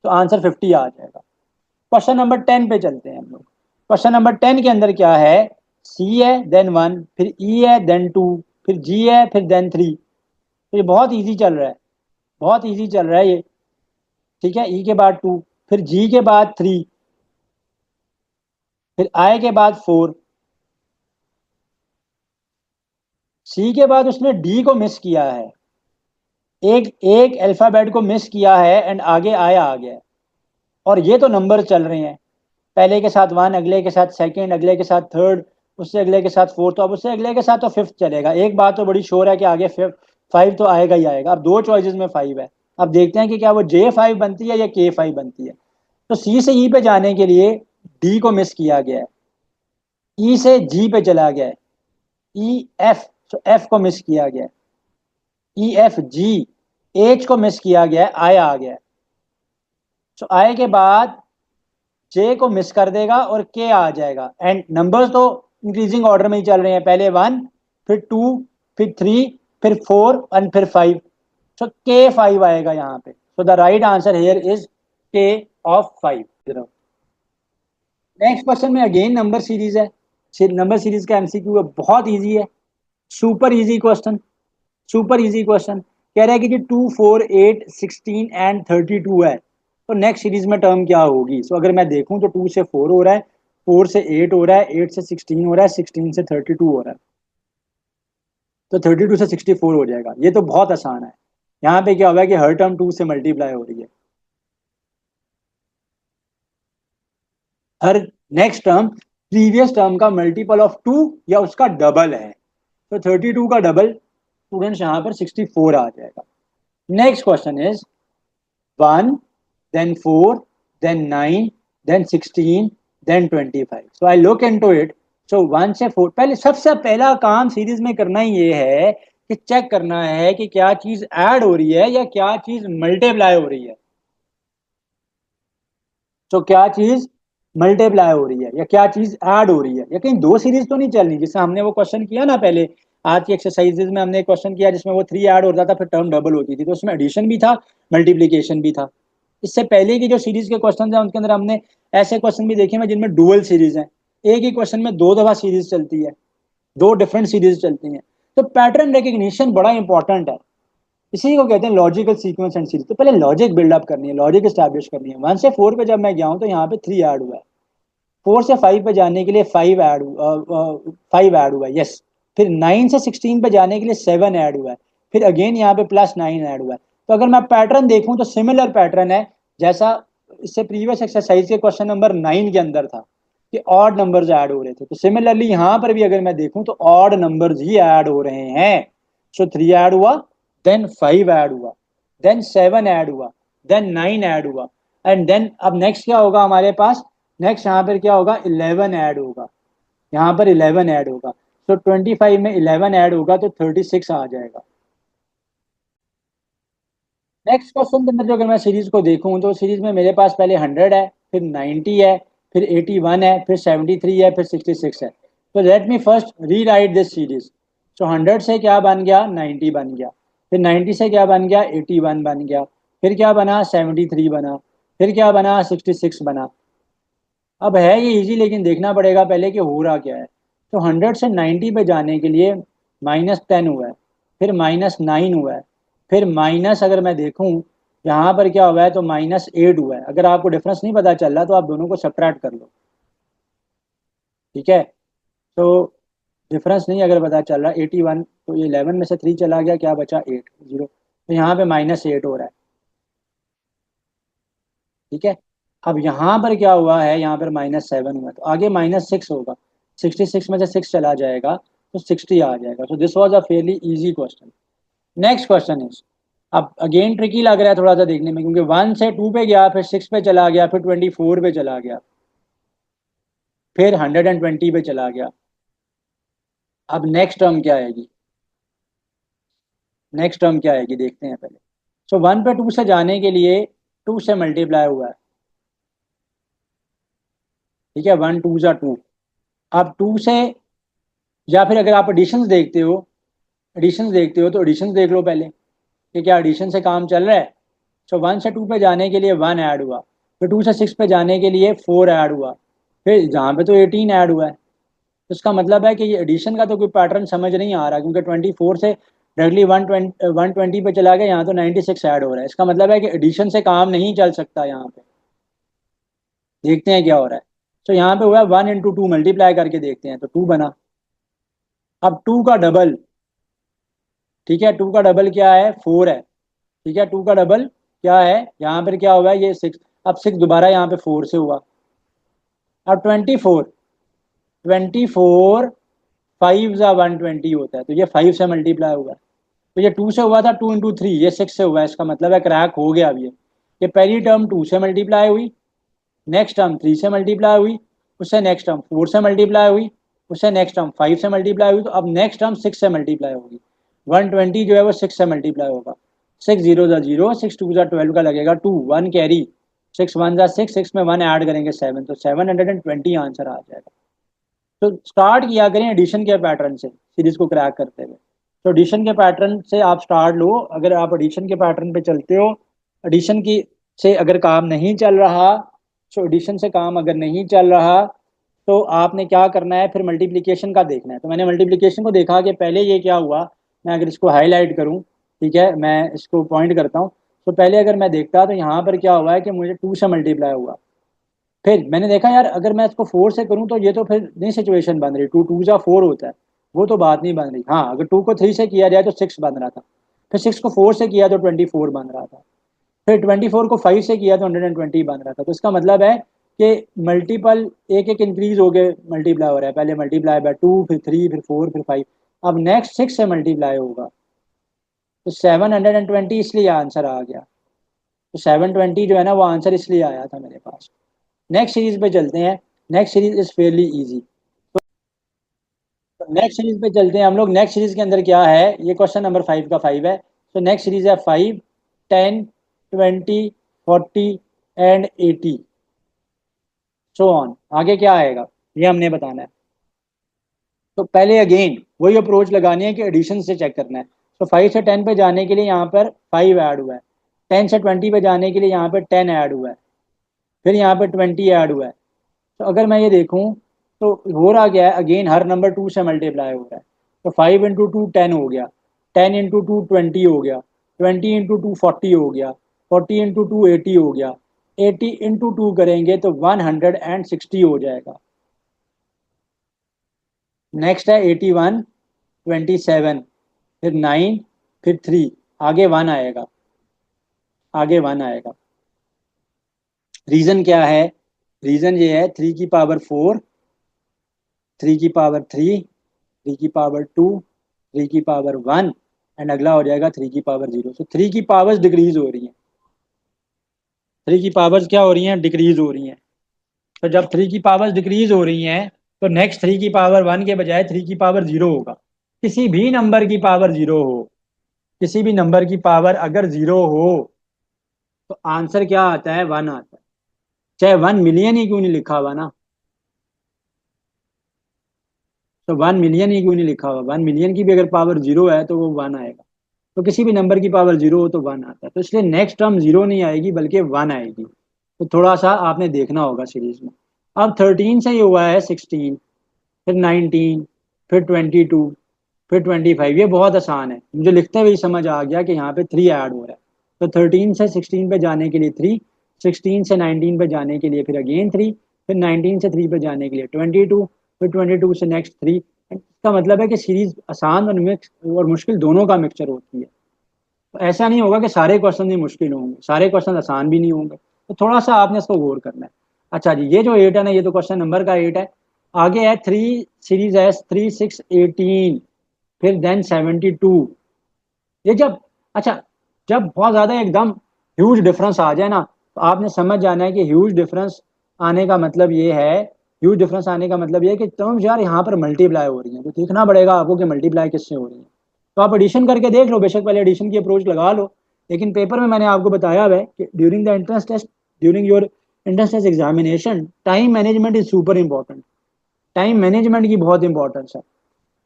तो आंसर 50 आ जाएगा। क्वेश्चन नंबर 10 पे चलते हैं हम लोग। क्वेश्चन नंबर 10 के अंदर क्या है, सी है देन 1, फिर ई है देन 2, फिर जी है फिर देन 3। तो ये बहुत इजी चल रहा है, बहुत इजी चल रहा है ये। ठीक है, ई के बाद 2, फिर जी के बाद 3, फिर आई के बाद 4, सी के बाद उसने डी को मिस किया है, एक एक अल्फाबेट को मिस किया है एंड आगे आया आ गया है। और ये तो नंबर चल रहे हैं, पहले के साथ 1, अगले के साथ सेकंड, अगले के साथ थर्ड, उससे अगले के साथ फोर्थ, तो अब उससे अगले के साथ तो फिफ्थ चलेगा। एक बात तो बड़ी श्योर है कि आगे 5 तो आएगा ही आएगा। अब 2 चॉइसेस में 5 है। अब देखते हैं कि क्या वो J5 बनती है या K5 बनती है। तो सी से ई पे जाने के लिए डी को मिस किया गया है, ई से जी पे चला गया है, ई एफ, तो एफ को मिस किया गया है, ई एफ जी, एच को मिस किया गया है, आई आ गया है। तो आई के बाद जे को मिस कर देगा और के आ जाएगा। एंड नंबर्स तो इंक्रीजिंग ऑर्डर में ही चल रहे हैं, पहले 1, फिर 2, फिर 3, फिर 4 एंड फिर 5। सो के 5 आएगा यहाँ पे। So the right answer here is के ऑफ 5। नेक्स्ट क्वेश्चन में अगेन नंबर सीरीज है। नंबर सीरीज का एमसीक्यू है, बहुत इजी है, super easy question, super easy question. कह रहा है कि जी 2, 4, 8, 16 एंड 32 है, तो नेक्स्ट सीरीज में टर्म क्या होगी। सो अगर मैं देखूं तो 2 से 4 हो रहा है, 4 से 8 हो रहा है, 8 से 16 हो रहा है, 16 से 32 हो रहा है, तो 32 से 64 हो जाएगा। ये तो बहुत आसान है। यहाँ पे क्या होगा कि हर टर्म 2 से मल्टीप्लाई हो रही है, हर नेक्स्ट टर्म प्रीवियस टर्म का मल्टीपल ऑफ 2 या उसका डबल है। तो 32 का डबल स्टूडेंट्स यहाँ पर 64 आ जाएगा। Next question is 1, then 4, then 9, then 16, then 25. So I look into it. So 1 से 4, पहले सबसे पहला काम सीरीज में करना ही ये है कि चेक करना है कि क्या चीज ऐड हो रही है या क्या चीज मल्टीप्लाई हो रही है। तो क्या चीज मल्टीप्लाई हो रही है या क्या चीज ऐड हो रही है, या कहीं दो सीरीज तो नहीं चलनी, जिससे हमने वो क्वेश्चन किया ना पहले आज की एक्सरसाइजेज में, हमने क्वेश्चन किया जिसमें वो 3 ऐड होता था फिर टर्म डबल होती थी, तो उसमें एडिशन भी था मल्टीप्लीकेशन भी था। इससे पहले की जो सीरीज के क्वेश्चन है उनके अंदर हमने ऐसे क्वेश्चन भी देखे हैं जिनमें डुअल सीरीज है, एक ही क्वेश्चन में दो दफा सीरीज चलती है, दो डिफरेंट सीरीज चलती हैं। तो पैटर्न रिकग्निशन बड़ा इंपॉर्टेंट है, इसी को कहते हैं लॉजिकल सीक्वेंस एंड सीरीज। तो पहले लॉजिक बिल्डअप करनी है, लॉजिक स्टैब्लिश करनी है। 1 से 4 पे जब मैं गया हूं तो यहाँ पे 3 ऐड हुआ है, 4 से 5 पे जाने के लिए 5 ऐड हुआ है, यस। फिर 9 से 16 पे जाने के लिए 7 ऐड हुआ है, फिर अगेन यहाँ पे +9 ऐड हुआ है। तो अगर मैं पैटर्न देखूं तो सिमिलर पैटर्न है जैसा इससे प्रीवियस एक्सरसाइज के क्वेश्चन नंबर 9 के अंदर था कि ऑड नंबर्स ऐड हो रहे थे। तो सिमिलरली यहाँ पर भी अगर मैं देखूं तो ऑड नंबर्स ही ऐड हो रहे हैं। सो 3 ऐड हुआ, देन 5 ऐड हुआ, देन 7 ऐड हुआ, देन 9 ऐड हुआ, एंड देन अब नेक्स्ट क्या होगा हमारे पास, नेक्स्ट यहाँ पर क्या होगा, 11 ऐड होगा, यहाँ पर 11 ऐड होगा। तो 25 में 11 ऐड होगा तो 36 आ जाएगा। नेक्स्ट क्वेश्चन के अंदर जो अगर मैं सीरीज को देखूं तो सीरीज में मेरे पास पहले 100 है, फिर 90 है, फिर 81 है, फिर 73 है, फिर 66 है। तो लेट मी फर्स्ट री राइट दिस सीरीज। सो 100 से क्या बन गया, 90 बन गया, फिर 90 से क्या बन गया, 81 बन गया, फिर क्या बना, 73 बना, फिर क्या बना, 66 बना। अब है ये इजी लेकिन देखना पड़ेगा पहले कि हो रहा क्या है। तो 100 से 90 पे जाने के लिए -10 हुआ है, फिर -9 हुआ है, फिर माइनस अगर मैं देखूं यहाँ पर क्या हुआ है तो -8 हुआ है। अगर आपको डिफरेंस नहीं पता चल रहा तो आप दोनों को सब्ट्रैक्ट कर लो, ठीक है। तो डिफरेंस नहीं अगर पता चल रहा, 81 तो ये 11 में से 3 चला गया, क्या बचा, 8, 0। तो यहाँ पे -8 हो रहा है, ठीक है। अब यहाँ पर क्या हुआ है, यहाँ पर -7 हुआ है, तो आगे -6 होगा, 66 में से 6 चला जाएगा तो 60 आ जाएगा। तो this was a fairly easy question. Next question is, अब अगेन ट्रिकी लग रहा है थोड़ा सा देखने में, क्योंकि 1 से 2 पे गया, फिर 6 पे चला गया, फिर 24 पे चला गया, फिर 120 पे चला गया। अब नेक्स्ट टर्म क्या आएगी, नेक्स्ट टर्म क्या आएगी देखते हैं पहले। सो 1 पे 2 से जाने के लिए 2 से मल्टीप्लाई हुआ है, ठीक है, 1 2 जा 2। अब 2 से, या फिर अगर आप एडिशंस देखते हो तो एडिशंस देख लो पहले कि क्या एडिशन से काम चल रहा है। सो 1 से 2 पे जाने के लिए 1 ऐड हुआ, फिर 2 से 6 पे जाने के लिए 4 ऐड हुआ, फिर जहाँ पे तो 18 ऐड हुआ है। तो इसका मतलब है कि ये एडिशन का तो कोई पैटर्न समझ नहीं आ रहा, क्योंकि 24 से डायरेक्टली 120 पे चला गया, यहाँ तो 96 ऐड हो रहा है। इसका मतलब है कि एडिशन से काम नहीं चल सकता। यहाँ पे देखते हैं क्या हो रहा है। तो यहाँ पे हुआ है 1 इंटू 2 मल्टीप्लाई करके देखते हैं, तो 2 बना। अब 2 का डबल, ठीक है, 2 का डबल क्या है, 4 है, ठीक है। 2 का डबल क्या है, यहाँ पर क्या हुआ है, ये 6। अब 6 दोबारा यहाँ पे 4 से हुआ। अब 24, 24 5 जा 120 होता है, तो ये 5 से मल्टीप्लाई हुआ है। तो ये 2 से हुआ था, 2 इंटू 3, ये 6 से हुआ है। इसका मतलब है क्रैक हो गया। अब ये पहली टर्म 2 से मल्टीप्लाई हुई, नेक्स्ट टर्म 3 से मल्टीप्लाई हुई, उससे नेक्स्ट टर्म 4 से मल्टीप्लाई हुई, उससे नेक्स्ट टर्म 5 से मल्टीप्लाई हुई, तो अब नेक्स्ट टर्म 6 से मल्टीप्लाई होगी। 120 जो है वो 6 से मल्टीप्लाई होगा। 6 0 जा 0, 6 2 जा 12 का लगेगा 2, 1 कैरी, 6 1 जा 6, 6 में 1 ऐड करेंगे 7, तो 720 आंसर आ जाएगा। तो स्टार्ट किया करें एडिशन के पैटर्न से सीरीज को क्रैक करते हुए। तो एडिशन के पैटर्न से आप स्टार्ट लो। अगर आप एडिशन के पैटर्न पे चलते हो, एडिशन की से अगर काम नहीं चल रहा, तो एडिशन से काम अगर नहीं चल रहा तो आपने क्या करना है, फिर मल्टीप्लिकेशन का देखना है। तो मैंने मल्टीप्लिकेशन को देखा कि पहले ये क्या हुआ, मैं अगर इसको हाईलाइट करूं ठीक है, मैं इसको पॉइंट करता हूँ। तो पहले अगर मैं देखता तो यहाँ पर क्या हुआ है कि मुझे 2 से मल्टीप्लाई हुआ, फिर मैंने देखा यार अगर मैं इसको 4 से करूँ तो ये तो फिर नहीं सिचुएशन बन रही, 2 2 जा 4 होता है, वो तो बात नहीं बन रही। हाँ, अगर 2 को 3 से किया जाए तो 6 बन रहा था, फिर 6 को 4 से किया तो 24 बन रहा था, फिर 24 को 5 से किया तो 120 बन रहा था। तो इसका मतलब है कि मल्टीपल एक एक इंक्रीज हो गए, मल्टीप्लाई हो रहा है, पहले मल्टीप्लाई बाय 2, फिर 3, फिर 4, फिर 5, अब नेक्स्ट 6 से मल्टीप्लाई होगा, तो 720 इसलिए आंसर आ गया। तो 720 जो है ना वो आंसर इसलिए आया था मेरे पास। नेक्स्ट सीरीज पे चलते हैं। Next series is fairly easy. तो नेक्स्ट सीरीज पे चलते हैं हम लोग। नेक्स्ट सीरीज के अंदर क्या है, ये क्वेश्चन नंबर 5 का 5 है। तो नेक्स्ट सीरीज है 5, 10, 20, 40 एंड 80, सो ऑन। आगे क्या आएगा ये हमने बताना है। तो पहले अगेन वही अप्रोच लगानी है कि एडिशन से चेक करना है। तो 5 से 10 पे जाने के लिए यहाँ पर 5 ऐड हुआ है, 10 से 20 पे जाने के लिए यहाँ पर 10 ऐड हुआ है, फिर यहाँ पर 20 ऐड हुआ है। तो अगर मैं ये देखूँ तो हो रहा क्या है, अगेन हर नंबर 2 से मल्टीप्लाई हो रहा है। तो 5 इंटू 2 10 हो गया, 10 इंटू 2 20 हो गया, 20 इंटू 2 40 हो गया, 40 इंटू 2 80 हो गया, 80 इंटू 2 करेंगे तो 160 हो जाएगा। नेक्स्ट है 81, 27, फिर 9, फिर 3, आगे 1 आएगा, आगे 1 आएगा। रीजन क्या है, रीजन ये है 3 की पावर 4, 3 की पावर 3, 3 की पावर 2, 3 की पावर 1 एंड अगला हो जाएगा 3 की पावर 0। तो 3 की पावर्स डिक्रीज हो रही हैं, 3 की पावर्स क्या हो रही हैं, डिक्रीज हो रही हैं। तो जब 3 की पावर्स डिक्रीज हो रही हैं तो नेक्स्ट 3 की पावर 1 के बजाय 3 की पावर 0 होगा। किसी भी नंबर की पावर 0 हो, किसी भी नंबर की पावर अगर 0 हो तो आंसर क्या आता है, 1 आता है। चाहे 1 मिलियन ही क्यों नहीं लिखा हुआ ना, तो 1 मिलियन ही क्यों नहीं लिखा हुआ, 1 मिलियन की भी अगर पावर 0 है तो वो 1 आएगा। तो किसी भी नंबर की पावर 0 हो तो 1 आता है। तो इसलिए नेक्स्ट टर्म 0 नहीं आएगी बल्कि 1 आएगी। तो थोड़ा सा आपने देखना होगा सीरीज में। अब 13 से ये हुआ है 16, फिर 19, फिर 22, फिर 25। ये बहुत आसान है, मुझे लिखते हुए ही समझ आ गया कि यहाँ पे 3 ऐड हो रहा है। तो 13 से 16 पे जाने के लिए 3, 16 से 19 पे जाने के लिए फिर अगेन 3, फिर 19 से 3 पे जाने के लिए 22, फिर 22 से नेक्स्ट 3। इसका मतलब है कि सीरीज आसान और मिक्स और मुश्किल दोनों का मिक्सचर होती है। तो ऐसा नहीं होगा कि सारे क्वेश्चन ही मुश्किल होंगे, सारे क्वेश्चन आसान भी नहीं होंगे। तो थोड़ा सा आपने इसको गौर करना है। अच्छा जी, ये जो 8 है ना, ये तो क्वेश्चन नंबर का 8 है। आगे है 3 सीरीज है 3 6 18, फिर देन 72। ये जब, अच्छा, जब बहुत ज्यादा एकदम ह्यूज डिफरेंस आ जाए ना, तो आपने समझ जाना है कि ह्यूज डिफरेंस आने का मतलब ये है, ह्यूज डिफरेंस आने का मतलब ये है कि टर्म्स यार यहाँ पर मल्टीप्लाई हो रही हैं। तो देखना पड़ेगा आपको कि मल्टीप्लाई किससे हो रही है। तो आप एडिशन करके देख लो, बेशक पहले एडिशन की अप्रोच लगा लो, लेकिन पेपर में मैंने आपको बताया है कि during the entrance test, during your entrance test examination, time management is super important. Time management की बहुत इंपॉर्टेंस है।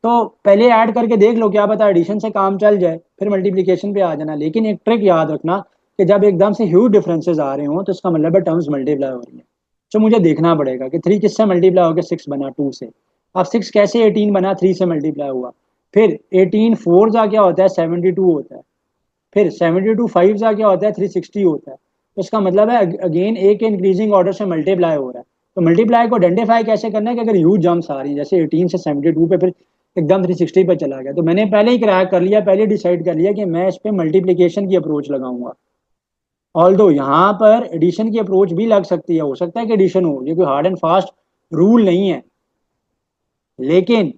तो पहले ऐड करके देख लो, क्या पता एडिशन से काम चल जाए, फिर मल्टीप्लिकेशन पे आ जाना। लेकिन एक ट्रिक याद रखना कि जब एकदम से ह्यूज डिफरेंसेस आ रहे हो तो इसका मतलब है टर्म्स मल्टीप्लाई हो रही है। तो मुझे देखना पड़ेगा कि 3 किससे मल्टीप्लाई होकर 6 बना, 2 से। अब 6 कैसे 18 बना, 3 से मल्टीप्लाई हुआ। फिर 18 4 जा क्या होता है, 72 होता है। फिर 72 5 जा क्या होता है, 360 होता है। तो इसका मतलब है अगेन एक इंक्रीजिंग ऑर्डर से मल्टीप्लाई हो रहा है। तो मल्टीप्लाई को आइडेंटिफाई कैसे करना है कि अगर ह्यूज जम्प्स आ रही है, जैसे 18 से 72 पे, फिर एकदम 360 पे चला गया, तो मैंने पहले ही क्रैक कर लिया, पहले डिसाइड कर लिया कि मैं इस पे मल्टीप्लिकेशन की अप्रोच लगाऊंगा। ऑल्दो यहाँ पर एडिशन की अप्रोच भी लग सकती है, हो सकता है कि एडिशन हो, ये कोई हार्ड एंड फास्ट रूल नहीं है। लेकिन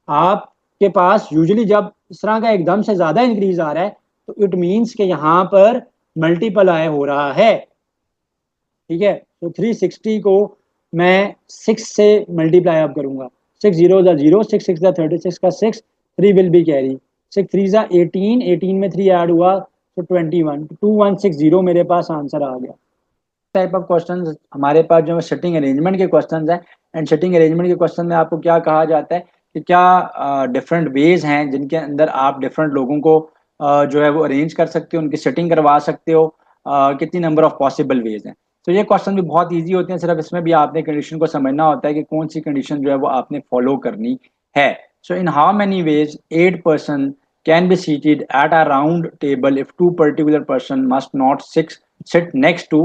आपके पास यूजुअली जब इस तरह का एकदम से ज्यादा इंक्रीज आ रहा है तो इट मीन्स कि यहाँ पर मल्टीप्लाई हो रहा है। ठीक है, तो 360 को मैं 6 से मल्टीप्लाई अप करूंगा। 6 जीरो जा जीरो, 6 6 जा 36 का 6, 3 विल बी कैरी, 6 3 जा 18, 18 में 3 ऐड हुआ तो 21, 2160 मेरे पास आंसर आ गया। टाइप ऑफ क्वेश्चंस हमारे पास जो सेटिंग अरेंजमेंट के क्वेश्चंस हैं, एंड सेटिंग अरेंजमेंट के क्वेश्चन में आपको क्या कहा जाता है कि क्या डिफरेंट वेज हैं जिनके अंदर आप डिफरेंट लोगों को जो है वो अरेंज कर सकते हो, उनकी सेटिंग करवा सकते हो। कितनी नंबर ऑफ पॉसिबल वेज हैं। तो ये क्वेश्चन भी बहुत ईजी होते हैं, सिर्फ इसमें भी आपने कंडीशन को समझना होता है कि कौन सी कंडीशन जो है वो आपने फॉलो करनी है। So in how many ways 8 person can be seated at a round table if two particular person must not sit next to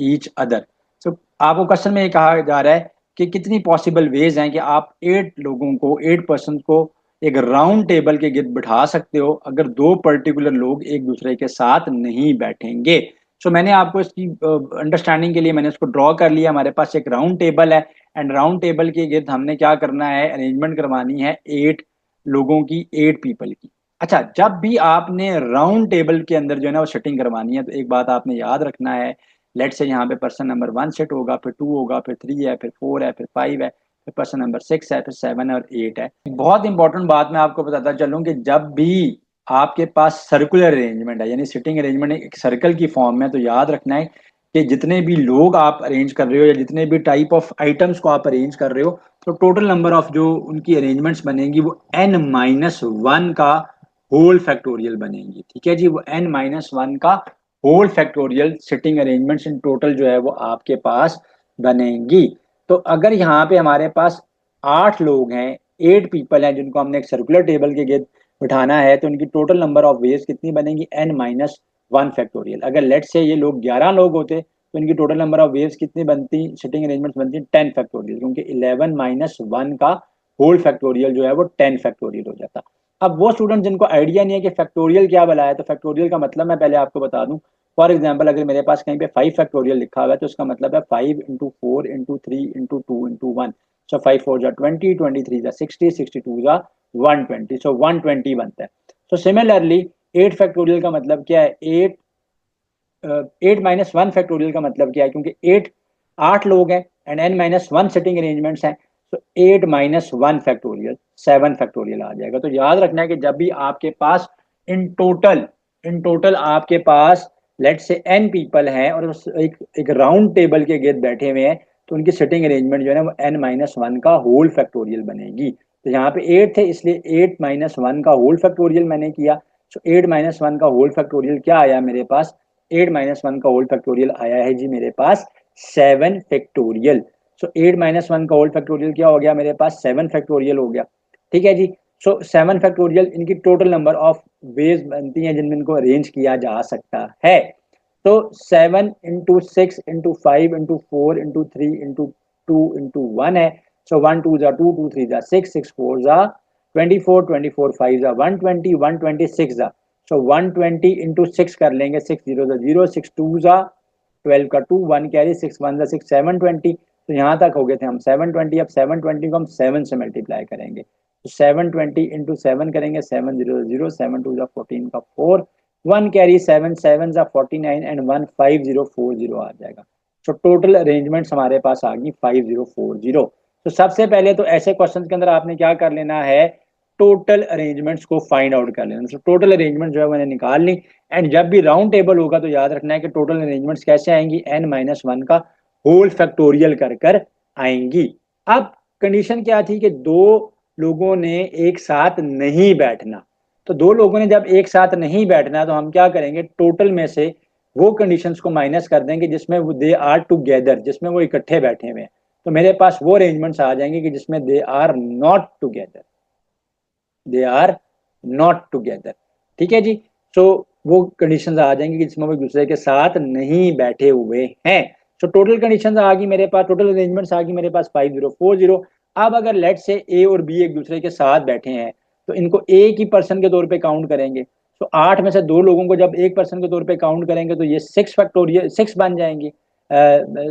each other. So आपको क्वेश्चन में ये कहा जा रहा है कि कितनी पॉसिबल वेज हैं कि आप 8 पर्सन को एक राउंड टेबल के गिर्द बिठा सकते हो अगर दो पर्टिकुलर लोग एक दूसरे के साथ नहीं बैठेंगे। सो मैंने आपको इसकी अंडरस्टैंडिंग के लिए मैंने इसको ड्रॉ कर लिया। हमारे पास एक राउंड टेबल है एंड राउंड टेबल के गिर्द हमने क्या करना है, अरेंजमेंट करवानी है 8 लोगों की, 8 पीपल की। अच्छा, जब भी आपने राउंड टेबल के अंदर जो है ना वो सेटिंग करवानी है तो एक बात आपने याद रखना है, लेट से यहाँ पे पर्सन नंबर 1 सेट होगा, फिर 2 होगा, फिर 3 है, फिर 4 है, फिर 5 है, फिर पर्सन नंबर 6 है, फिर 7 और 8 है। बहुत इंपॉर्टेंट बात मैं आपको बताता चलूँ कि जब भी आपके पास सर्कुलर अरेंजमेंट है, यानी सिटिंग अरेंजमेंट एक सर्कल की फॉर्म में, तो याद रखना है कि जितने भी लोग आप अरेंज कर रहे हो या जितने भी टाइप ऑफ आइटम्स को आप अरेंज कर रहे हो, तो टोटल नंबर ऑफ जो उनकी अरेंजमेंट्स बनेंगी वो n-1 का होल फैक्टोरियल बनेंगी। ठीक है जी, वो n-1 का whole factorial sitting arrangements in total जो है वो आपके पास बनेंगी। तो अगर यहाँ पे हमारे पास 8 लोग हैं, 8 पीपल हैं जिनको हमने एक सर्कुलर टेबल के गिर्द बिठाना है, तो उनकी टोटल नंबर ऑफ वेज कितनी बनेगी, n-1 फैक्टोरियल। अगर लेट से ये लोग 11 लोग होते तो इनकी टोटल नंबर ऑफ वेव्स कितनी बनती, सिटिंग अरेंजमेंट्स बनती 10 फैक्टोरियल, क्योंकि 11-1 का होल फैक्टोरियल जो है वो 10 फैक्टोरियल हो जाता। अब वो स्टूडेंट जिनको आइडिया नहीं है कि फैक्टोरियल क्या भला है, तो फैक्टोरियल का मतलब मैं पहले आपको बता दूं। फॉर एग्जाम्पल, अगर मेरे पास कहीं पे 5 फैक्टोरियल लिखा हुआ है तो उसका मतलब है 5 × 4 × 3 × 2 × 1। सो 5 4 जा 20, 23 जा 60, 62 जा 120, सो 120 बनता है। सो सिमिलरली 8 फैक्टोरियल का मतलब क्या है, 8-1 फैक्टोरियल का मतलब क्या है, क्योंकि 8 लोग हैं एंड n-1 सिटिंग अरेंजमेंट्स हैं, तो 8-1 फैक्टोरियल 7 फैक्टोरियल आ जाएगा। तो याद रखना है कि जब भी आपके पास इन टोटल आपके पास लेट से n पीपल हैं और एक राउंड टेबल के गिर्द बैठे हुए हैं, तो उनकी सिटिंग अरेंजमेंट जो है ना वो n-1 का होल फैक्टोरियल बनेगी। तो यहाँ पे 8 थे इसलिए 8-1 का होल फैक्टोरियल मैंने किया। सो 8-1 का होल फैक्टोरियल क्या आया मेरे पास, 8-1 का होल फैक्टोरियल आया है जी मेरे पास 7 फैक्टोरियल। सो 8-1 का होल फैक्टोरियल क्या हो गया मेरे पास, 7 फैक्टोरियल हो गया। ठीक है जी। सो 7 फैक्टोरियल इनकी टोटल नंबर ऑफ वेज बनती हैं जिनमें इनको अरेंज किया जा सकता है। तो 7 × 6 × 5 × 4 × 3 × 2 × 1 है। सो 1 2 जा 2, 2 3 जा 6, 6 4 जा 24, 24 5 जा 120, 126 जा। सो 120 × 6 कर लेंगे, 6 0 जा 0, 6 2 जा 12 का 2, 1 कैरी, 6 1 जा 6, 720। तो यहाँ तक हो गए थे हम 720। अब 720 को हम 7 से मल्टीप्लाई करेंगे, तो 720 × 7 करेंगे, 7 0 0, 7 2 जा 14 का 4, 1 कैरी, 7 7 जा 49 एंड 1 5040 आ जाएगा। तो टोटल अरेंजमेंट्स हमारे पास आ गई 5040। तो सबसे पहले तो ऐसे क्वेश्चन के अंदर आपने क्या कर लेना है, टोटल अरेंजमेंट्स को फाइंड आउट कर लेना। तो टोटल अरेंजमेंट जो है मैंने निकाल ली एंड जब भी राउंड टेबल होगा तो याद रखना है कि टोटल अरेंजमेंट्स कैसे आएंगी, n-1 का होल फैक्टोरियल कर कर आएंगी। अब कंडीशन क्या थी कि दो लोगों ने एक साथ नहीं बैठना। तो दो लोगों ने जब एक साथ नहीं बैठना तो हम क्या करेंगे, टोटल में से वो कंडीशंस को माइनस कर देंगे जिसमें वो दे आर टुगेदर, जिसमें वो इकट्ठे बैठे हुए हैं। तो मेरे पास वो अरेंजमेंट्स आ जाएंगे कि जिसमें they are not together, they are not together. ठीक है जी। सो वो कंडीशंस आ जाएंगी कि जिसमें वो एक दूसरे के साथ नहीं बैठे हुए हैं। सो टोटल कंडीशंस आ गई मेरे पास, टोटल अरेंजमेंट्स आ गई मेरे पास 5040। अब अगर लेट से ए और बी एक दूसरे के साथ बैठे हैं तो इनको एक ही पर्सन के तौर पे काउंट करेंगे। तो 8 में से 2 लोगों को जब एक पर्सन के तौर पे काउंट करेंगे तो ये 6 बन जाएंगे,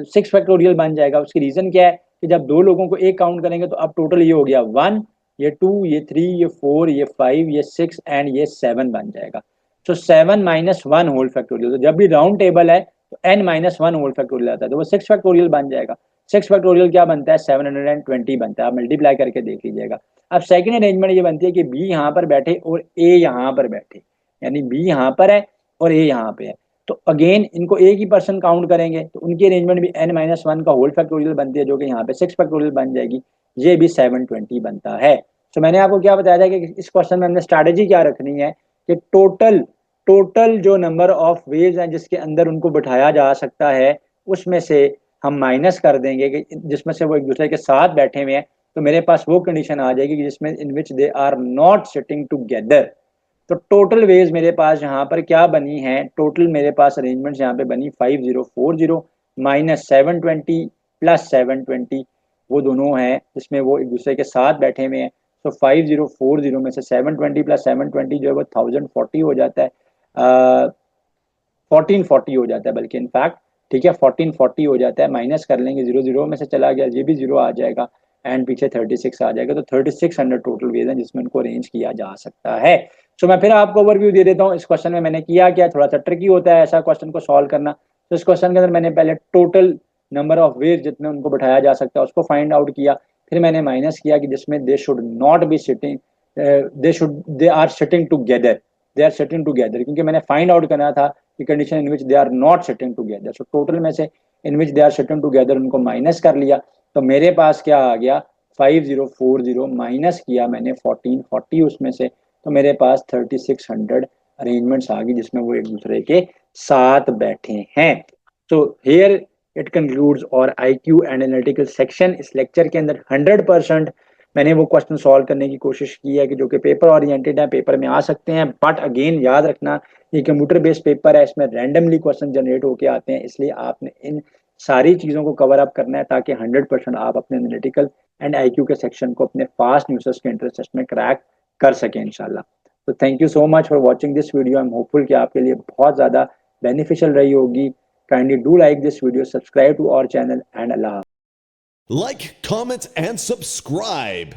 6 फैक्टोरियल बन जाएगा। उसकी रीजन क्या है कि जब 2 लोगों को एक काउंट करेंगे तो अब टोटल ये हो गया 1, ये 2, ये 3, ये 4, ये 5, ये 6 एंड ये 7 बन जाएगा। तो 7-1 होल फैक्टोरियल। तो जब भी राउंड टेबल है तो n-1 होल फैक्टोरियल आता है तो वो 6 फैक्टोरियल बन जाएगा। 6 फैक्टोरियल क्या बनता है, 720 बनता है। आप मल्टीप्लाई करके देख लीजिएगा। अब सेकंड अरेंजमेंट ये बनती है कि बी यहाँ पर बैठे और ए यहाँ पर बैठे, यानी बी यहाँ पर है और ए यहाँ पे है। तो अगेन इनको एक ही पर्सन काउंट करेंगे तो उनकी अरेंजमेंट भी n-1 का होल फैक्टोरियल बनती है, जो कि यहाँ पे 6 फैक्टोरियल बन जाएगी। ये भी 720 बनता है। तो मैंने आपको क्या बताया था कि इस क्वेश्चन में हमने स्ट्रैटेजी क्या रखनी है कि टोटल जो नंबर ऑफ वेज हैं जिसके अंदर उनको बिठाया जा सकता है उसमें से हम माइनस कर देंगे कि जिसमें से वो एक दूसरे के साथ बैठे हुए हैं। तो मेरे पास वो कंडीशन आ जाएगी जिसमें in which they are not sitting together, तो टोटल वेज मेरे पास यहाँ पर क्या बनी है, टोटल मेरे पास अरेंजमेंट्स यहाँ पे बनी 5040 माइनस 720 प्लस 720, वो दोनों हैं जिसमें वो एक दूसरे के साथ बैठे हुए हैं। तो 5040 में से 720 प्लस 720 जो है वो 1040 हो जाता है, 1440 हो जाता है बल्कि इनफैक्ट, ठीक है 1440 हो जाता है, माइनस कर लेंगे, जीरो जीरो में से चला गया, ये भी जीरो आ जाएगा एंड पीछे 36 आ जाएगा। तो 3600 टोटल वेज है जिसमें उनको अरेंज किया जा सकता है। सो मैं फिर आपको ओवरव्यू दे देता हूँ इस क्वेश्चन में मैंने किया क्या, थोड़ा सा ट्रिकी होता है ऐसा क्वेश्चन को सॉल्व करना। तो इस क्वेश्चन के अंदर मैंने पहले टोटल नंबर ऑफ वेज जितने उनको बैठाया जा सकता है उसको फाइंड आउट किया, फिर मैंने माइनस किया कि जिसमें they should not be sitting, they are sitting together, they are sitting together, क्योंकि मैंने फाइंड आउट करना था कि condition in which they are not sitting together. So total में से in which they are sitting together उनको minus कर लिया, तो मेरे पास क्या आ गया 5040 माइनस किया मैंने 1440 उसमें से, तो मेरे पास 3600 अरेंजमेंट्स आ गई जिसमें वो एक दूसरे के साथ बैठे हैं। सो हेयर इट कंक्लूड्स और IQ एनालिटिकल सेक्शन। इस लेक्चर के अंदर 100% मैंने वो क्वेश्चन सॉल्व करने की कोशिश की है कि जो कि पेपर ओरिएंटेड है, पेपर में आ सकते हैं, बट अगेन याद रखना ये कंप्यूटर बेस्ड पेपर है, इसमें रैंडमली क्वेश्चन जनरेट होके आते हैं, इसलिए आपने इन सारी चीज़ों को कवर अप करना है ताकि 100% आप अपने एनालिटिकल एंड IQ के सेक्शन को अपने फास्ट यूजर्स के इंटरेस्ट टेस्ट में क्रैक कर सकें इंशाल्लाह। तो thank you so much for watching this video. I am hopeful कि आपके लिए बहुत ज़्यादा बेनिफिशियल रही होगी। Kindly do like this video, subscribe to our channel and अल्लाह। Like, comment, and subscribe.